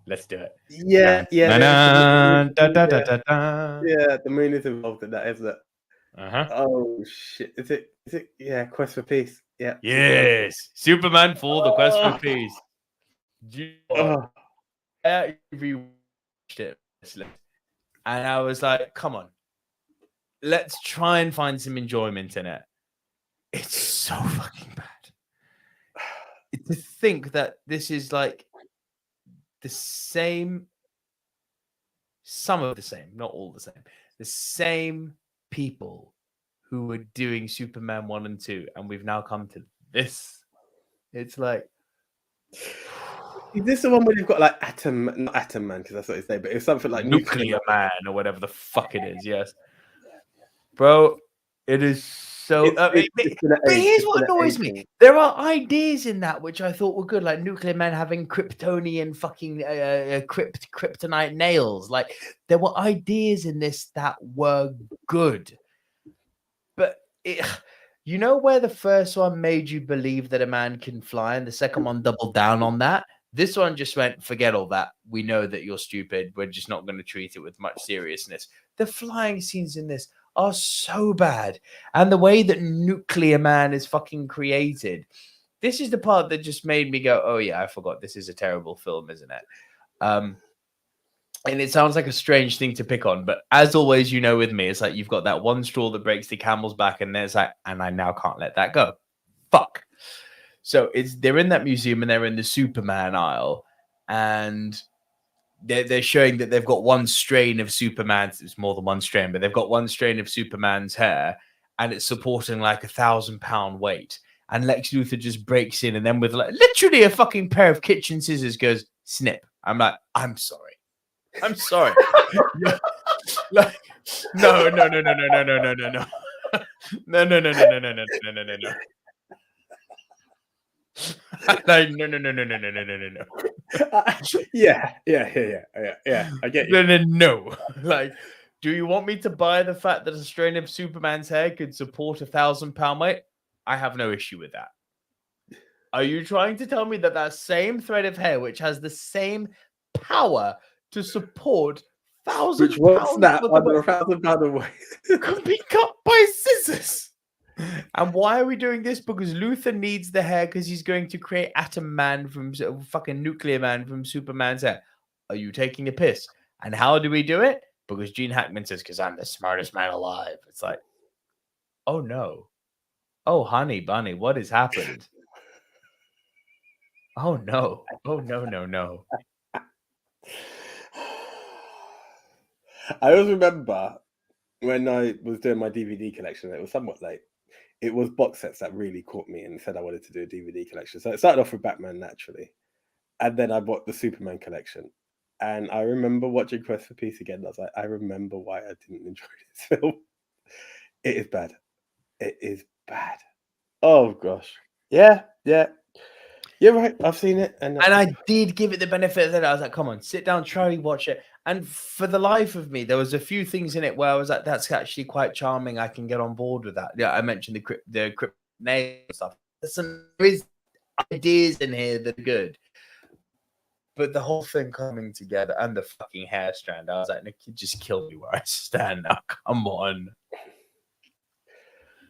Let's do it. Yeah. Yeah, the moon is involved in that, isn't it? Oh shit! Is it? Yeah, Quest for Peace. Yeah. Yes, Superman 4: The Quest for Peace. I rewatched it, and I was like, "Come on, let's try and find some enjoyment in it." It's so fucking bad. To think that this is like the same, some of the same, not all the same. The same people who were doing Superman 1 and 2, and we've now come to this. It's like, is this the one where you've got like not Atom Man, because that's what his name, but it's something like Nuclear Man or whatever the fuck it is. Yes, bro, it is so. But here's what annoys me: there are ideas in that which I thought were good, like Nuclear Man having Kryptonian fucking kryptonite nails. Like there were ideas in this that were good, but you know where the first one made you believe that a man can fly, and the second one doubled down on that. This one just went, forget all that. We know that you're stupid. We're just not going to treat it with much seriousness. The flying scenes in this are so bad. And the way that Nuclear Man is fucking created. This is the part that just made me go, oh yeah, I forgot. This is a terrible film, isn't it? And it sounds like a strange thing to pick on. But as always, you know, with me, it's like you've got that one straw that breaks the camel's back. And then it's like, and I now can't let that go. Fuck. So they're in that museum and they're in the Superman aisle, and they're showing that they've got one strain of Superman's. It's more than one strain, but they've got one strain of Superman's hair, and it's supporting like 1,000-pound weight. And Lex Luthor just breaks in, and then with like literally a fucking pair of kitchen scissors goes snip. I'm like, I'm sorry. Like, no. Like, no. Yeah. I get you. No. Like, do you want me to buy the fact that a strain of Superman's hair could support 1,000-pound weight? I have no issue with that. Are you trying to tell me that that same thread of hair, which has the same power to support 1,000 which was that under 1,000 pound away, can be cut by scissors? And why are we doing this? Because Luthor needs the hair because he's going to create Atom Man from fucking Nuclear Man from Superman's hair. Are you taking a piss? And how do we do it? Because Gene Hackman says, because I'm the smartest man alive. It's like, oh no. Oh, honey bunny, what has happened? Oh no. Oh no. I always remember when I was doing my DVD collection, it was somewhat late. It was box sets that really caught me and said I wanted to do a DVD collection. So it started off with Batman, naturally. And then I bought the Superman collection. And I remember watching Quest for Peace again. I was like, I remember why I didn't enjoy this film. It is bad. It is bad. Oh, gosh. Yeah. You're right. I've seen it. And I did give it the benefit of that. I was like, come on, sit down, try and watch it. And for the life of me, there was a few things in it where I was like, that's actually quite charming. I can get on board with that. Yeah, I mentioned the crypt nail stuff. There is ideas in here that are good. But the whole thing coming together and the fucking hair strand, I was like, Nick, you just kill me where I stand now. Come on.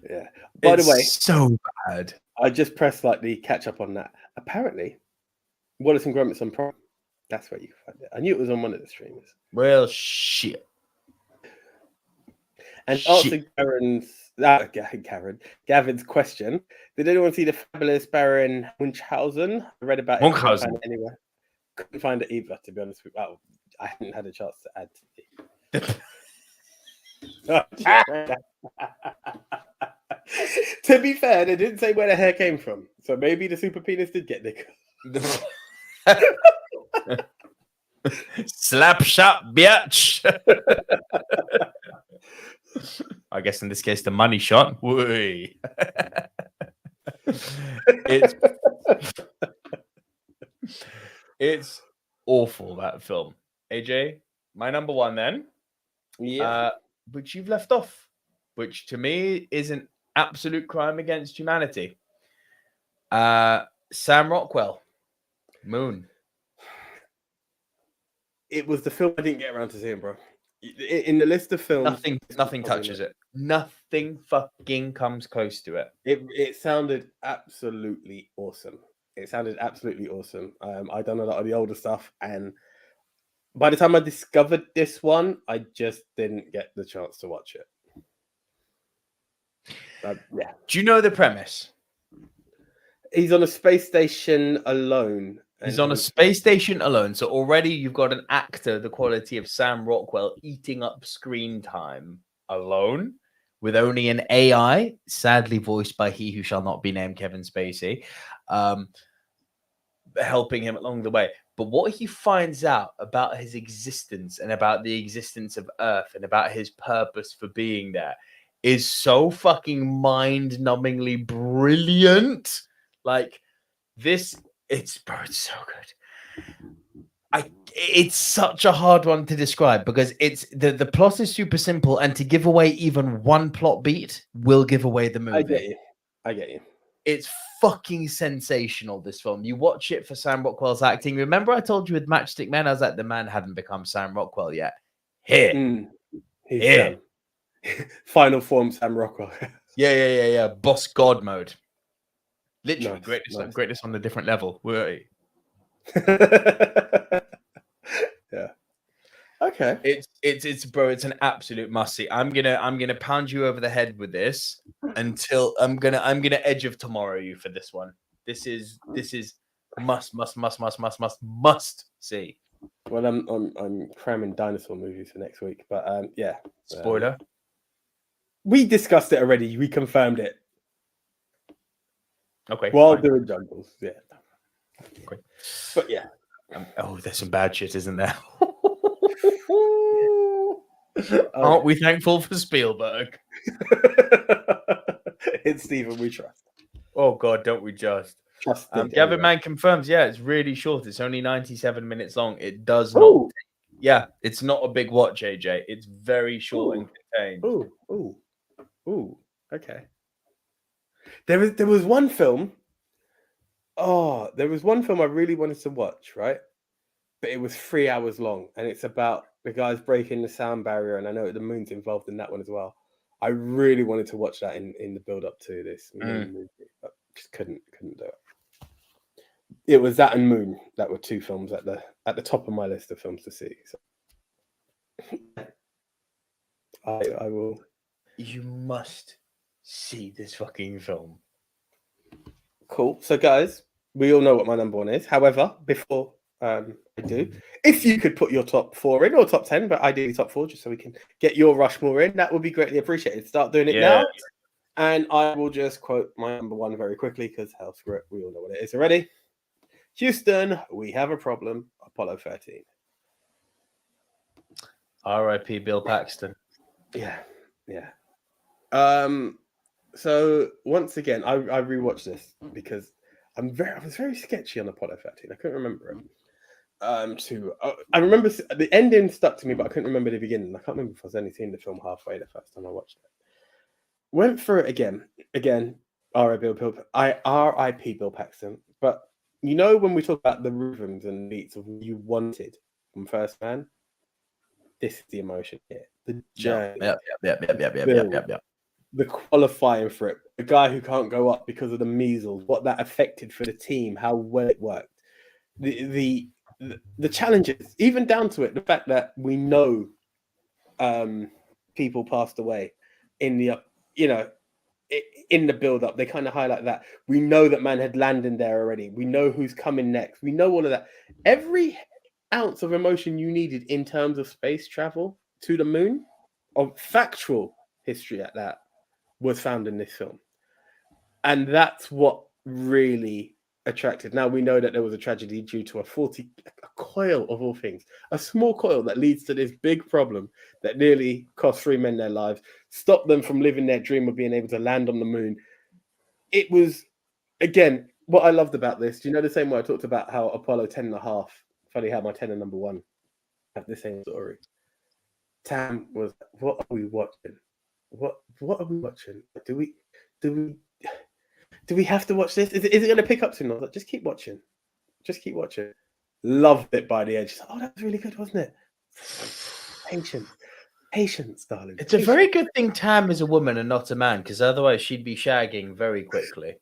Yeah. By the way, so bad. I just pressed like the catch up on that. Apparently, Wallace and Gromit's on Prime. That's where you can find it. I knew it was on one of the streamers. Well, shit. And answering Gavin's question, did anyone see the fabulous Baron Munchausen? I read about Munchausen. it anywhere. Couldn't find it either, to be honest with you. Well, I hadn't had a chance to add. To be fair, they didn't say where the hair came from. So maybe the super penis did get Nick. Slap shot, bitch. I guess in this case, the money shot. It's awful, that film. AJ, my number one then. Yeah. Which you've left off, which to me is an absolute crime against humanity. Sam Rockwell, Moon. It was the film I didn't get around to seeing, bro. In the list of films, nothing touches it. Nothing fucking comes close to it. It sounded absolutely awesome. I've done a lot of the older stuff, and by the time I discovered this one, I just didn't get the chance to watch it. Yeah. Do you know the premise? He's on a space station alone, He's on a space station alone. So already you've got an actor the quality of Sam Rockwell eating up screen time alone with only an AI, sadly voiced by he who shall not be named, Kevin Spacey, helping him along the way. But what he finds out about his existence and about the existence of Earth and about his purpose for being there is so fucking mind-numbingly brilliant. Like this, it's so good. It's such a hard one to describe because it's the plot is super simple, and to give away even one plot beat will give away the movie. I get you. It's fucking sensational, this film. You watch it for Sam Rockwell's acting. Remember I told you with Matchstick Men, I was like, the man hadn't become Sam Rockwell yet. Here. He's final form Sam Rockwell. Yeah. Boss God mode. Literally, nice. Greatness on a different level. Were Yeah. Okay. It's bro, it's an absolute must see. I'm gonna pound you over the head with this until I'm gonna edge of tomorrow you for this one. This is must see. Well, I'm cramming dinosaur movies for next week, but yeah. Spoiler. We discussed it already. We confirmed it. Okay. While doing jungles, yeah. Okay. But yeah. There's some bad shit, isn't there? Aren't we thankful for Spielberg? It's Stephen we trust. Oh God, don't we just? Gavin Man confirms, yeah, it's really short. It's only 97 minutes long. It does not. Yeah, it's not a big watch, AJ. It's very short and contained. Ooh. Okay. There was one film. Oh, there was one film I really wanted to watch, right? But it was 3 hours long, and it's about the guys breaking the sound barrier, and I know the moon's involved in that one as well. I really wanted to watch that in the build up to this movie, but just couldn't do it. It was that and Moon that were two films at the top of my list of films to see. So I will. You must see this fucking film. Cool. So, guys, we all know what my number one is. However, before I do, if you could put your top 4 in, or top 10, but ideally top 4, just so we can get your Rushmore in, that would be greatly appreciated. Start doing it now. And I will just quote my number one very quickly because hell, screw it, we all know what it is already. Houston, we have a problem. Apollo 13. R.I.P. Bill Paxton. Yeah. So once again, I rewatched this because I was very sketchy on Apollo 13. I couldn't remember it. I remember the ending stuck to me, but I couldn't remember the beginning. I can't remember if I was only seeing the film halfway the first time I watched it. Went through it again. R.I.P. Bill Paxton. But you know when we talk about the rhythms and beats of what you wanted from First Man, this is the emotion here. The journey. Yeah. The qualifying for it. The guy who can't go up because of the measles. What that affected for the team. How well it worked. The challenges, even down to it, the fact that we know people passed away in the in the build-up. They kind of highlight that. We know that man had landed there already. We know who's coming next. We know all of that. Every ounce of emotion you needed in terms of space travel to the moon, of factual history at that, was found in this film. And that's what really attracted. Now we know that there was a tragedy due to a coil of all things, a small coil that leads to this big problem that nearly cost 3 men their lives, stopped them from living their dream of being able to land on the moon. It was, again, what I loved about this. Do you know the same way I talked about how Apollo 10.5, funny how my 10 and number 1 have the same story. Tam was, what are we watching? What are we watching? Do we have to watch this? Is it going to pick up soon? I was like, just keep watching. Loved it by the edge. Like, oh, that was really good, wasn't it? Patience, darling. It's a very good thing Tam is a woman and not a man, because otherwise she'd be shagging very quickly.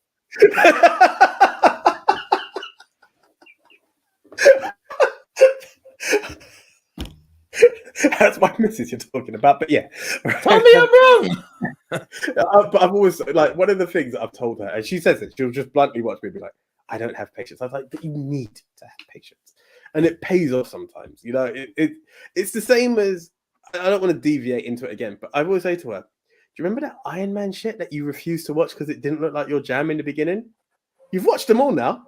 That's my missus you're talking about, but yeah. Tell me I'm wrong. But I've always, like, one of the things that I've told her, and she says it, she'll just bluntly watch me and be like, I don't have patience. I was like, but you need to have patience. And it pays off sometimes. You know, it's the same as, I don't want to deviate into it again, but I will say to her, do you remember that Iron Man shit that you refused to watch because it didn't look like your jam in the beginning? You've watched them all now.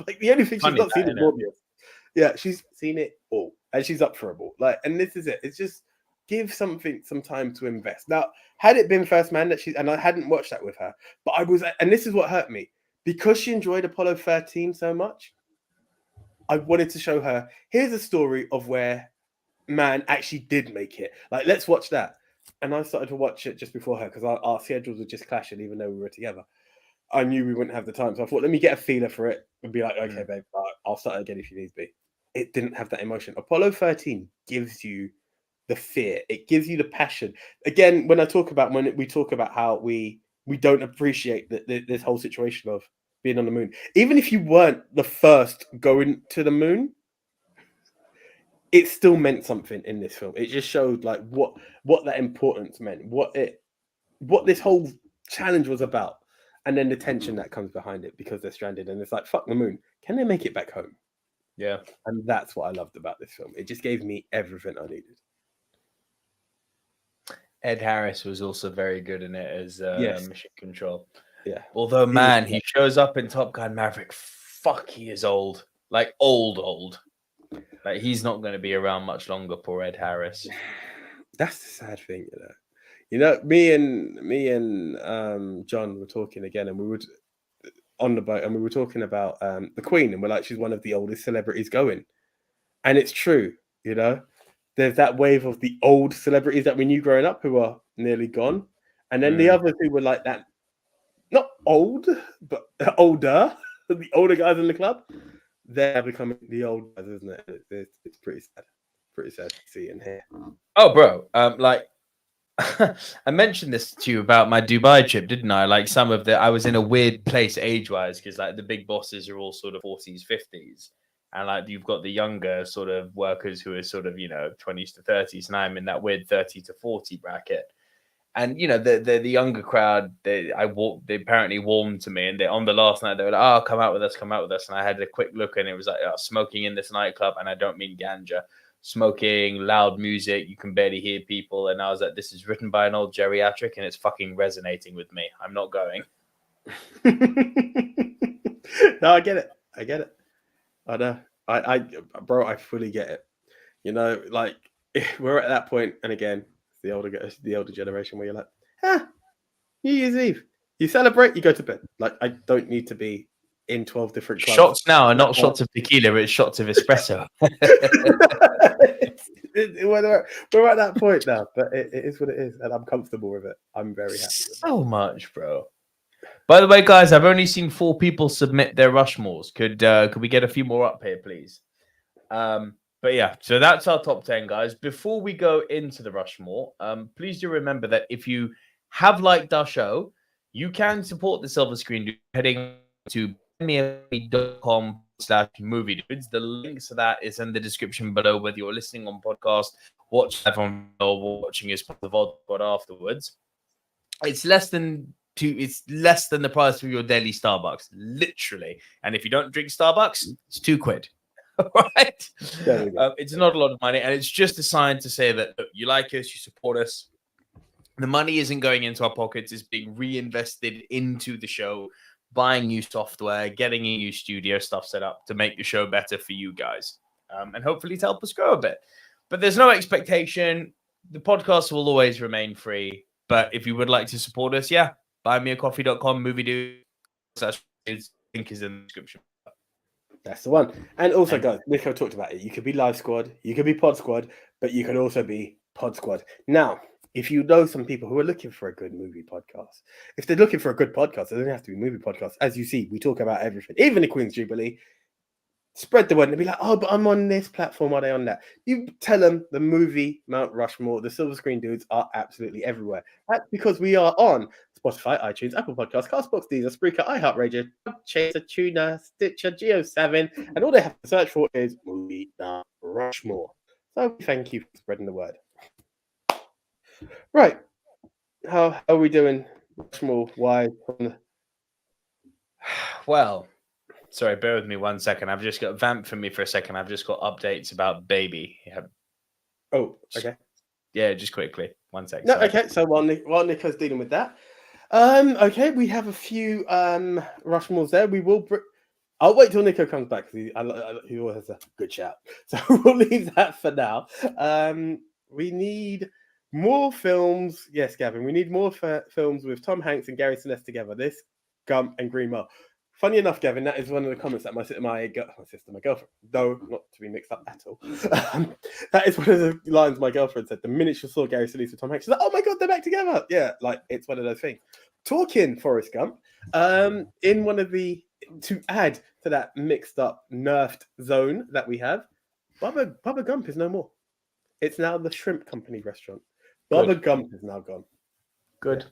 Like, the only thing she's not seen is Morbius. Yeah, she's seen it all. And she's up for it all. Like, and this is it. It's just give something some time to invest. Now, had it been First Man and I hadn't watched that with her, but I was, and this is what hurt me, because she enjoyed Apollo 13 so much, I wanted to show her, here's a story of where man actually did make it. Like, let's watch that. And I started to watch it just before her because our schedules were just clashing, even though we were together. I knew we wouldn't have the time. So I thought, let me get a feeler for it and be like, okay, babe, I'll start again if you need be. It didn't have that emotion. Apollo 13 gives you the fear. It gives you the passion. Again, when we talk about how we don't appreciate this whole situation of being on the moon. Even if you weren't the first going to the moon, it still meant something in this film. It just showed like what that importance meant, what this whole challenge was about. And then the tension that comes behind it because they're stranded and it's like, fuck the moon. Can they make it back home? Yeah. And that's what I loved about this film. It just gave me everything I needed. Ed Harris was also very good in it as Mission Control. Yeah. Although, man, he shows up in Top Gun Maverick. Fuck, he is old. Like, old. Like, he's not going to be around much longer, poor Ed Harris. That's the sad thing, you know. You know, me and John were talking again, and we were on the boat, and we were talking about the Queen, and we're like, she's one of the oldest celebrities going, and it's true. You know, there's that wave of the old celebrities that we knew growing up who are nearly gone, and then the others who were like that, not old, but older, the older guys in the club. They're becoming the old guys, isn't it? It's pretty sad to see and hear. Oh, bro, like. I mentioned this to you about my Dubai trip, didn't I? Like I was in a weird place age-wise because like the big bosses are all sort of 40s, 50s. And like you've got the younger sort of workers who are sort of, 20s to 30s. And I'm in that weird 30 to 40 bracket. And, the younger crowd, they apparently warmed to me. And on the last night, they were like, oh, come out with us. And I had a quick look and it was like smoking in this nightclub. And I don't mean ganja. Smoking, loud music, you can barely hear people. And I was like, this is written by an old geriatric and it's fucking resonating with me. I'm not going. No, I get it. I know. Bro, I fully get it. You know, like we're at that point, and again, the older generation where you're like, New Year's Eve. You celebrate, you go to bed. Like, I don't need to be in 12 different clubs. Shots now are not shots of tequila, it's shots of espresso. We're at that point now, but it is what it is, and I'm comfortable with it. I'm very happy with it. So much, bro. By the way, guys, I've only seen 4 people submit their Rushmores. Could we get a few more up here, please? But yeah, so that's our top 10, guys. Before we go into the Rushmore, please do remember that if you have liked our show, you can support the Silver Screen heading to com/movie dudes. The links to that is in the description below, whether you're listening on podcast, watch live on, or watching as part of the VOD afterwards. It's less than the price of your daily Starbucks, literally. And if you don't drink Starbucks, it's £2. Right? It's not a lot of money, and it's just a sign to say that look, you like us, you support us. The money isn't going into our pockets; it's being reinvested into the show, buying new software, getting a new studio stuff set up to make the show better for you guys, and hopefully to help us grow a bit. But there's no expectation. The podcast will always remain free. But if you would like to support us, buymeacoffee.com, movie dude. Link is in the description. That's the one. And also, guys, Nico talked about it. You could be Live Squad, you could be Pod Squad, but you can also be Pod Squad. Now, if you know some people who are looking for a good movie podcast, if they're looking for a good podcast, it doesn't have to be movie podcast. As you see, we talk about everything, even the Queen's Jubilee. Spread the word and be like, oh, but I'm on this platform. Are they on that? You tell them the Movie Mount Rushmore, the Silver Screen Dudes are absolutely everywhere. That's because we are on Spotify, iTunes, Apple Podcasts, Castbox, Deezer, Spreaker, iHeartRadio, Chaser, Tuna, Stitcher, Geo7, and all they have to search for is Movie Mount Rushmore. So thank you for spreading the word. Right. How are we doing Rushmore-wise? Well, Sorry, bear with me 1 second. I've just got vamp for me for a second. I've just got updates about baby. Oh, okay. Yeah, just quickly. 1 second. No, okay. So while Nico's dealing with that, okay, we have a few Rushmores there. We will. I'll wait till Nico comes back because he always has a good shout. So we'll leave that for now. We need more films. Yes, Gavin, we need more films with Tom Hanks and Gary Sinise together. This, Gump, and Green Mile. Funny enough, Gavin, that is one of the comments that my girlfriend, though not to be mixed up at all. That is one of the lines my girlfriend said. The minute she saw Gary Sinise with Tom Hanks, she's like, "Oh my god, they're back together!" Yeah, like it's one of those things. Talking Forrest Gump, in one of the to add to that mixed up nerfed zone that we have, Bubba Gump is no more. It's now the Shrimp Company restaurant. Bubba Gump is now gone. Good.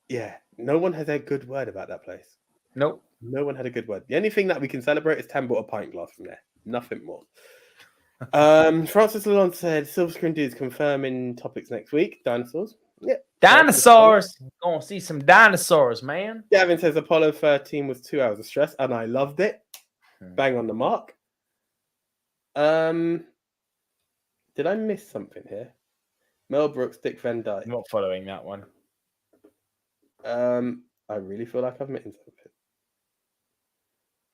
Yeah, no one has a good word about that place. Nope. No one had a good word. The only thing that we can celebrate is Tam bought a pint glass from there. Nothing more. Francis Lalonde said Silver Screen Dudes confirming topics next week. Dinosaurs. Yeah. Dinosaurs. Gonna see some dinosaurs, man. Gavin says Apollo 13 was 2 hours of stress, and I loved it. Bang on the mark. Did I miss something here? Mel Brooks, Dick Van Dyke. I'm not following that one. I really feel like I've missed something.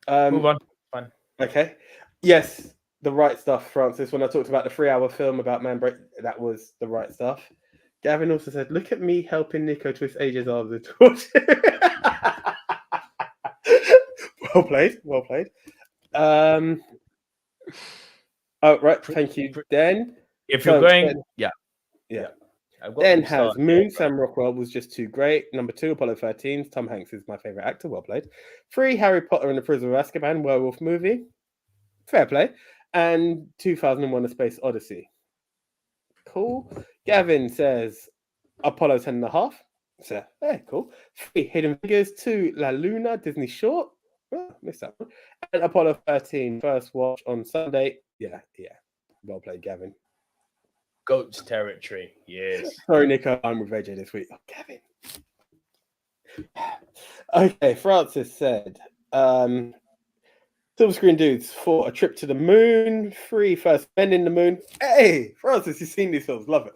Move on. Fine. Okay. Yes, the right stuff, Francis. When I talked about the 3-hour film about Man Break, that was the right stuff. Gavin also said, "Look at me helping Nico twist AJ's arms and torch." Well played. Well played. Oh, right. Thank you, Den. If you're going, Den, yeah. Den has Moon. Sam Rockwell was just too great. Number 2, Apollo 13. Tom Hanks is my favorite actor. Well played. 3, Harry Potter and the Prisoner of Azkaban, werewolf movie. Fair play. And 2001: A Space Odyssey. Cool. Gavin says Apollo 10.5. So, cool. 3, Hidden Figures. 2, La Luna, Disney short. Oh, missed that one. And Apollo 13, first watch on Sunday. Yeah. Well played, Gavin. Goats territory. Yes. Sorry, Nico. I'm with AJ this week. Oh, Gavin. Okay, Francis said Silver Screen Dudes, 4, A Trip to the Moon. 3, First Men in the Moon. Hey, Francis, you've seen these films. Love it.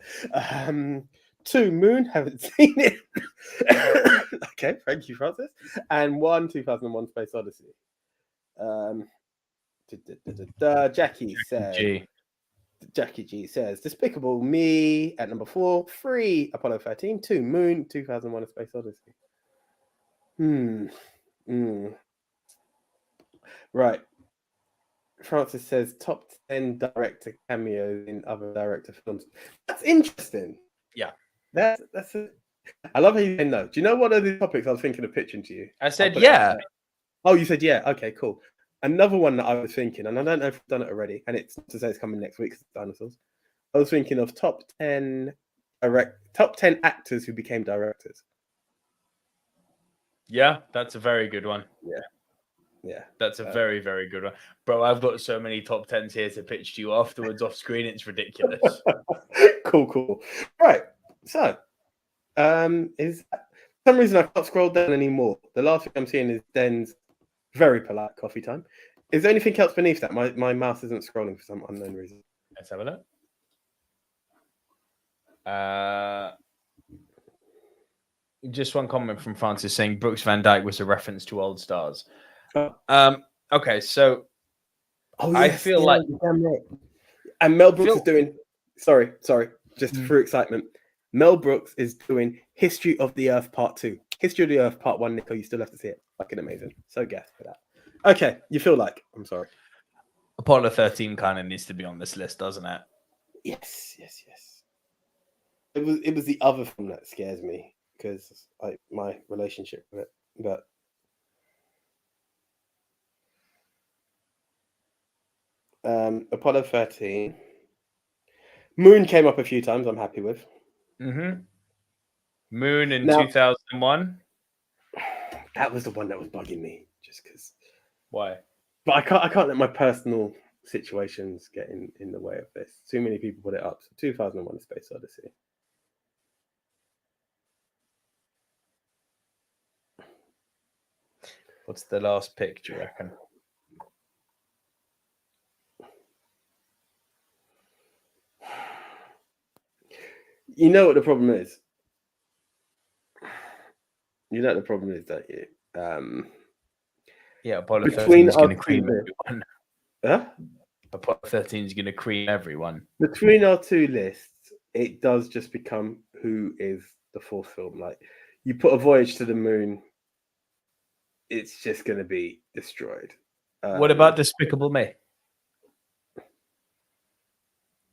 2, Moon. Haven't seen it. Okay, thank you, Francis. And 1, 2001: Space Odyssey. Jackie G says Despicable Me at number 4. 3, Apollo 13. 2, Moon. 2001: A Space Odyssey. Right. Francis says top 10 director cameos in other director films. That's interesting. Yeah. That's a... I love how you say no. Do you know what are the topics I was thinking of pitching to you? I said yeah. Oh, you said yeah. Okay, cool. Another one that I was thinking, and I don't know if I've done it already, and it's to say it's coming next week, dinosaurs. I was thinking of top 10 actors who became directors. Yeah, that's a very good one. Yeah. That's a very, very good one. Bro, I've got so many top 10s here to pitch to you afterwards off screen. It's ridiculous. Cool. Right. So, is for some reason I can't scroll down anymore. The last thing I'm seeing is Den's very polite coffee time. Is there anything else beneath that? My mouse isn't scrolling for some unknown reason. Let's have a look. Just one comment from Francis saying Brooks Van Dyke was a reference to Old Stars. Okay, so I feel like and Mel Brooks is doing sorry, just through excitement. Mel Brooks is doing History of the Earth Part 2. History of the Earth Part 1, Nico, you still have to see it. Fucking amazing. So gassed for that. Okay, you feel like I'm sorry. Apollo 13 kind of needs to be on this list, doesn't it? Yes. It was the other film that scares me because my relationship with it. But Apollo 13. Moon came up a few times, I'm happy with. Mm-hmm. Moon in 2001. That was the one that was bugging me, just because. Why? But I can't let my personal situations get in the way of this. Too many people put it up. So 2001: A Space Odyssey. What's the last pick, do you reckon? You know what the problem is? You know what the problem is, don't you? Yeah, Apollo Between 13 is going to our cream two everyone. Huh? Apollo 13 is going to cream everyone. Between our two lists, it does just become who is the fourth film. Like, you put a Voyage to the Moon, it's just going to be destroyed. What about Despicable Me?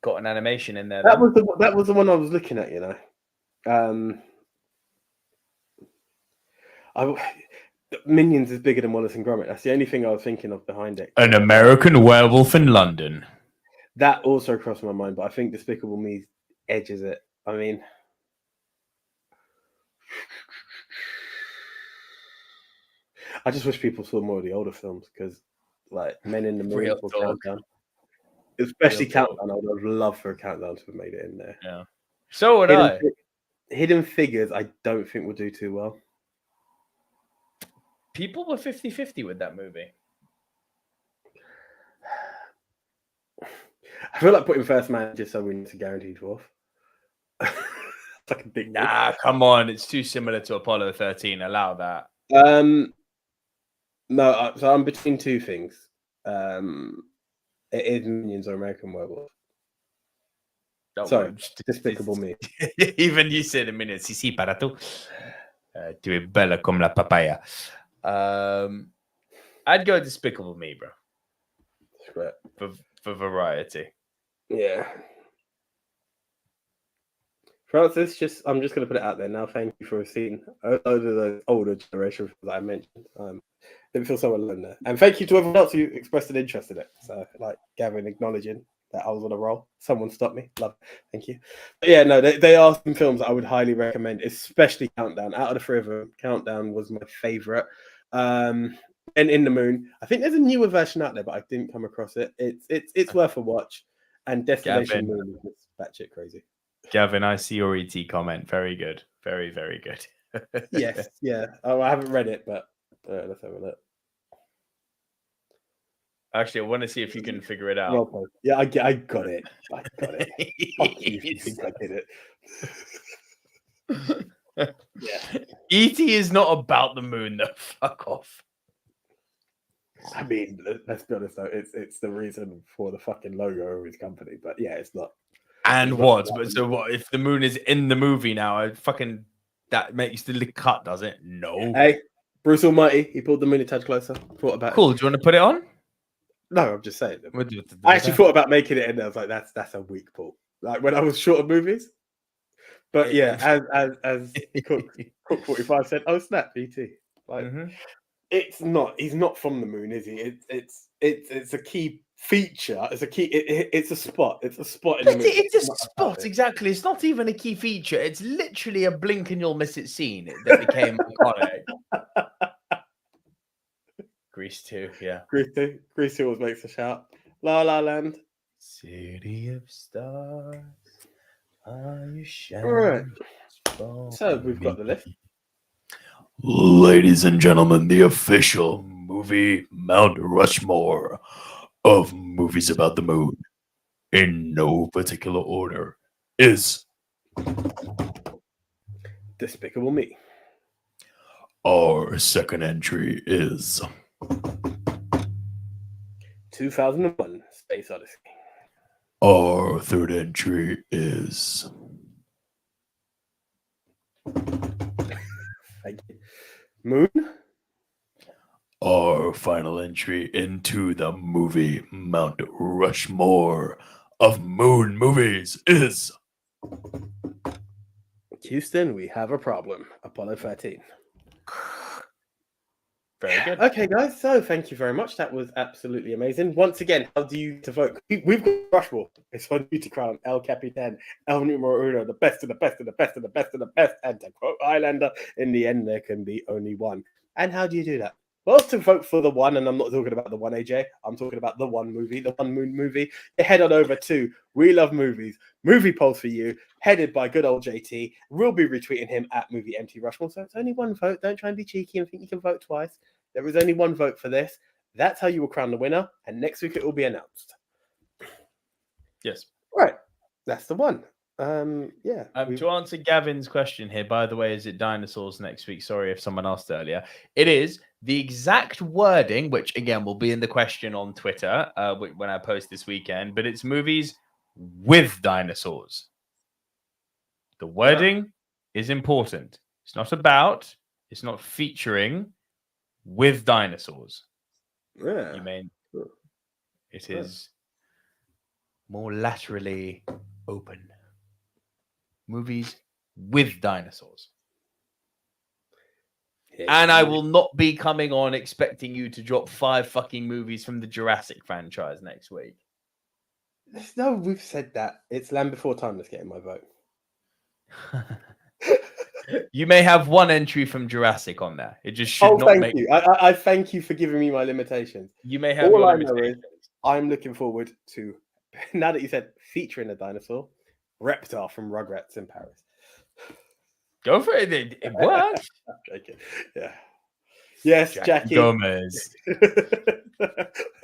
Got an animation in there. That was the one I was looking at. You know, Minions is bigger than Wallace and Gromit. That's the only thing I was thinking of behind it. An American Werewolf in London. That also crossed my mind, but I think Despicable Me edges it. I mean, I just wish people saw more of the older films because, like, Men in the Moon or Countdown, especially Countdown, I would have loved for a Countdown to have made it in there. Yeah. So would I. Hidden Figures, I don't think will do too well. People were 50-50 with that movie. I feel like putting First Man just so we need to guarantee dwarf. It's like a big. Nah, come on. It's too similar to Apollo 13. Allow that. No, so I'm between two things. It is Minions or American Werewolf. Sorry, Despicable Me. Even you said a minute. Sí, sí, para tú. Tu es bella como la papaya. I'd go Despicable Me, bro. For variety. Yeah. Francis, I'm just going to put it out there now. Thank you for seeing a load of the older generation that I mentioned. Didn't feel so alone there. And thank you to everyone else who expressed an interest in it. So, like Gavin acknowledging that I was on a roll. Someone stopped me. Love it. Thank you. But yeah, no, they are some films I would highly recommend, especially Countdown. Out of the three of them, Countdown was my favorite. And In the Moon. I think there's a newer version out there, but I didn't come across it. It's worth a watch. And Destination Moon is batshit crazy. Gavin, I see your ET comment. Very good. Very, very good. Yes, yeah. Oh, I haven't read it, but let's have a look. Actually, I want to see if you can figure it out. Well, yeah, I got it. I got it. Fuck you if you think I did it. Yeah. E.T. is not about the moon, though. Fuck off. I mean, let's be honest, though. It's the reason for the fucking logo of his company. But yeah, it's not. And what? But so what? If the moon is in the movie now, that makes the cut, does it? No. Hey, Bruce Almighty, he pulled the moon a touch closer. Thought about cool. Do you want to put it on? No, I'm just saying. I actually thought about making it in there. I was like, that's a weak pull. Like when I was short of movies. But yeah, as Cook 45 said, oh snap, E.T. Like it's not. He's not from the moon, is he? It's a key feature. It's a key. It's a spot. It's a spot in the moon. It's a spot, exactly. It's not even a key feature. It's literally a blink and you'll miss it scene that became iconic. Grease 2, yeah. Grease 2 always makes a shout. La La Land. City of Stars. Are you shining? All right. So we've got the list. Ladies and gentlemen, the official Movie Mount Rushmore of movies about the moon, in no particular order, is Despicable Me. Our second entry is 2001 Space Odyssey. Our third entry is Thank you. Moon. Our final entry into the Movie Mount Rushmore of moon movies is Houston, we have a problem. Apollo 13. very good. Okay, guys. So thank you very much. That was absolutely amazing. Once again, how do you to vote? We've got Rushmore. It's on you to crown El Capitan, El Numero Uno, the best of the best of the best of the best of the best. And to quote Highlander, in the end, there can be only one. And how do you do that? Well, to vote for the one, and I'm not talking about the one, AJ. I'm talking about the one movie, the one moon movie. Head on over to We Love Movies, movie polls for you, headed by good old JT. We'll be retweeting him at Movie MT Rushmore. So it's only one vote. Don't try and be cheeky and think you can vote twice. There is only one vote for this. That's how you will crown the winner, and next week it will be announced. Yes. Right. That's the one. To answer Gavin's question here, by the way, is it dinosaurs next week? Sorry if someone asked earlier. It is. The exact wording, which again will be in the question on Twitter when I post this weekend, but it's movies with dinosaurs. The wording is important. It's not about, it's not featuring, with dinosaurs. Yeah. You mean it is more laterally open. Movies with dinosaurs. And I will not be coming on expecting you to drop 5 fucking movies from the Jurassic franchise next week. No, we've said that. It's Land Before Time that's getting my vote. You may have one entry from Jurassic on there. It just should not make... you. I thank you for giving me my limitations. You may have all your I know limitations. is I'm looking forward to, now that you said featuring a dinosaur, Reptar from Rugrats in Paris. Go for it. It works. Yeah. Yes, Jackie Gomez.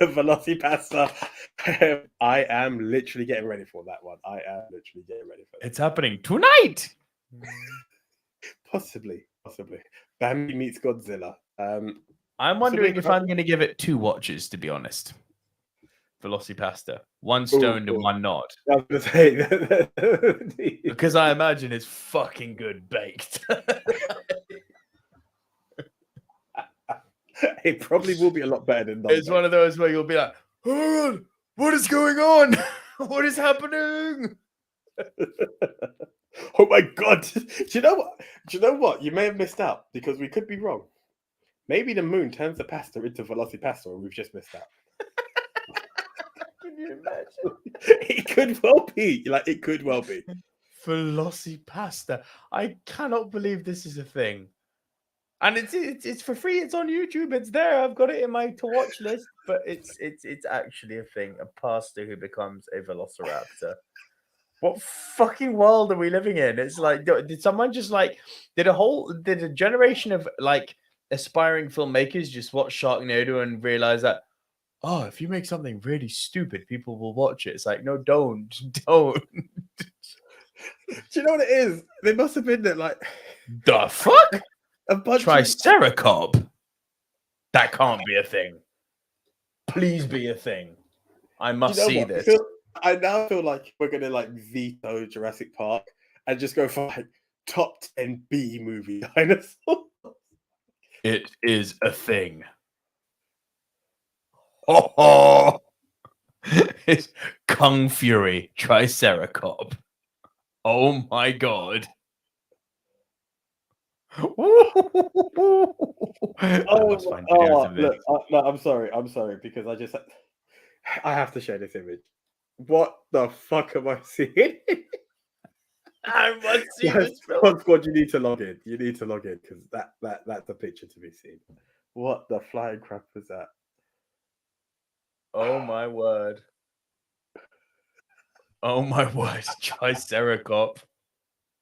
Velocipasta. I am literally getting ready for that one. It's happening tonight. Possibly. Bambi meets Godzilla. I'm wondering if I'm going to give it 2 watches, to be honest. Velocipasta. One stoned and one not. I was going to say because I imagine it's fucking good baked. It probably will be a lot better than It's one of those where you'll be like, hold on, what is going on? What is happening? Oh my god. Do you know what? You may have missed out because we could be wrong. Maybe the moon turns the pasta into Velocipasta and we've just missed out. Can you imagine? It could well be. It could well be. Velocipasta. I cannot believe this is a thing. And it's for free. It's on YouTube. It's there. I've got it in my to watch list. But it's actually a thing. A pasta who becomes a velociraptor. What fucking world are we living in? It's like, did someone just did a generation of aspiring filmmakers just watch Sharknado and realize that, oh, if you make something really stupid, people will watch it. It's like, no, don't. Do you know what it is? They must have been there the fuck? A bunch Triceracop. That can't be a thing. Please be a thing. I must see this. I now feel like we're gonna veto Jurassic Park and just go for top 10 B movie dinosaurs. It is a thing. Oh, it's Kung Fury Triceracop. Oh my god. Look, I'm sorry because I have to share this image. What the fuck am I seeing? I must see this film. Squad, you need to log in. You need to log in because that's a picture to be seen. What the flying crap was that? Oh my word. Oh my word. Triceracop.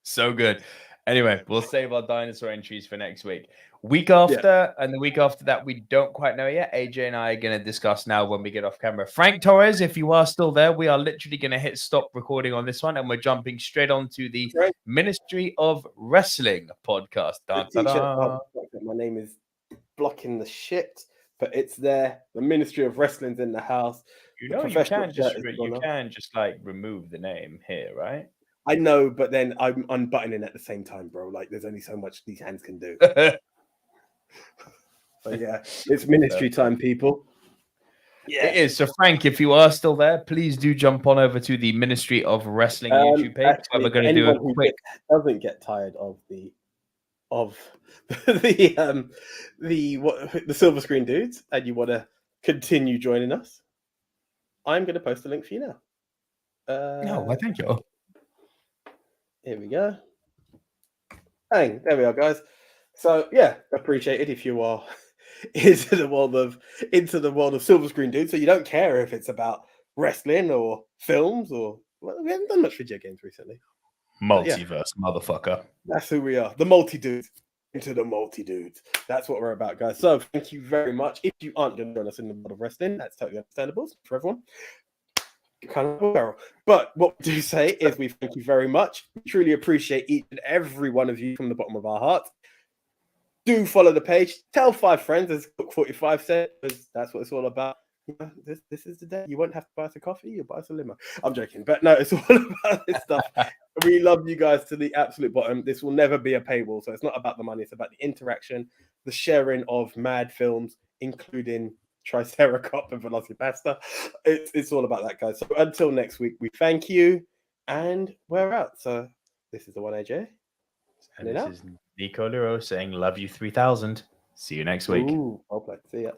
So good. Anyway, we'll save our dinosaur entries for next week. Week after, and the week after that, we don't quite know yet. AJ and I are going to discuss now when we get off camera. Frank Torres, if you are still there, we are literally going to hit stop recording on this one, and we're jumping straight on to the Ministry of Wrestling podcast. My name is blocking the shit, but it's there. The Ministry of Wrestling's in the house. You know, you can just remove the name here, right? I know, but then I'm unbuttoning at the same time, bro. There's only so much these hands can do. But yeah, it's ministry time, people. Yeah, it is. So, Frank, if you are still there, please do jump on over to the Ministry of Wrestling YouTube page. Actually, we're going to do a quick. Doesn't get tired of the silver screen dudes, and you want to continue joining us, I'm going to post a link for you now. No, I thank you. Here we go. Bang, there we are, guys. So yeah, appreciate it if you are into the world of silver screen dudes. So you don't care if it's about wrestling or films or we haven't done much video games recently. Multiverse, motherfucker. That's who we are. The multi dudes. into the multi-dudes. That's what we're about, guys. So thank you very much. If you aren't going to join us in the world of wrestling, that's totally understandable for everyone. Kind of barrel. But what we do say is we thank you very much. We truly appreciate each and every one of you from the bottom of our hearts. Do follow the page. Tell 5 friends, as Cook 45 said, because that's what it's all about. This is the day. You won't have to buy us a coffee, you'll buy us a limo. I'm joking, but no, it's all about this stuff. We love you guys to the absolute bottom. This will never be a paywall, so it's not about the money, it's about the interaction, the sharing of mad films, including Triceracop and Velocipasta. It's all about that, guys. So until next week, we thank you, and we're out. So this is the one AJ. And this is Nico Lurot saying, love you 3000. See you next week. Ooh, well played. See ya.